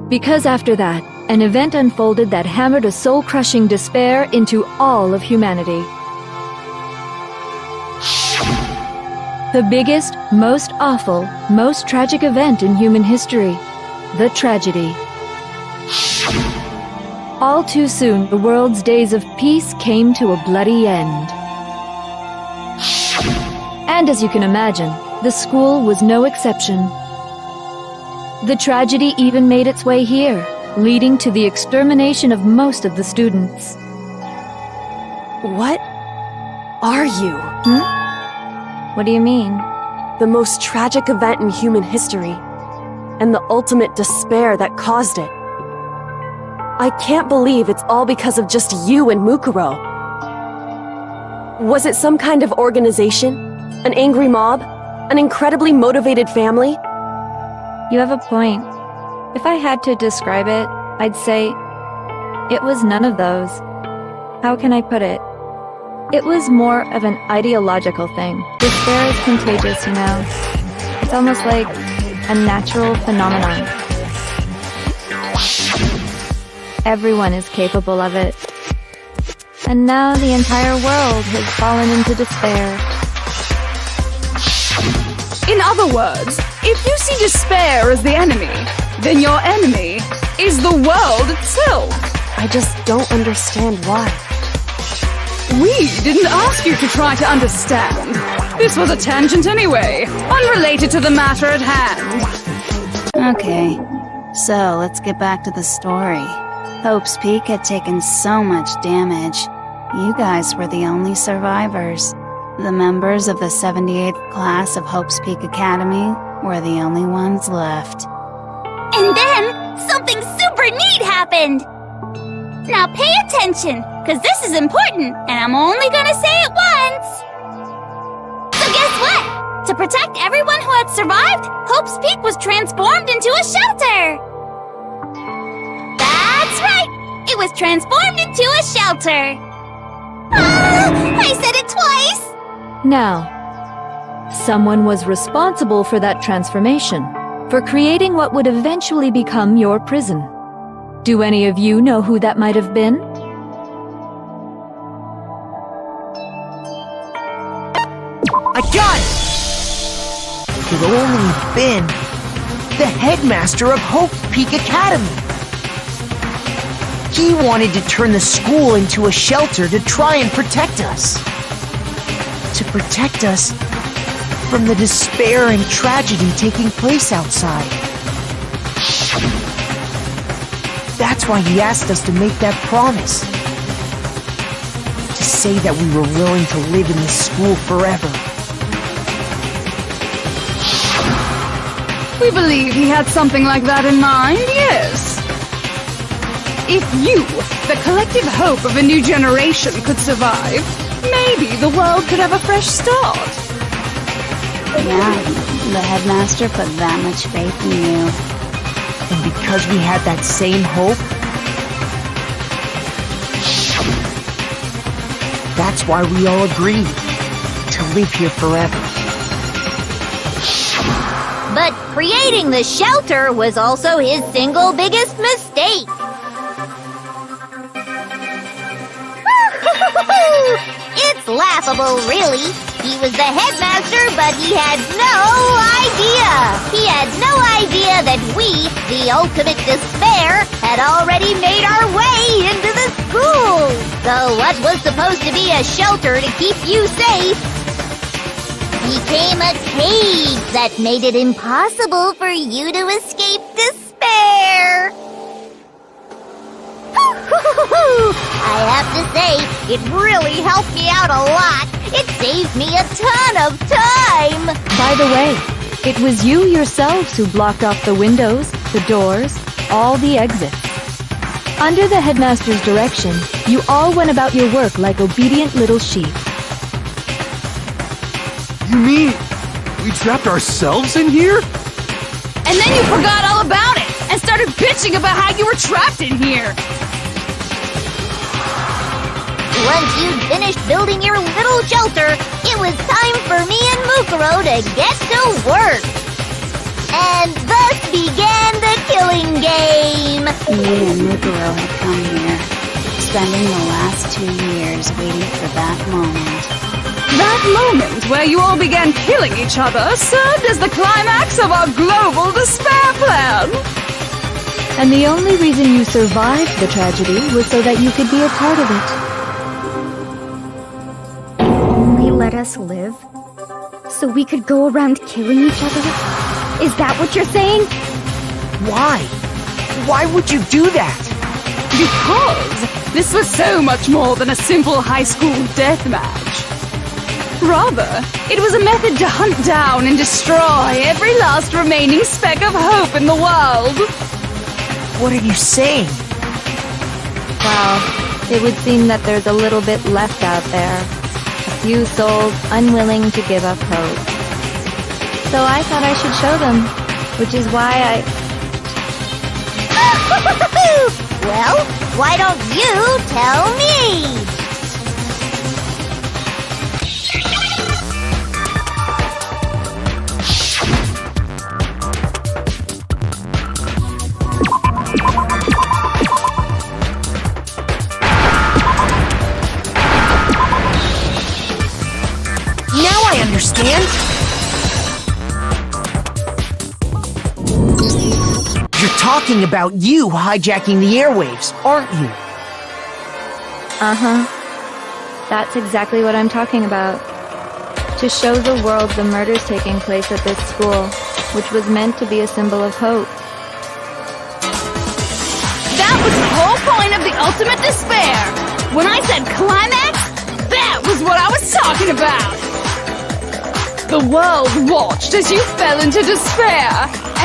Because after that, an event unfolded that hammered a soul-crushing despair into all of humanity. The biggest, most awful, most tragic event in human history. The tragedy. All too soon, the world's days of peace came to a bloody end. And as you can imagine, the school was no exception. The tragedy even made its way here, leading to the extermination of most of the students. What are you? What do you mean? The most tragic event in human history, and the ultimate despair that caused it. I can't believe it's all because of just you and Mukuro. Was it some kind of organization? An angry mob? An incredibly motivated family? You have a point. If I had to describe it, I'd say it was none of those. How can I put it? It was more of an ideological thing. Despair is contagious, you know. It's almost like a natural phenomenon. Everyone is capable of it. And now the entire world has fallen into despair. In other words, if you see despair as the enemy, then your enemy is the world itself. I just don't understand why. We didn't ask you to try to understand. This was a tangent anyway, unrelated to the matter at hand. Okay, so let's get back to the story. Hope's Peak had taken so much damage. You guys were the only survivors. The members of the 78th class of Hope's Peak Academy were the only ones left. And then, something super neat happened! Now pay attention, because this is important, and I'm only gonna say it once! So guess what? To protect everyone who had survived, Hope's Peak was transformed into a shelter! That's right! It was transformed into a shelter! I said it twice! Now, someone was responsible for that transformation, for creating what would eventually become your prison. Do any of you know who that might have been? I got it! It could only have been the headmaster of Hope's Peak Academy. He wanted to turn the school into a shelter to try and protect us. To protect us from the despair and tragedy taking place outside. That's why he asked us to make that promise. To say that we were willing to live in this school forever. We believe he had something like that in mind, yes. If you, the collective hope of a new generation, could survive, maybe the world could have a fresh start. Yeah, the headmaster put that much faith in you. And because we had that same hope, that's why we all agreed to live here forever. But creating the shelter was also his single biggest mistake. It's laughable, really. He was the headmaster, but he had no idea. He had no idea that we, the ultimate despair, had already made our way into the school. So what was supposed to be a shelter to keep you safe became a cage that made it impossible for you to escape despair. I have to say, it really helped me out a lot. It saved me a ton of time. By the way, it was you yourselves who blocked off the windows, the doors, all the exits. Under the headmaster's direction, you all went about your work like obedient little sheep. You mean we trapped ourselves in here? And then you forgot all about it and started bitching about how you were trapped in here. Once you'd finished building your little shelter, it was time for me and Mukuro to get to work. And thus began the killing game. Me and Mukuro had come here, spending the last 2 years waiting for that moment. That moment where you all began killing each other served as the climax of our global despair plan. And the only reason you survived the tragedy was so that you could be a part of it. Only let us live? So we could go around killing each other? Is that what you're saying? Why? Why would you do that? Because this was so much more than a simple high school death match. Rather, it was a method to hunt down and destroy every last remaining speck of hope in the world. What are you saying? Well, it would seem that there's a little bit left out there. A few souls unwilling to give up hope. So I thought I should show them, which is why I... Well, why don't you tell me? Now I understand. You're talking about you hijacking the airwaves, aren't you? Uh-huh. That's exactly what I'm talking about. To show the world the murders taking place at this school, which was meant to be a symbol of hope. That was the whole point of the ultimate despair. When I said climax, that was what I was talking about. The world watched as you fell into despair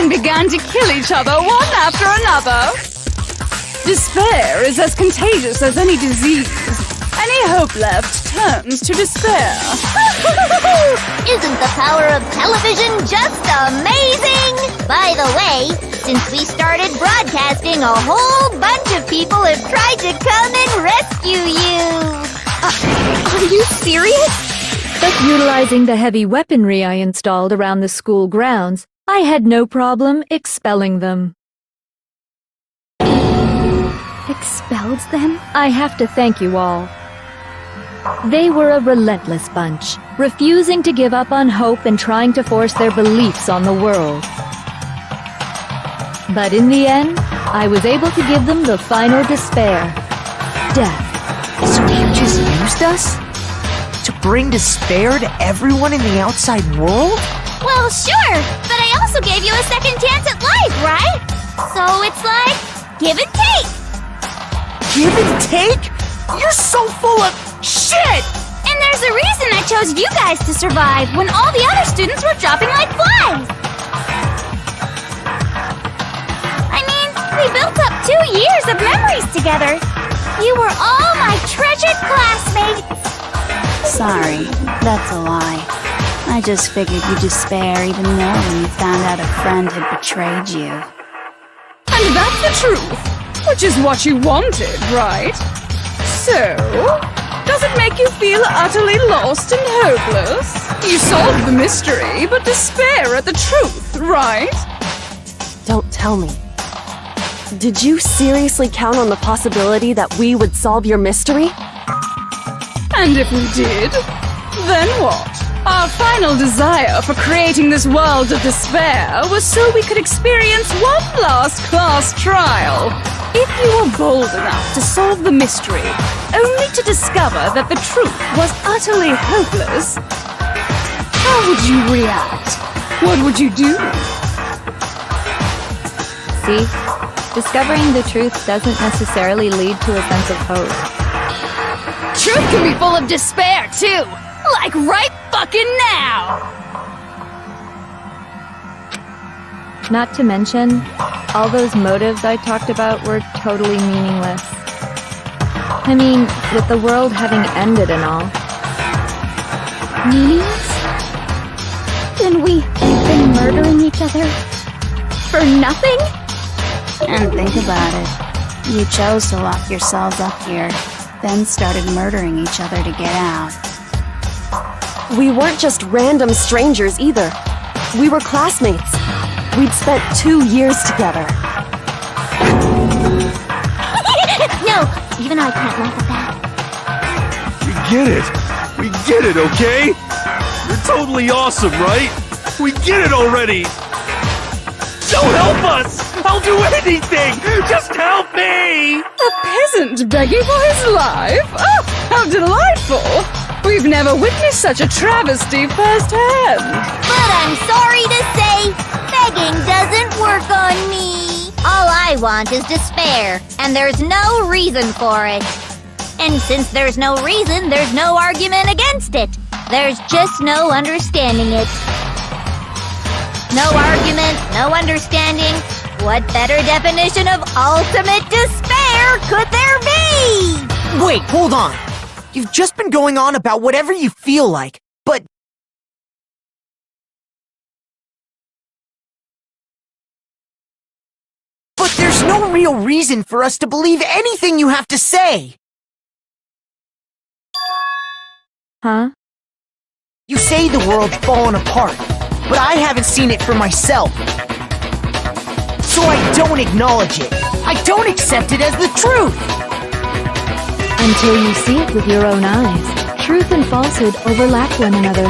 and began to kill each other one after another. Despair is as contagious as any disease. Any hope left turns to despair. Isn't the power of television just amazing? By the way, since we started broadcasting, a whole bunch of people have tried to come and rescue you. Are you serious? But utilizing the heavy weaponry I installed around the school grounds, I had no problem expelling them. Expelled them? I have to thank you all. They were a relentless bunch, refusing to give up on hope and trying to force their beliefs on the world. But in the end, I was able to give them the final despair. Death. So you just used us? To bring despair to everyone in the outside world? Well, sure, but I also gave you a second chance at life, right? So it's like, give and take. Give and take? You're so full of shit! And there's a reason I chose you guys to survive when all the other students were dropping like flies. We built up 2 years of memories together. You were all my treasured classmates. Sorry, that's a lie. I just figured you'd despair even more when you found out a friend had betrayed you. And that's the truth, which is what you wanted, right? So, does it make you feel utterly lost and hopeless? You solved the mystery, but despair at the truth, right? Don't tell me. Did you seriously count on the possibility that we would solve your mystery? And if we did, then what? Our final desire for creating this world of despair was so we could experience one last class trial. If you were bold enough to solve the mystery, only to discover that the truth was utterly hopeless, how would you react? What would you do? See? Discovering the truth doesn't necessarily lead to a sense of hope. Truth can be full of despair, too! Like right fucking now! Not to mention, all those motives I talked about were totally meaningless. I mean, with the world having ended and all. Meaningless? Then we've been murdering each other for nothing? And think about it. You chose to lock yourselves up here, then started murdering each other to get out. We weren't just random strangers either. We were classmates. We'd spent 2 years together. No, even I can't laugh at that. We get it! We get it, okay? You're totally awesome, right? We get it already! So help us! I'll do anything! Just help me! A peasant begging for his life? Oh, how delightful! We've never witnessed such a travesty firsthand. But I'm sorry to say, begging doesn't work on me. All I want is despair, and there's no reason for it. And since there's no reason, there's no argument against it. There's just no understanding it. No argument, no understanding. What better definition of ultimate despair could there be? Wait, hold on. You've just been going on about whatever you feel like, but... But there's no real reason for us to believe anything you have to say! Huh? You say the world's fallen apart, but I haven't seen it for myself. So I don't acknowledge it. I don't accept it as the truth! Until you see it with your own eyes, truth and falsehood overlap one another.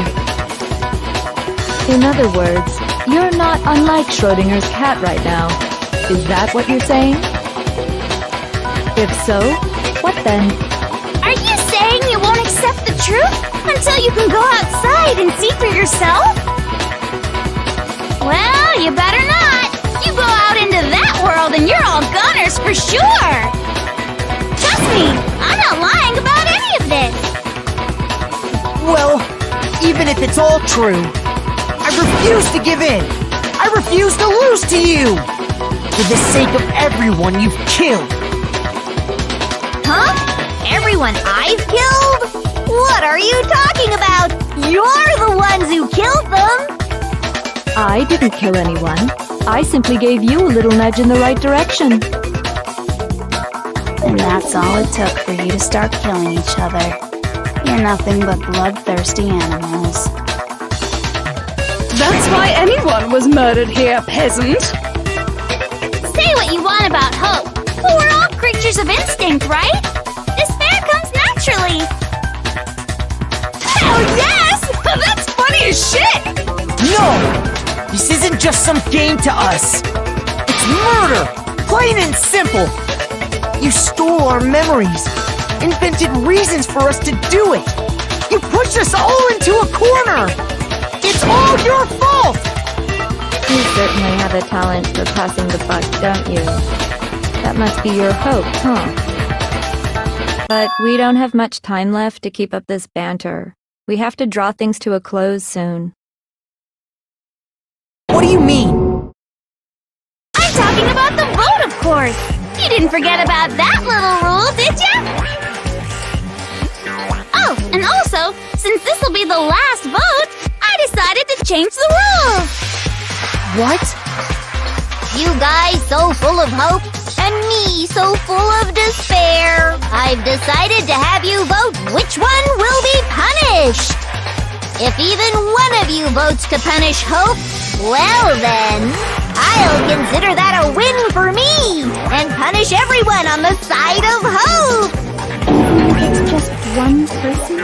In other words, you're not unlike Schrodinger's cat right now. Is that what you're saying? If so, what then? Are you saying you won't accept the truth until you can go outside and see for yourself? Well, you better not. You go out into that world and you're all goners for sure. Trust me, I'm not lying about any of this. Well, even if it's all true, I refuse to give in. I refuse to lose to you. For the sake of everyone you've killed. Huh? Everyone I've killed? What are you talking about? You're the ones who killed them. I didn't kill anyone. I simply gave you a little nudge in the right direction. And that's all it took for you to start killing each other. You're nothing but bloodthirsty animals. That's why anyone was murdered here, peasant. Say what you want about hope, but we're all creatures of instinct, right? Despair comes naturally. Hell yes! That's funny as shit! No! This isn't just some game to us. It's murder! Plain and simple! You stole our memories, invented reasons for us to do it. You pushed us all into a corner! It's all your fault! You certainly have a talent for passing the buck, don't you? That must be your hope, huh? But we don't have much time left to keep up this banter. We have to draw things to a close soon. What do you mean? I'm talking talking about the vote, of course. You didn't forget about that little rule, did ya? Oh, and also, since this will be the last vote, I decided to change the rules. What? You guys so full of hope, and me so full of despair. I've decided to have you vote which one will be punished. If even one of you votes to punish Hope, well then, I'll consider that a win for me and punish everyone on the side of Hope. It's just one person?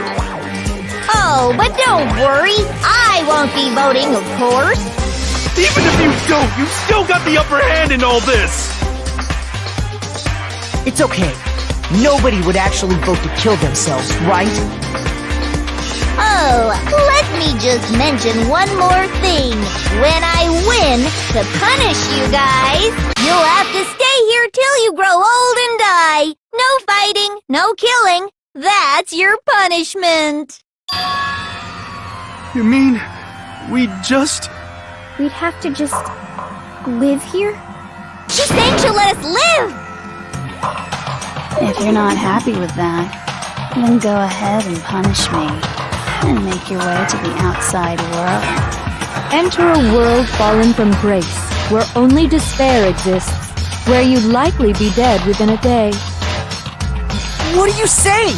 Oh, but don't worry, I won't be voting, of course. Even if you don't, you still got the upper hand in all this! It's okay. Nobody would actually vote to kill themselves, right? Oh, let me just mention one more thing. When I win, to punish you guys, you'll have to stay here till you grow old and die. No fighting, no killing. That's your punishment. You mean, We'd have to just live here? She's saying she'll let us live. If you're not happy with that, then go ahead and punish me and make your way to the outside world. Enter a world fallen from grace, where only despair exists, where you'd likely be dead within a day. What are you saying?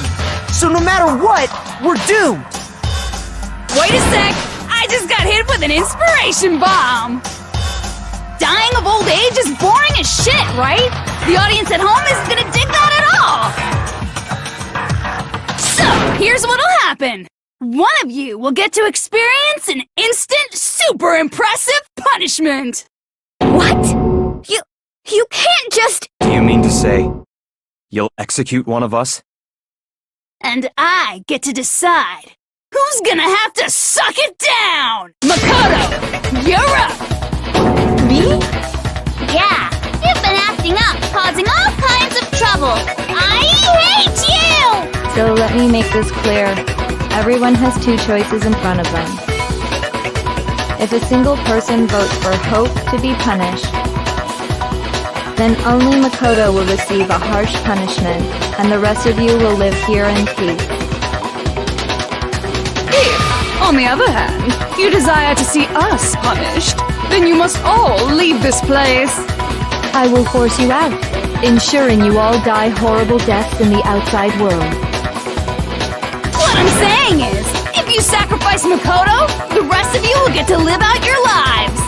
So no matter what, we're doomed! Wait a sec! I just got hit with an inspiration bomb! Dying of old age is boring as shit, right? The audience at home isn't gonna dig that at all! So, here's what'll happen. One of you will get to experience an instant, super impressive punishment! What? You can't just... Do you mean to say you'll execute one of us? And I get to decide who's gonna have to suck it down! Makoto, you're up! Me? Yeah, you've been acting up, causing all kinds of trouble. I hate you! So let me make this clear. Everyone has two choices in front of them. If a single person votes for Hope to be punished, then only Makoto will receive a harsh punishment, and the rest of you will live here in peace. If, on the other hand, you desire to see us punished, then you must all leave this place. I will force you out, ensuring you all die horrible deaths in the outside world. What I'm saying is, if you sacrifice Makoto, the rest of you will get to live out your lives.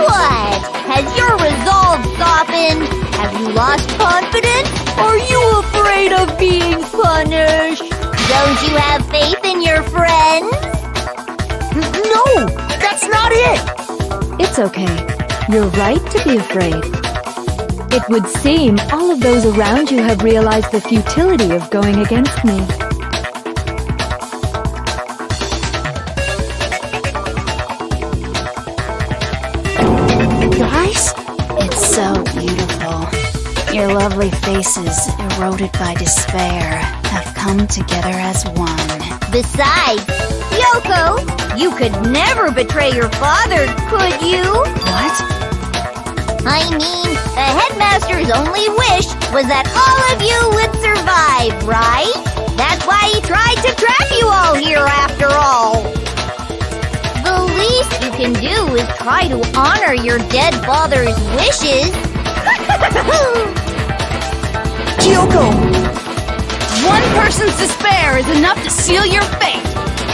What? Has your resolve softened? Have you lost confidence? Are you afraid of being punished? Don't you have faith in your friends? No! That's not it! It's okay. You're right to be afraid. It would seem all of those around you have realized the futility of going against me. Guys, it's so beautiful. Your lovely faces, eroded by despair, have come together as one. Besides, Yoko, you could never betray your father, could you? What? I mean, the headmaster's only wish was that all of you would survive, right? That's why he tried to trap you all here after all. The least you can do is try to honor your dead father's wishes. Kyoko! One person's despair is enough to seal your fate.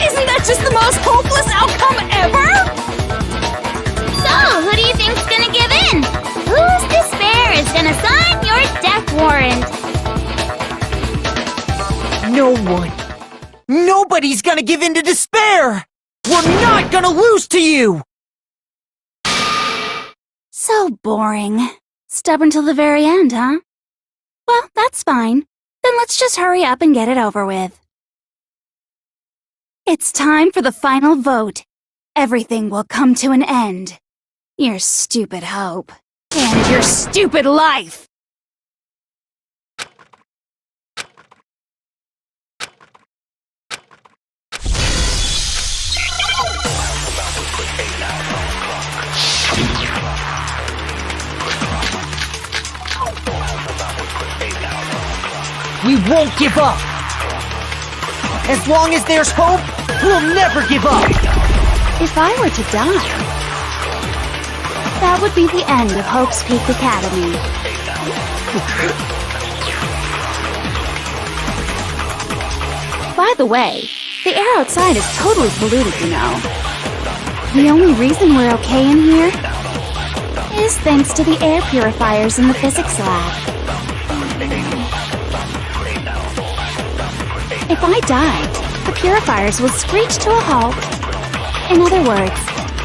Isn't that just the most hopeless outcome ever? So, who do you think's gonna give in? Whose despair is gonna sign your death warrant? No one. Nobody's gonna give in to despair! We're not gonna lose to you! So boring. Stubborn till the very end, huh? Well, that's fine. Then let's just hurry up and get it over with. It's time for the final vote. Everything will come to an end. Your stupid hope. And your stupid life! We won't give up! As long as there's hope, we'll never give up! If I were to die, that would be the end of Hope's Peak Academy. By the way, the air outside is totally polluted, you know. The only reason we're okay in here is thanks to the air purifiers in the physics lab. If I died, the purifiers will screech to a halt. In other words,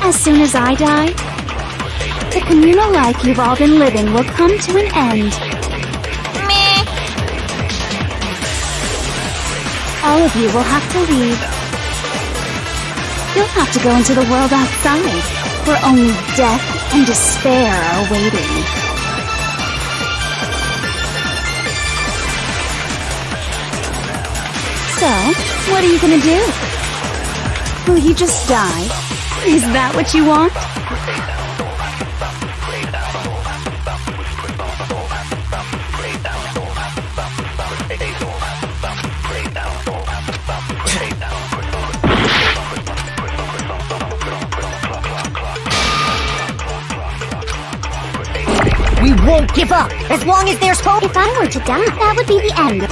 as soon as I die, the communal life you've all been living will come to an end. Meh. All of you will have to leave. You'll have to go into the world outside, where only death and despair are waiting. So, what are you gonna do? Will you just die? Is that what you want? We won't give up! As long as there's hope! If I were to die, that would be the end.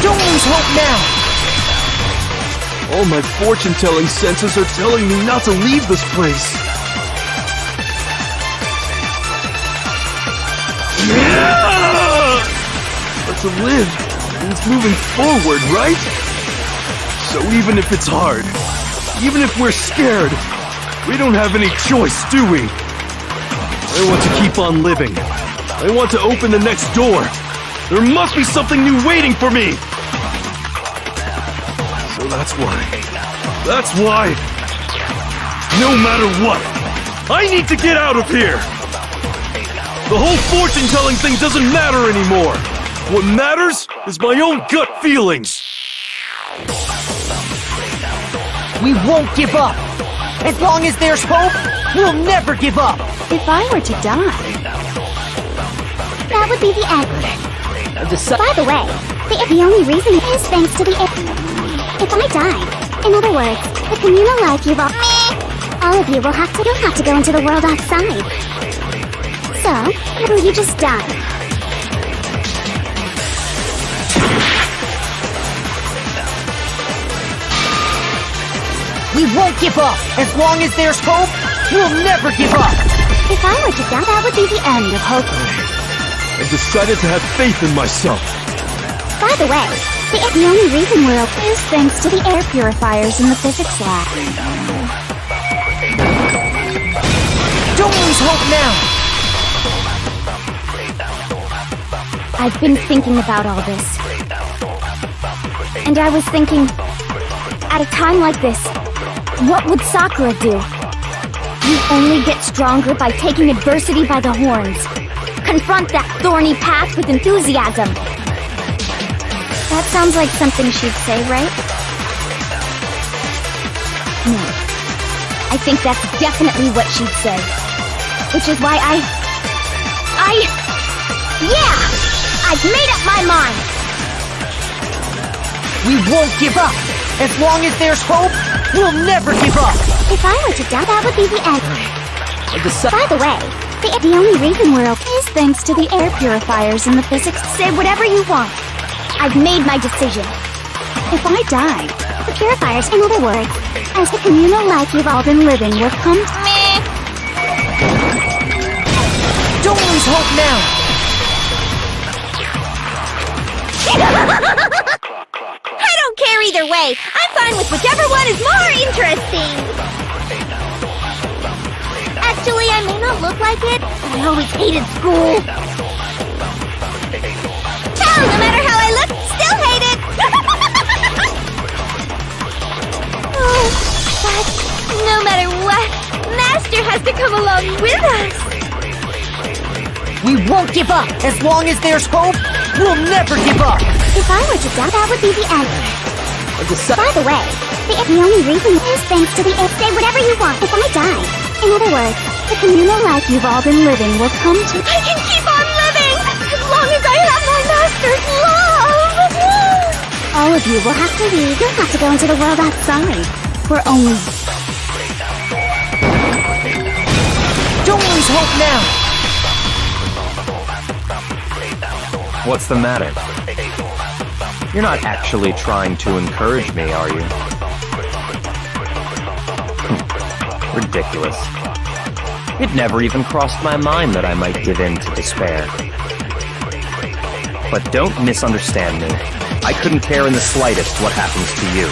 Don't lose hope now! All my fortune-telling senses are telling me not to leave this place. Yeah! But to live means moving forward, right? So even if it's hard, even if we're scared, we don't have any choice, do we? I want to keep on living. I want to open the next door. There must be something new waiting for me! So that's why, no matter what, I need to get out of here! The whole fortune-telling thing doesn't matter anymore! What matters is my own gut feelings! We won't give up! As long as there's hope, we'll never give up! If I were to die, That would be the end. By the way, the only reason is thanks to the air. If I died, in other words, the communal life you've all... Meh. All of you will have to... You'll have to go into the world outside. So, will you just die? We won't give up! As long as there's hope, we'll never give up! If I were to die, that would be the end of hope. I decided to have faith in myself. By the way, the only reason we're okay is thanks to the air purifiers in the physics lab. Don't lose hope now! I've been thinking about all this. And I was thinking, at a time like this, what would Sakura do? You only get stronger by taking adversity by the horns. Confront that thorny path with enthusiasm. That sounds like something she'd say, right? No. I think that's definitely what she'd say. Which is why yeah! I've made up my mind! We won't give up! As long as there's hope, we'll never give up! If I were to die, that would be the end. By the way, the only reason we're okay is thanks to the air purifiers in the physics. Say whatever you want. I've made my decision. if I died, The purifiers, in other words, as the communal life you've all been living will come to... Meh. Don't lose hope now! I don't care either way. I'm fine with whichever one is more interesting. Actually, I may not look like it, but I always hated school. Hell, no matter how I look, still hate it. Oh, but no matter what, Master has to come along with us. We won't give up! As long as there's hope, we'll never give up! If I were to die, that would be the end. By the way, the only reason is thanks to the air. Say whatever you want. If I die, in other words, the communal life you've all been living will come to... I can keep on living! As long of you will have to leave. You'll have to go into the world outside. We're only... Don't lose hope now! What's the matter? You're not actually trying to encourage me, are you? Ridiculous. It never even crossed my mind that I might give in to despair. But don't misunderstand me. I couldn't care in the slightest what happens to you.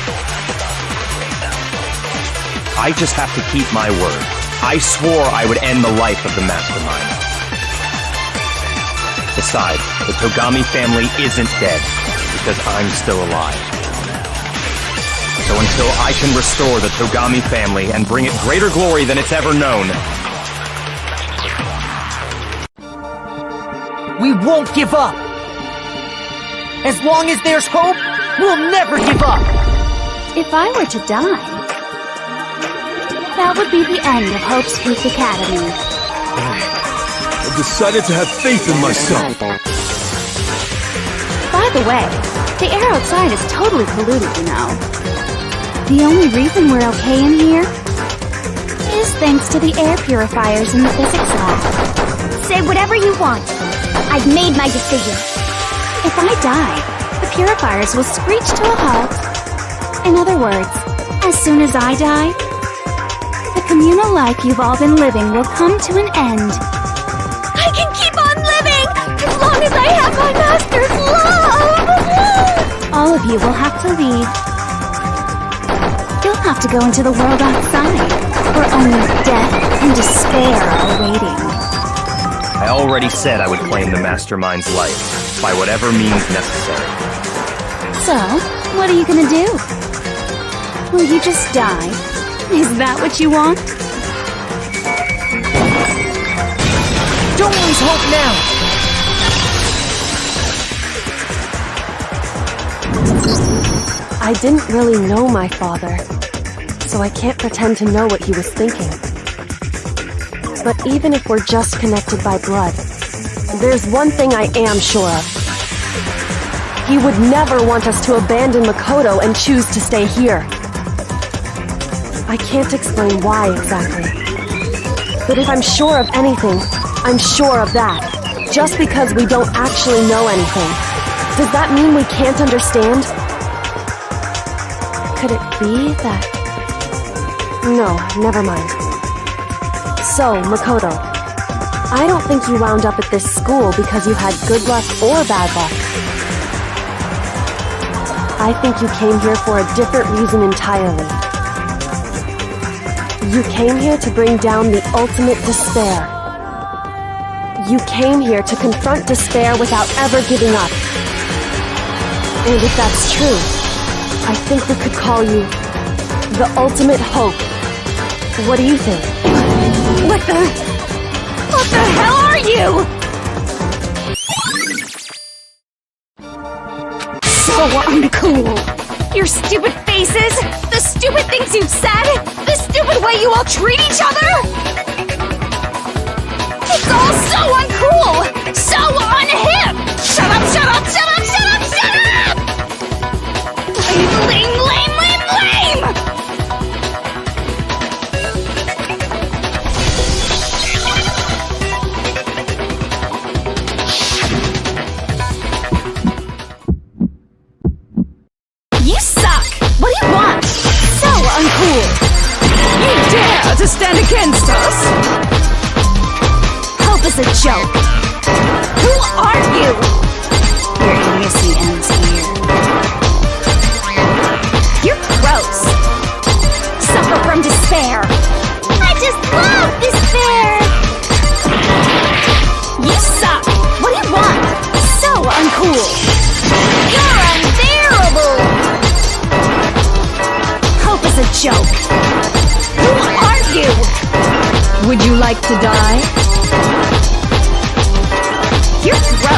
I just have to keep my word. I swore I would end the life of the Mastermind. Besides, the Togami family isn't dead, because I'm still alive. So until I can restore the Togami family and bring it greater glory than it's ever known, We won't give up! As long as there's hope, we'll never give up! If I were to die, that would be the end of Hope's Peak Academy. I've decided to have faith in myself. By the way, the air outside is totally polluted, you know. The only reason we're okay in here is thanks to the air purifiers in the physics lab. Say whatever you want. I've made my decision. If I die, the purifiers will screech to a halt. In other words, as soon as I die, the communal life you've all been living will come to an end. I can keep on living as long as I have my master's love! All of you will have to leave. You'll have to go into the world outside, where only death and despair are waiting. I already said I would claim the Mastermind's life, by whatever means necessary. So, what are you gonna do? Will you just die? Is that what you want? Don't lose hope now! I didn't really know my father, so I can't pretend to know what he was thinking. But even if we're just connected by blood, there's one thing I am sure of. He would never want us to abandon Makoto and choose to stay here. I can't explain why exactly. But if I'm sure of anything, I'm sure of that. Just because we don't actually know anything, does that mean we can't understand? Could it be that... No, never mind. So, Makoto, I don't think you wound up at this school because you had good luck or bad luck. I think you came here for a different reason entirely. You came here to bring down the ultimate despair. You came here to confront despair without ever giving up. And if that's true, I think we could call you the ultimate hope. What do you think? What the hell are you? So uncool. Your stupid faces, the stupid things you've said, the stupid way you all treat each other. It's all so uncool, so unhip. Shut up, shut up, shut up, shut up, shut up! Lame, lame, lame, lame, lame! You suck! What do you want? So uncool! You dare to stand against us? Hope is a joke. Who are you? Your idiocy ends here. You're gross. Suffer from despair. I just love despair! You suck! What do you want? So uncool! You're unbearable! Hope is a joke. Who are you? Would you like to die? You're gross.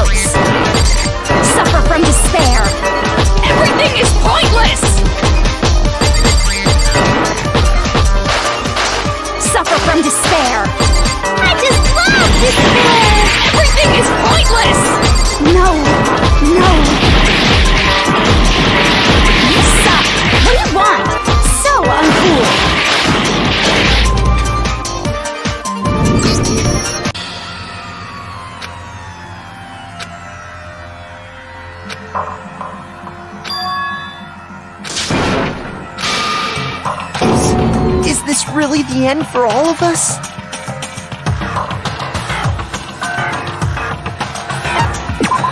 Is this really the end for all of us?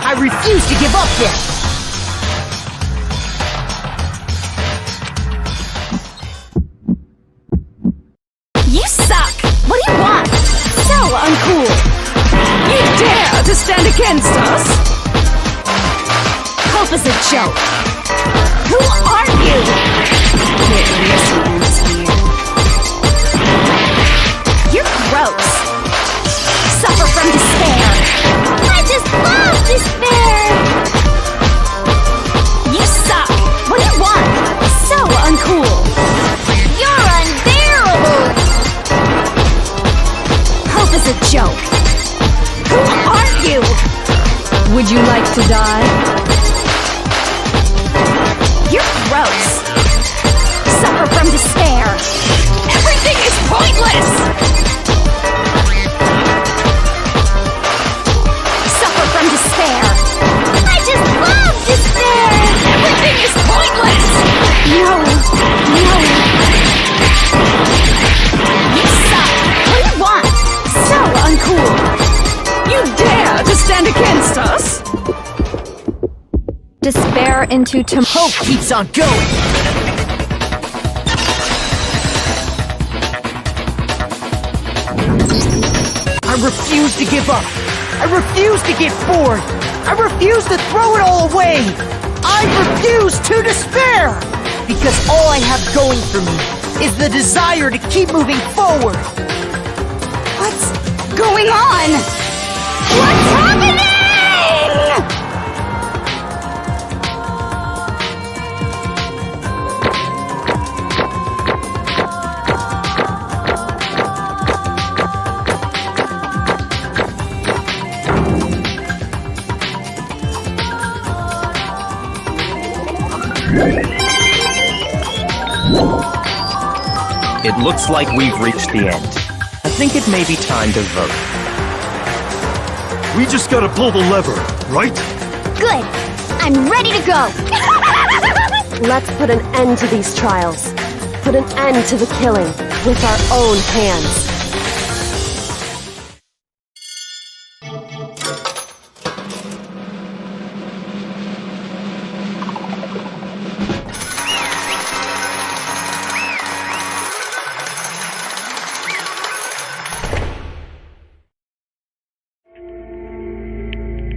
I refuse to give up then! You suck! What do you want? So uncool! You dare to stand against us? Hope is a joke! Who are you? Get listeners here. You're gross! Suffer from despair! I just love despair! You suck! What do you want? So uncool! You're unbearable! Hope is a joke! Who are you? Would you like to die? You're gross! Suffer from despair! Everything is pointless! Suffer from despair! I just love despair! Everything is pointless! No! No! You suck! What do you want? So uncool! You dare to stand against us? Despair into Hope keeps on going! I refuse to give up! I refuse to get bored! I refuse to throw it all away! I refuse to despair! Because all I have going for me is the desire to keep moving forward! What's going on? What's happening? It looks like we've reached the end. I think it may be time to vote. We just gotta pull the lever, right? Good. I'm ready to go. Let's put an end to these trials. Put an end to the killing with our own hands.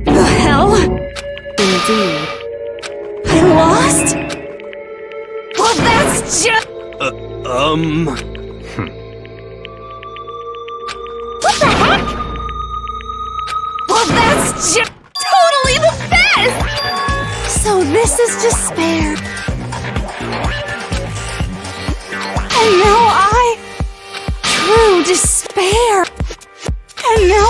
The hell? Indeed. I lost? Well, that's just... What the heck? Well, that's just totally the best! So this is despair. And now true despair. And now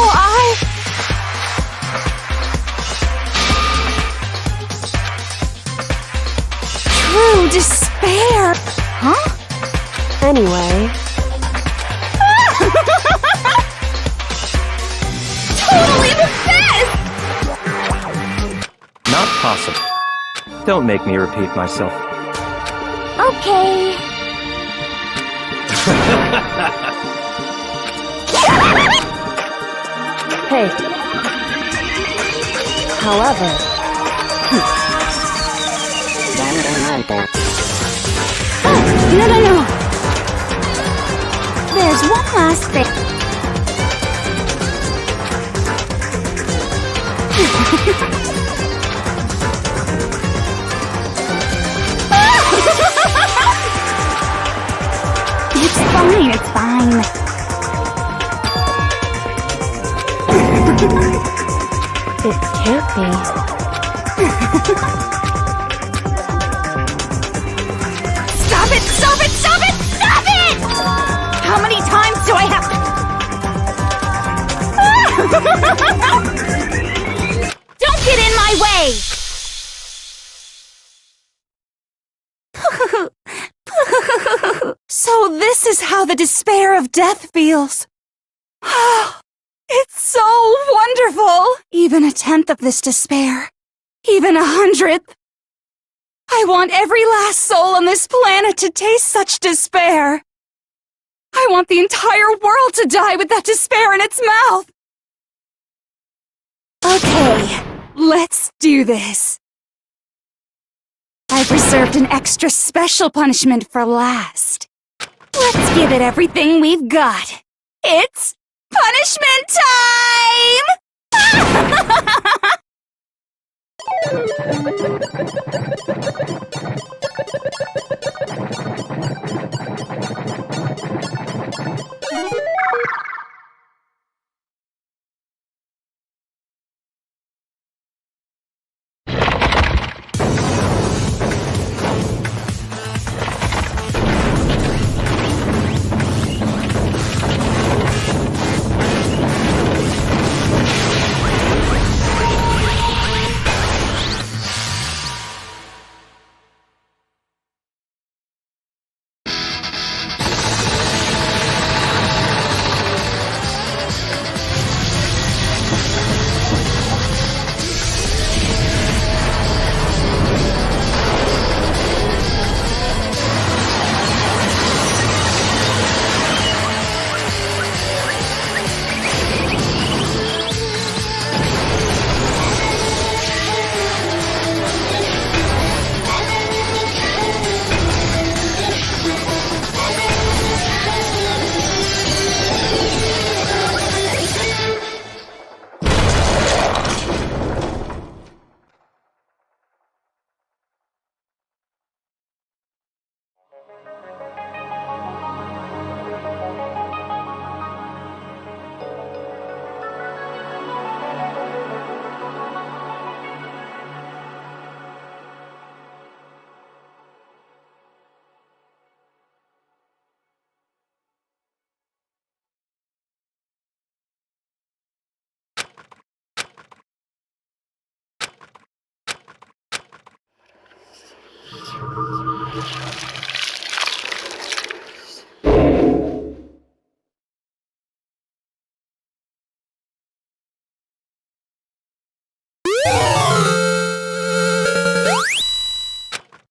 true despair. Huh? Anyway, Totally the best! Not possible. Don't make me repeat myself. Okay. hey. However, No. There's one last thing. It's fine. it can't be. Stop it! Stop it! Stop it! Stop it! How many times do I have to... Don't get in my way! So this is how the despair of death feels. It's so wonderful! Even a tenth of this despair even 100th. I want every last soul on this planet to taste such despair. I want the entire world to die with that despair in its mouth. Okay, let's do this. I've reserved an extra special punishment for last. Let's give it everything we've got. It's punishment time!